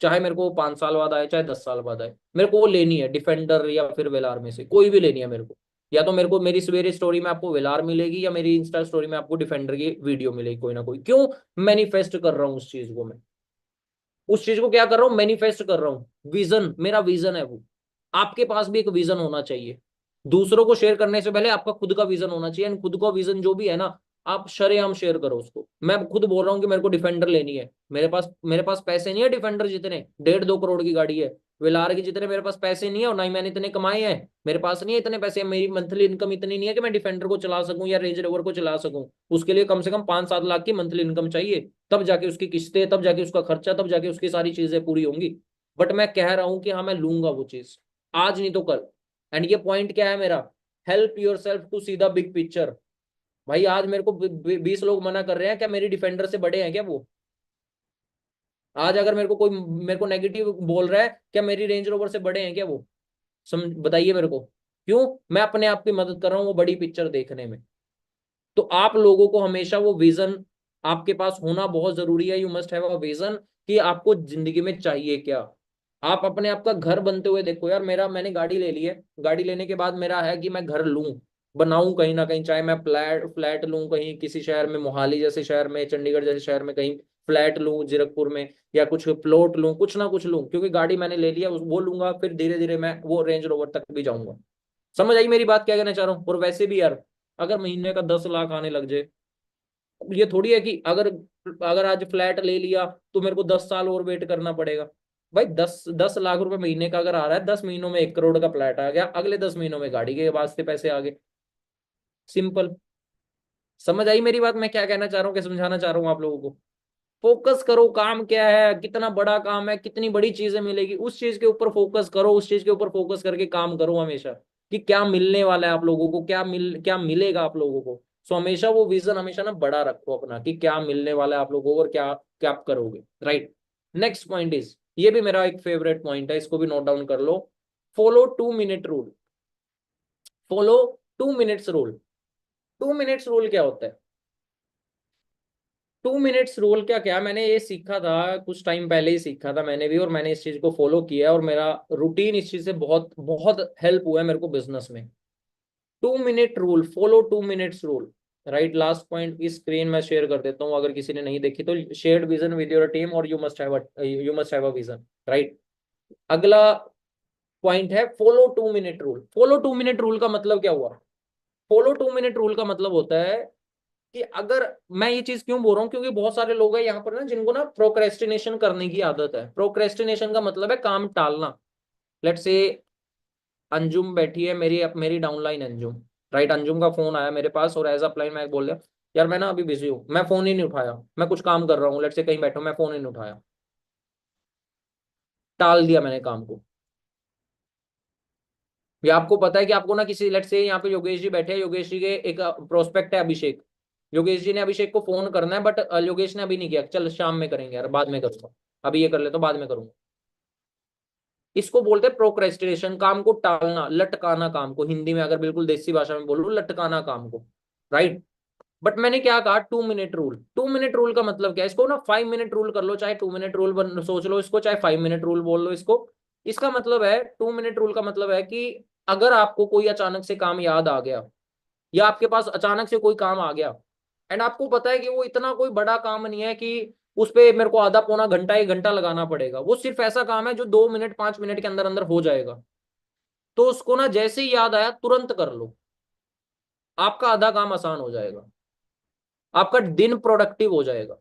चाहे मेरे को 5 साल बाद आए चाहे 10 साल बाद आए, मेरे को वो लेनी है, डिफेंडर या फिर वेलार में से कोई भी लेनी है मेरे को। या तो मेरे को मेरी सवेरे स्टोरी में आपको वेलार मिलेगी या मेरी इंस्टा स्टोरी में आपको डिफेंडर की वीडियो मिलेगी, कोई ना कोई। क्यों मैनिफेस्ट कर रहा हूँ उस चीज को मैं, उस चीज को क्या कर रहा हूँ, मैनिफेस्ट कर रहा हूँ। विजन, मेरा विजन है वो। आपके पास भी एक विजन होना चाहिए। दूसरों को शेयर करने से पहले आपका खुद का विजन होना चाहिए, एंड खुद का विजन जो भी है ना, आप शरेआम शेयर करो उसको। मैं खुद बोल रहा हूँ कि मेरे को डिफेंडर लेनी है, मेरे पास पैसे नहीं है डिफेंडर जितने, 1.5-2 करोड़ की गाड़ी है। वेलार के जितने मेरे पास पैसे नहीं है, और ना ही मैंने इतने कमाए हैं, मेरे पास नहीं है इतने पैसे, मेरी मंथली इनकम इतनी नहीं है कि मैं डिफेंडर को चला सकूं या रेंज रोवर को चला सकूं। उसके लिए कम से कम 5-7 लाख की मंथली इनकम चाहिए, तब जाके उसकी किस्तें, तब जाके उसका खर्चा, तब जाके उसकी सारी चीजें पूरी होंगी। बट मैं कह रहा हूं कि हाँ मैं लूंगा वो चीज, आज नहीं तो कल। एंड ये पॉइंट क्या है मेरा, help yourself to see the big picture. भाई आज मेरे को 20 लोग मना कर रहे हैं, क्या मेरी डिफेंडर से बड़े हैं क्या वो? आज अगर मेरे को नेगेटिव बोल रहा है, क्या मेरी रेंज रोवर से बड़े हैं क्या वो? बताइए मेरे को। क्यों? मैं अपने आप की मदद कर रहा हूँ वो बड़ी पिक्चर देखने में। तो आप लोगों को हमेशा वो विजन आपके पास होना बहुत जरूरी है। You must have a vision कि आपको जिंदगी में चाहिए क्या। आप अपने आप का घर बनते हुए देखो यार, मैंने गाड़ी ले ली है, गाड़ी लेने के बाद मेरा है कि मैं घर लूं, बनाऊं कहीं ना कहीं, चाहे मैं फ्लैट फ्लैट लूं कहीं किसी शहर में, मोहाली जैसे शहर में, चंडीगढ़ जैसे शहर में कहीं फ्लैट लूं, जीरकपुर में, या कुछ प्लॉट लूं, कुछ ना कुछ लूं, क्योंकि गाड़ी मैंने ले लिया, वो लूंगा, फिर धीरे धीरे मैं वो रेंज रोवर तक भी जाऊंगा। समझ आई मेरी बात क्या कहना चाह रहा हूँ? और वैसे भी यार, अगर महीने का 10 लाख आने लग जाए, ये थोड़ी है कि अगर अगर आज फ्लैट ले लिया तो मेरे को 10 साल और वेट करना पड़ेगा। भाई 10 10 लाख रुपए महीने का अगर आ रहा है, 10 महीनों में 1 करोड़ का फ्लैट आ गया, अगले 10 महीनों में गाड़ी के वास्ते पैसे आ गए। सिंपल। समझ आई मेरी बात मैं क्या कहना चाह रहा हूँ, क्या समझाना चाह रहा हूँ आप लोगों को? फोकस करो, काम क्या है, कितना बड़ा काम है, कितनी बड़ी चीजें मिलेगी, उस चीज के ऊपर फोकस करो, उस चीज के ऊपर फोकस करके काम करो हमेशा, कि क्या मिलने वाला है आप लोगों को, क्या मिलेगा आप लोगों को। सो हमेशा वो विजन हमेशा ना बड़ा रखो अपना, कि क्या मिलने वाला है आप लोगों को और क्या क्या आप करोगे। राइट। नेक्स्ट पॉइंट इज, ये भी मेरा एक फेवरेट पॉइंट है, इसको भी नोट डाउन कर लो। Follow 2 minute rule. Follow 2 minutes rule. 2 minutes rule क्या होता है? 2 मिनट्स रूल क्या क्या, मैंने ये सीखा था कुछ टाइम पहले ही, सीखा था मैंने भी, और मैंने इस चीज को फॉलो किया है, और मेरा रूटीन इस चीज से बहुत बहुत हेल्प हुआ है मेरे को बिजनेस में। 2 minute rule, follow 2 minutes rule. Right. Last point की स्क्रीन मैं शेयर कर देता हूँ, अगर किसी ने नहीं देखी तो। Shared vision with your team, और you must have a vision. Right. अगला पॉइंट है follow 2 minute rule. Follow 2 minute rule का मतलब क्या हुआ? फॉलो 2 मिनट रूल का मतलब होता है कि अगर, मैं ये चीज क्यों बोल रहा हूँ, क्योंकि बहुत सारे लोग हैं यहाँ पर ना जिनको ना प्रोक्रेस्टिनेशन करने की आदत है। प्रोक्रेस्टिनेशन का मतलब है काम टालना। लेट्स से अंजुम बैठी है, मेरी डाउनलाइन अंजुम। राइट। अंजुम का फोन आया मेरे पास, और एज अपलाइन मैं बोल दिया यार मैं ना अभी बिजी हूँ, मैं फोन ही नहीं उठाया, मैं कुछ काम कर रहा हूँ, लेट्स से कहीं बैठा हूं, मैं फोन ही नहीं उठाया, टाल दिया मैंने काम को। या आपको पता है कि आपको ना किसी, लेट्स से यहाँ पे योगेश जी बैठे हैं, योगेश जी के एक प्रोस्पेक्ट है अभिषेक, योगेश जी ने अभिषेक को फोन करना है, बट योगेश ने अभी नहीं किया, चल शाम में करेंगे यार, बाद में करूंगा, अभी ये कर ले तो बाद में करूंगा। इसको बोलते हैं प्रोक्रेस्टिनेशन, काम को टालना, लटकाना काम को, हिंदी में अगर बिल्कुल देसी भाषा में बोलूं, लटकाना काम को। राइट। बट मैंने क्या कहा, 2 मिनट रूल। 2 मिनट रूल का मतलब क्या है? इसको ना 5 मिनट रूल कर लो, चाहे 2 मिनट रूल सोच लो इसको, चाहे 5 मिनट रूल बोल लो इसको। इसका मतलब है, 2 मिनट रूल का मतलब है कि अगर आपको कोई अचानक से काम याद आ गया, या आपके पास अचानक से कोई काम आ गया, एंड आपको पता है कि वो इतना कोई बड़ा काम नहीं है कि उस पे मेरे को आधा पौना घंटा 1 घंटा लगाना पड़ेगा, वो सिर्फ ऐसा काम है जो 2 मिनट 5 मिनट के अंदर अंदर हो जाएगा, तो उसको ना जैसे ही याद आया तुरंत कर लो, आपका आधा काम आसान हो जाएगा, आपका दिन प्रोडक्टिव हो जाएगा।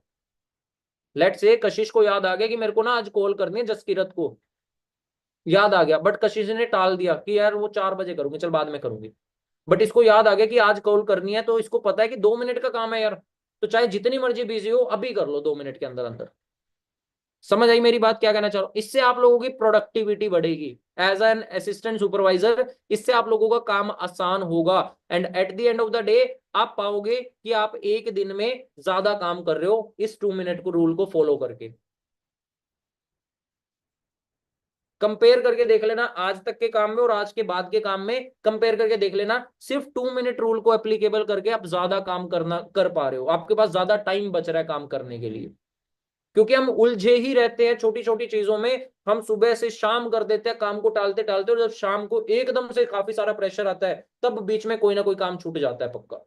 लेट से कशिश को याद आ गया कि मेरे को ना आज कॉल करनी है जसकीरत को, याद आ गया, बट कशिश ने टाल दिया कि यार वो 4 बजे करूंगी, चल बाद में करूंगी। बट इसको याद आ गया कि आज कॉल करनी है, तो इसको पता है कि 2 मिनट का काम है यार, तो चाहे जितनी मर्जी बिजी हो अभी कर लो 2 मिनट के अंदर अंदर। समझ आई मेरी बात क्या कहना चाह रहा हूँ? इससे आप लोगों की प्रोडक्टिविटी बढ़ेगी एज एन असिस्टेंट सुपरवाइजर, इससे आप लोगों का काम आसान होगा, and eight the end of the day आप पाओगे कि आप एक दिन में ज्यादा काम कर रहे हो इस 2 मिनट को रूल को फॉलो करके। कंपेयर करके देख लेना आज तक के काम में और आज के बाद के काम में, कंपेयर करके देख लेना, सिर्फ 2 मिनट रूल को एप्लीकेबल करके आप ज्यादा काम कर पा रहे हो, आपके पास ज्यादा टाइम बच रहा है काम करने के लिए। क्योंकि हम उलझे ही रहते हैं छोटी छोटी चीजों में, हम सुबह से शाम कर देते हैं काम को टालते टालते, और जब शाम को एकदम से काफी सारा प्रेशर आता है, तब बीच में कोई ना कोई काम छूट जाता है पक्का,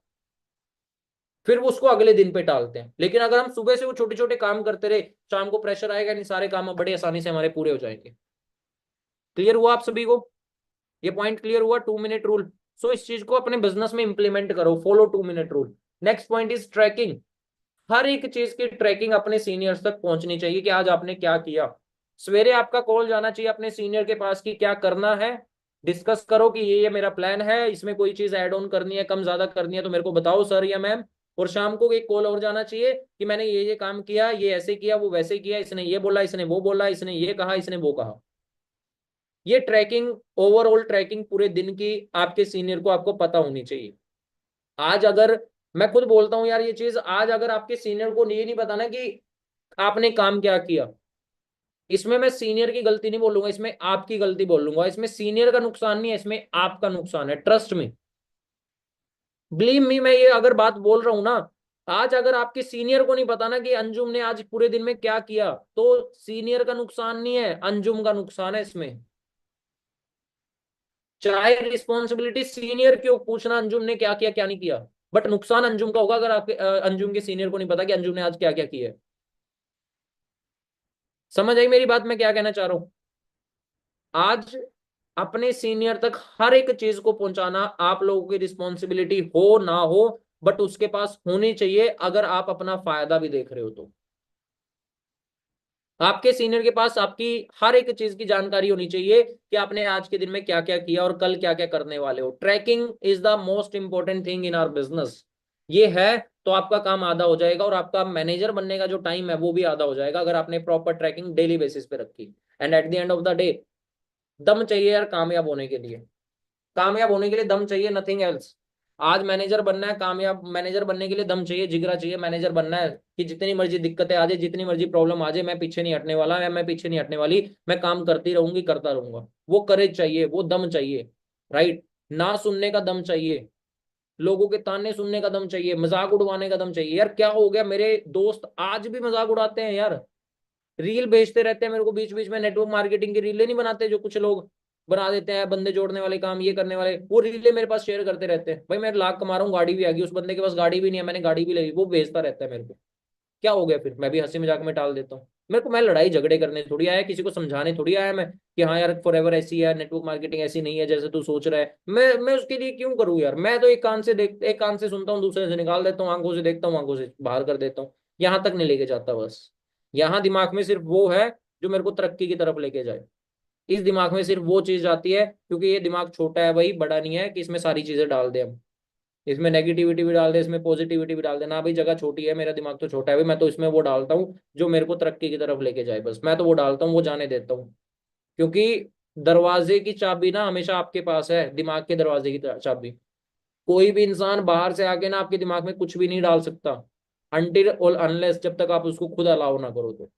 फिर वो उसको अगले दिन पे टालते हैं। लेकिन अगर हम सुबह से वो छोटे छोटे काम करते रहे, शाम को प्रेशर आएगा नहीं, सारे काम बड़े आसानी से हमारे पूरे हो जाएंगे। क्लियर हुआ आप सभी को? ये पॉइंट क्लियर हुआ 2 मिनट रूल? सो इस चीज को अपने बिजनेस में इंप्लीमेंट करो, follow 2 minute rule. Next point is tracking. हर एक चीज की ट्रैकिंग अपने सीनियर्स तक पहुंचनी चाहिए कि आज आपने क्या किया। सवेरे आपका कॉल जाना चाहिए अपने सीनियर के पास कि क्या करना है, डिस्कस करो कि ये मेरा प्लान है, इसमें कोई चीज ऐड ऑन करनी है, कम ज्यादा करनी है तो मेरे को बताओ सर या मैम। और शाम को एक कॉल और जाना चाहिए कि मैंने ये काम किया, ये ऐसे किया, वो वैसे किया, इसने ये बोला, इसने वो बोला, इसने ये कहा, इसने वो कहा। ये ट्रैकिंग, ओवरऑल ट्रैकिंग पूरे दिन की आपके सीनियर को आपको पता होनी चाहिए। आज अगर मैं खुद बोलता हूं यार ये चीज, आज अगर आपके सीनियर को ये नहीं पता ना कि आपने काम क्या किया, इसमें मैं सीनियर की गलती नहीं बोलूंगा, इसमें आपकी गलती बोलूंगा। इसमें सीनियर का नुकसान नहीं है, इसमें आपका नुकसान है, ट्रस्ट में, बिलीव मी। मैं ये अगर बात बोल रहा हूं ना, आज अगर आपके सीनियर को नहीं पता ना कि अंजुम ने आज पूरे दिन में क्या किया, तो सीनियर का नुकसान नहीं है, अंजुम का नुकसान है इसमें। चाहे रिस्पॉन्सिबिलिटी सीनियर क्यों पूछना अंजुम ने क्या किया क्या नहीं किया, बट नुकसान अंजुम का होगा अगर आपके अंजुम के सीनियर को नहीं पता कि अंजुम ने आज क्या क्या किया है। समझ आई मेरी बात, मैं क्या कहना चाह रहा हूं? आज अपने सीनियर तक हर एक चीज को पहुंचाना आप लोगों की रिस्पॉन्सिबिलिटी हो ना हो, बट उसके पास होनी चाहिए अगर आप अपना फायदा भी देख रहे हो तो। आपके सीनियर के पास आपकी हर एक चीज की जानकारी होनी चाहिए कि आपने आज के दिन में क्या क्या किया और कल क्या क्या करने वाले हो। Tracking is the most important thing in our business. ये है तो आपका काम आधा हो जाएगा और आपका मैनेजर बनने का जो टाइम है वो भी आधा हो जाएगा अगर आपने प्रॉपर ट्रैकिंग डेली बेसिस पे रखी। And eight the end of the day, दम चाहिए यार कामयाब होने के लिए। कामयाब होने के लिए दम चाहिए, नथिंग एल्स। आज मैनेजर बनना है, कामयाब मैनेजर बनने के लिए दम चाहिए, जिगरा चाहिए। मैनेजर बनना है कि जितनी मर्जी दिक्कतें आ जाए, जितनी मर्जी प्रॉब्लम आ जाए, मैं पीछे नहीं हटने वाला, मैं पीछे नहीं हटने वाली, मैं काम करती रहूंगी, करता रहूंगा। वो करेज चाहिए, वो दम चाहिए, राइट। ना सुनने का दम चाहिए, लोगों के ताने सुनने का दम चाहिए, मजाक उड़वाने का दम चाहिए। यार क्या हो गया, मेरे दोस्त आज भी मजाक उड़ाते हैं यार, रील भेजते रहते हैं मेरे को बीच बीच में। नेटवर्क मार्केटिंग की रीलें नहीं बनाते जो कुछ लोग बना देते हैं, बंदे जोड़ने वाले काम, ये करने वाले, वो रीलें मेरे पास शेयर करते रहते हैं। भाई मैं लाख कमा रहा हूँ, गाड़ी भी आ गई, उस बंदे के पास गाड़ी भी नहीं है, मैंने गाड़ी भी ले ली, वो भेजता रहता है मेरे को। क्या हो गया फिर, मैं भी हंसी मजाक में टाल देता हूँ। मेरे को, मैं लड़ाई झगड़े करने थोड़ी आया, किसी को समझाने थोड़ी आया मैं कि हाँ यार फॉरएवर ऐसी है, नेटवर्क मार्केटिंग ऐसी नहीं है जैसे तू सोच रहा है। मैं उसके लिए क्यों करूँ यार? मैं तो एक कान से देख, एक कान से सुनता हूँ, दूसरे से निकाल देता हूँ, आंखों से देखता हूँ, आंखों से बाहर कर देता हूँ। यहाँ तक नहीं लेके जाता बस। यहाँ दिमाग में सिर्फ वो है जो मेरे को तरक्की की तरफ लेके जाए। इस दिमाग में सिर्फ वो चीज आती है, क्योंकि ये दिमाग छोटा है भाई, बड़ा नहीं है कि इसमें सारी चीजें डाल दे हम। इसमें नेगेटिविटी भी डाल दे, इसमें पॉजिटिविटी भी डाल देना। भाई जगह छोटी है, मेरा दिमाग तो छोटा है भाई, मैं तो इसमें वो डालता हूँ जो मेरे को तरक्की की तरफ लेके जाए, बस मैं तो वो डालता हूँ, वो जाने देता हूँ। क्योंकि दरवाजे की चाबी ना हमेशा आपके पास है, दिमाग के दरवाजे की चाबी। कोई भी इंसान बाहर से आके ना आपके दिमाग में कुछ भी नहीं डाल सकता, अनटिल और अनलेस, जब तक आप उसको खुद अलाउ ना करो तो।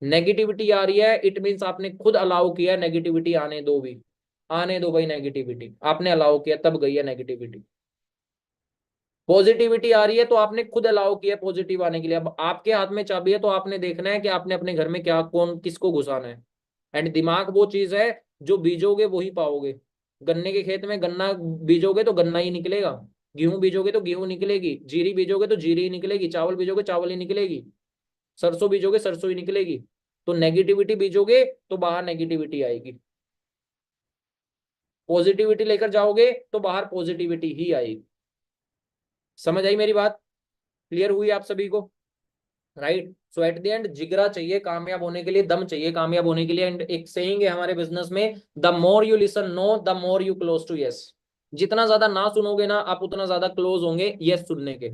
नेगेटिविटी आ रही है, इट मीन्स आपने खुद अलाउ किया है नेगेटिविटी आने दो भी। आने दो भाई, नेगेटिविटी आपने अलाउ किया तब गई है नेगेटिविटी। पॉजिटिविटी आ रही है तो आपने खुद अलाउ किया पॉजिटिव आने के लिए। अब आपके हाथ में चाबी है तो आपने देखना है कि आपने अपने घर में क्या, कौन किसको घुसाना है। एंड दिमाग वो चीज है, जो बीजोगे वही पाओगे। गन्ने के खेत में गन्ना बीजोगे तो गन्ना ही निकलेगा, गेहूं बीजोगे तो गेहूं निकलेगी, जीरी बीजोगे तो जीरी ही निकलेगी, चावल बीजोगे चावल ही निकलेगी, सरसों बीजोगे सरसों ही निकलेगी। तो नेगेटिविटी बीजोगे तो बाहर नेगेटिविटी आएगी, पॉजिटिविटी लेकर जाओगे तो बाहर पॉजिटिविटी ही आएगी। समझ आई मेरी बात? क्लियर हुई आप सभी को? Right. So at the end जिगरा चाहिए कामयाब होने के लिए, दम चाहिए कामयाब होने के लिए। एंड एक सेइंग है हमारे बिजनेस में, the more you listen no, the more you close to yes. जितना ज्यादा ना सुनोगे ना, आप उतना ज्यादा क्लोज होंगे यस सुनने के।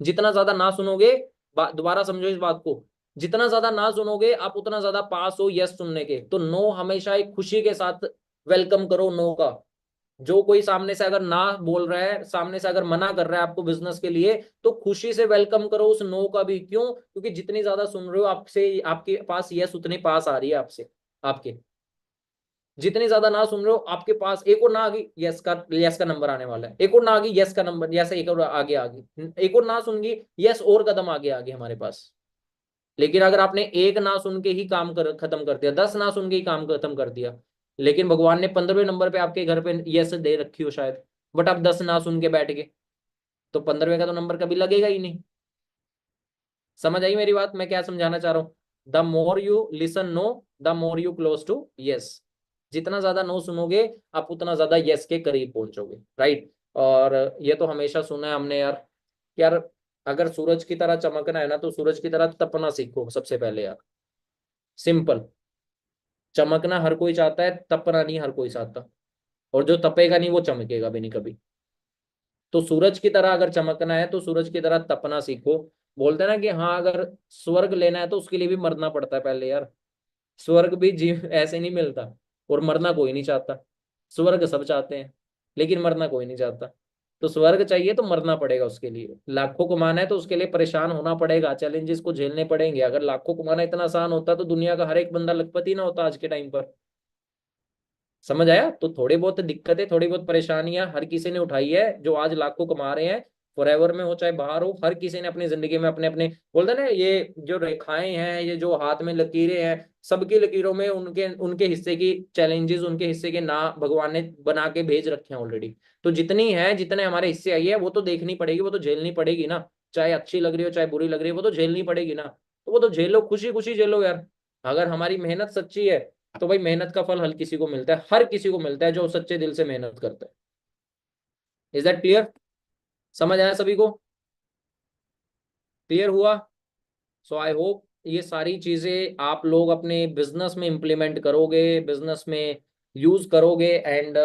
जितना ज्यादा ना सुनोगे, दोबारा समझो इस बात को, जितना ज्यादा ना सुनोगे आप उतना ज्यादा पास हो यस सुनने के। तो नो हमेशा एक खुशी के साथ वेलकम करो नो का। जो कोई सामने से अगर ना बोल रहा है, सामने से अगर मना कर रहा है आपको बिजनेस के लिए, तो खुशी से वेलकम करो उस नो का भी। क्यों? क्योंकि जितनी ज्यादा सुन रहे हो आपसे, आपके पास यस उतनी पास आ रही है आपसे, आपके। जितनी ज्यादा ना सुन रहे हो आपके पास एक और ना आ गई, यस का नंबर आने वाला है, एक और ना आ गई यस का नंबर, जैसे एक और आगे आ गई, एक और ना सुन गई, यस और कदम आगे आ गए हमारे पास। लेकिन अगर आपने एक ना सुन के ही काम खत्म कर दिया, 10 ना सुन के ही काम खत्म कर दिया, लेकिन भगवान ने 15वें नंबर पे आपके घर पे यस दे रखी हो शायद, बट आप 10 ना सुन के बैठ गए, तो 15वें का तो नंबर कभी लगेगा ही नहीं। समझ आई मेरी बात, मैं क्या समझाना चाह रहा हूँ? The more you listen no, the more you close to yes. जितना ज्यादा नो सुनोगे आप उतना ज्यादा यस के करीब पहुंचोगे, राइट। और ये तो हमेशा सुना है हमने यार, यार अगर सूरज की तरह चमकना है ना तो सूरज की तरह तपना सीखो सबसे पहले यार, सिंपल। चमकना हर कोई चाहता है, तपना नहीं हर कोई चाहता। और जो तपेगा नहीं वो चमकेगा भी नहीं कभी। तो सूरज की तरह अगर चमकना है तो सूरज की तरह तपना सीखो। बोलते हैं ना कि हाँ, अगर स्वर्ग लेना है तो उसके लिए भी मरना पड़ता है पहले यार। स्वर्ग भी जीव ऐसे नहीं मिलता। और मरना कोई नहीं चाहता। स्वर्ग सब चाहते हैं, लेकिन मरना कोई नहीं चाहता। तो स्वर्ग चाहिए तो मरना पड़ेगा उसके लिए। लाखों कमाना है तो उसके लिए परेशान होना पड़ेगा, चैलेंजेस को झेलने पड़ेंगे। अगर लाखों कमाना इतना आसान होता तो दुनिया का हर एक बंदा लखपति ना होता आज के टाइम पर। समझ आया? तो थोड़ी बहुत दिक्कतें, थोड़ी बहुत परेशानियां हर किसी ने उठाई है, जो आज लाखों कमा रहे हैं। फॉरएवर में हो चाहे बाहर हो, हर किसी ने अपनी जिंदगी में अपने अपने, बोलते हैं ना, ये जो रेखाएं हैं, ये जो हाथ में लकीरें हैं, सबकी लकीरों में उनके उनके हिस्से की चैलेंजेस, उनके हिस्से के ना भगवान ने बना के भेज रखे हैं ऑलरेडी। तो जितनी है, जितने हमारे हिस्से आई है वो तो देखनी पड़ेगी, वो तो झेलनी पड़ेगी ना। चाहे अच्छी लग रही हो चाहे बुरी लग रही हो, वो तो झेलनी पड़ेगी ना। तो वो तो झेलो, खुशी खुशी झेलो यार। अगर हमारी मेहनत सच्ची है तो भाई मेहनत का फल हर किसी को मिलता है, हर किसी को मिलता है जो सच्चे दिल से मेहनत करता है। Is that clear? समझ आया सभी को? क्लियर हुआ? सो आई होप ये सारी चीजें आप लोग अपने बिजनेस में इंप्लीमेंट करोगे, बिजनेस में यूज करोगे। एंड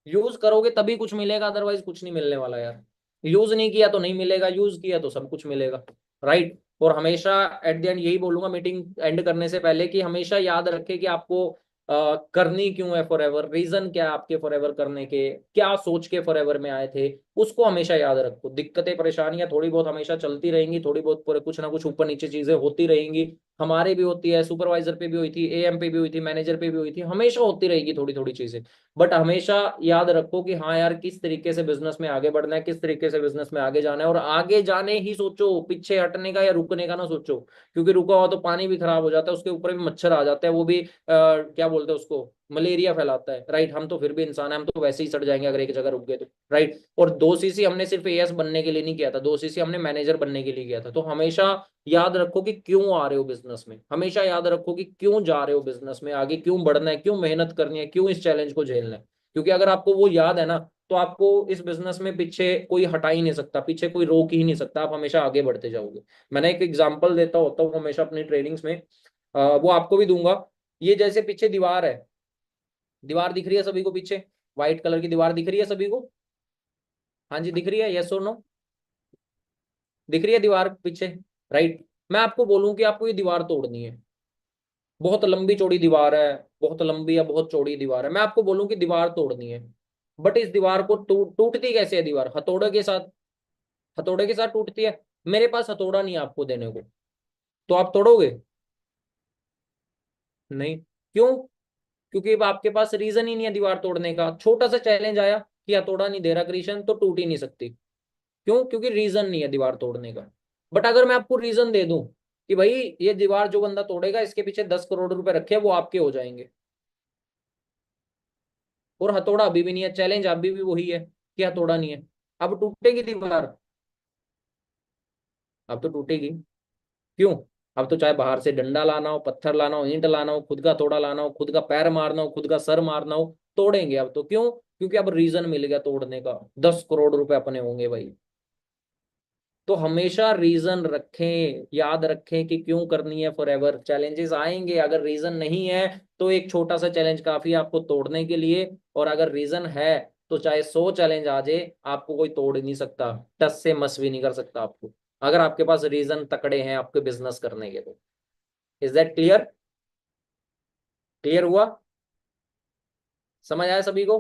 यूज करोगे तभी कुछ मिलेगा, अदरवाइज कुछ नहीं मिलने वाला यार। यूज नहीं किया तो नहीं मिलेगा, यूज किया तो सब कुछ मिलेगा, राइट। और हमेशा एट द एंड यही बोलूंगा मीटिंग एंड करने से पहले, कि हमेशा याद रखें कि आपको करनी क्यों है फॉरएवर, रीजन क्या है आपके फॉरएवर करने के, क्या सोच के फॉरएवर में आए थे, उसको हमेशा याद रखो। दिक्कतें परेशानियां थोड़ी बहुत हमेशा चलती रहेंगी, थोड़ी बहुत पूरे कुछ ना कुछ ऊपर नीचे चीजें होती रहेंगी। हमारे भी होती है, सुपरवाइजर पे भी हुई थी, एएम पे भी हुई थी, मैनेजर पे भी हुई थी, हमेशा होती रहेगी थोड़ी थोड़ी चीजें। बट हमेशा याद रखो कि हाँ यार, किस तरीके से बिजनेस में आगे बढ़ना है, किस तरीके से बिजनेस में आगे जाना है। और आगे जाने ही सोचो, पीछे हटने का या रुकने का ना सोचो। क्योंकि रुका हुआ तो पानी भी खराब हो जाता है, उसके ऊपर भी मच्छर आ जाता है, वो भी क्या बोलते हैं उसको, मलेरिया फैलाता है, राइट। हम तो फिर भी इंसान है, हम तो वैसे ही सड़ जाएंगे अगर एक जगह रुक गए तो, राइट। और 2 सीसी हमने सिर्फ एएस बनने के लिए नहीं किया था, 2 सीसी हमने मैनेजर बनने के लिए किया था। तो हमेशा याद रखो कि क्यों आ रहे हो बिजनेस में, हमेशा याद रखो कि क्यों जा रहे हो बिजनेस में आगे, क्यों बढ़ना है, क्यों मेहनत करनी है, क्यों इस चैलेंज को झेलना है। क्योंकि अगर आपको वो याद है ना, तो आपको इस बिजनेस में पीछे कोई हटा ही नहीं सकता, पीछे कोई रोक ही नहीं सकता, आप हमेशा आगे बढ़ते जाओगे। मैंने एक एग्जाम्पल देता होता हूँ हमेशा अपनी ट्रेनिंग्स में, वो आपको भी दूंगा। ये जैसे पीछे दीवार है, दीवार दिख रही है सभी को पीछे? व्हाइट कलर की दीवार दिख रही है सभी को? हाँ जी, दिख रही है, यस और नो? दिख रही है दीवार पीछे, राइट। मैं आपको बोलूं कि आपको ये दीवार तोड़नी है, बहुत लंबी चौड़ी दीवार है, बहुत लंबी या बहुत चौड़ी दीवार है, मैं आपको बोलूं कि दीवार तोड़नी है। बट इस दीवार को टूटती कैसे है दीवार? हथौड़े के साथ। हथौड़े के साथ टूटती है। मेरे पास हथौड़ा नहीं है आपको देने को, तो आप तोड़ोगे? नहीं। क्यों? क्योंकि अब आपके पास रीजन ही नहीं है दीवार तोड़ने का। छोटा सा चैलेंज आया कि हथौड़ा नहीं दे रहा कृष्ण, तो टूट ही नहीं सकती। क्यों? क्योंकि रीजन नहीं है दीवार तोड़ने का। बट अगर मैं आपको रीजन दे दूं कि भाई ये दीवार जो बंदा तोड़ेगा इसके पीछे 10 करोड़ रुपए रखे हैं, वो आपके हो जाएंगे, और हथौड़ा अभी भी नहीं है, चैलेंज अभी भी वही है कि हथौड़ा नहीं है। अब टूटेगी दीवार? अब तो टूटेगी। क्यों? अब तो चाहे बाहर से डंडा लाना हो, पत्थर लाना हो, ईंट लाना हो, खुद का हथौड़ा लाना हो, खुद का पैर मारना हो, खुद का सर मारना हो, तोड़ेंगे अब तो। क्यों? क्योंकि अब रीजन मिल गया तोड़ने का, 10 करोड़ रुपए अपने होंगे भाई। तो हमेशा रीजन रखें, याद रखें कि क्यों करनी है फॉरएवर। चैलेंजेस आएंगे, अगर रीजन नहीं है तो एक छोटा सा चैलेंज काफी है आपको तोड़ने के लिए। और अगर रीजन है तो चाहे 100 चैलेंज आ जाए, आपको कोई तोड़ नहीं सकता, टस से मस भी नहीं कर सकता आपको, अगर आपके पास रीजन तकड़े हैं आपके बिजनेस करने के। तो इज दैट क्लियर? क्लियर हुआ? समझ आया सभी को?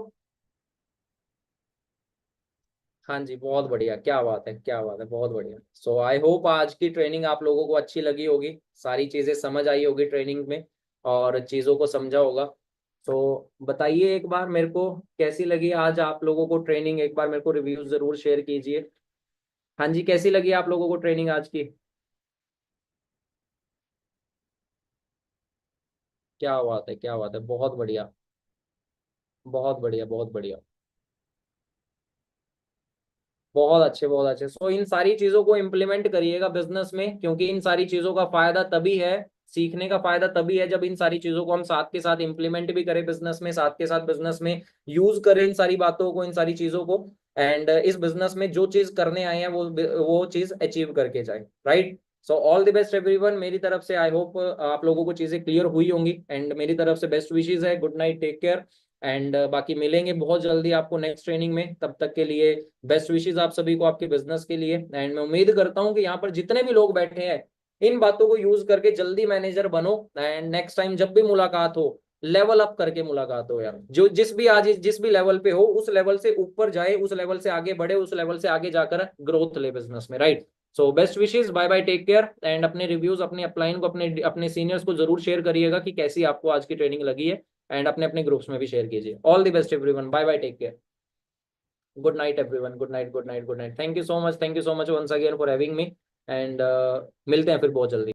हाँ जी, बहुत बढ़िया, क्या बात है, क्या बात है, बहुत बढ़िया। सो आई होप आज की ट्रेनिंग आप लोगों को अच्छी लगी होगी, सारी चीजें समझ आई होगी ट्रेनिंग में, और चीजों को समझा होगा। तो बताइए एक बार मेरे को, कैसी लगी आज आप लोगों को ट्रेनिंग? एक बार मेरे को रिव्यू जरूर शेयर कीजिए। हाँ जी, कैसी लगी आप लोगों को ट्रेनिंग आज की? क्या बात है, क्या बात है, बहुत बढ़िया, बहुत बढ़िया, बहुत बढ़िया, बहुत अच्छे, बहुत अच्छे। सो इन सारी चीजों को इम्प्लीमेंट करिएगा बिजनेस में, क्योंकि इन सारी चीजों का फायदा तभी है, सीखने का फायदा तभी है जब इन सारी चीजों को हम साथ के साथ इंप्लीमेंट भी करें बिजनेस में, साथ के साथ बिजनेस में यूज करें इन सारी बातों को, इन सारी चीजों को, एंड इस बिजनेस में जो चीज करने आए हैं वो चीज अचीव करके जाए, right. So all the best everyone मेरी तरफ से। आई होप आप लोगों को चीजें क्लियर हुई होंगी, एंड मेरी तरफ से बेस्ट विशेस है। Good night, take care, and बाकी मिलेंगे बहुत जल्दी आपको नेक्स्ट ट्रेनिंग में। तब तक के लिए बेस्ट विशेस आप सभी को आपके बिजनेस के लिए, एंड मैं उम्मीद करता हूँ कि यहाँ पर जितने भी लोग बैठे हैं इन बातों को यूज करके जल्दी मैनेजर बनो, एंड नेक्स्ट टाइम जब भी मुलाकात हो लेवल अप करके मुलाकात हो यार। जो जिस भी लेवल पे हो उस लेवल से ऊपर जाए, उस लेवल से आगे बढ़े, उस लेवल से आगे जाकर ग्रोथ ले बिजनेस में, right. So best wishes, bye bye, take care, and अपने रिव्यूज अपने अपलाइन को अपने अपने सीनियर्स को जरूर शेयर करिएगा कि कैसी आपको आज की ट्रेनिंग लगी है, एंड अपने अपने ग्रुप्स में भी शेयर कीजिए। All the best everyone, bye bye, take care, good night everyone, good night, good night, good night. Thank you so much, thank you so much once again for having me, and मिलते हैं फिर बहुत जल्दी।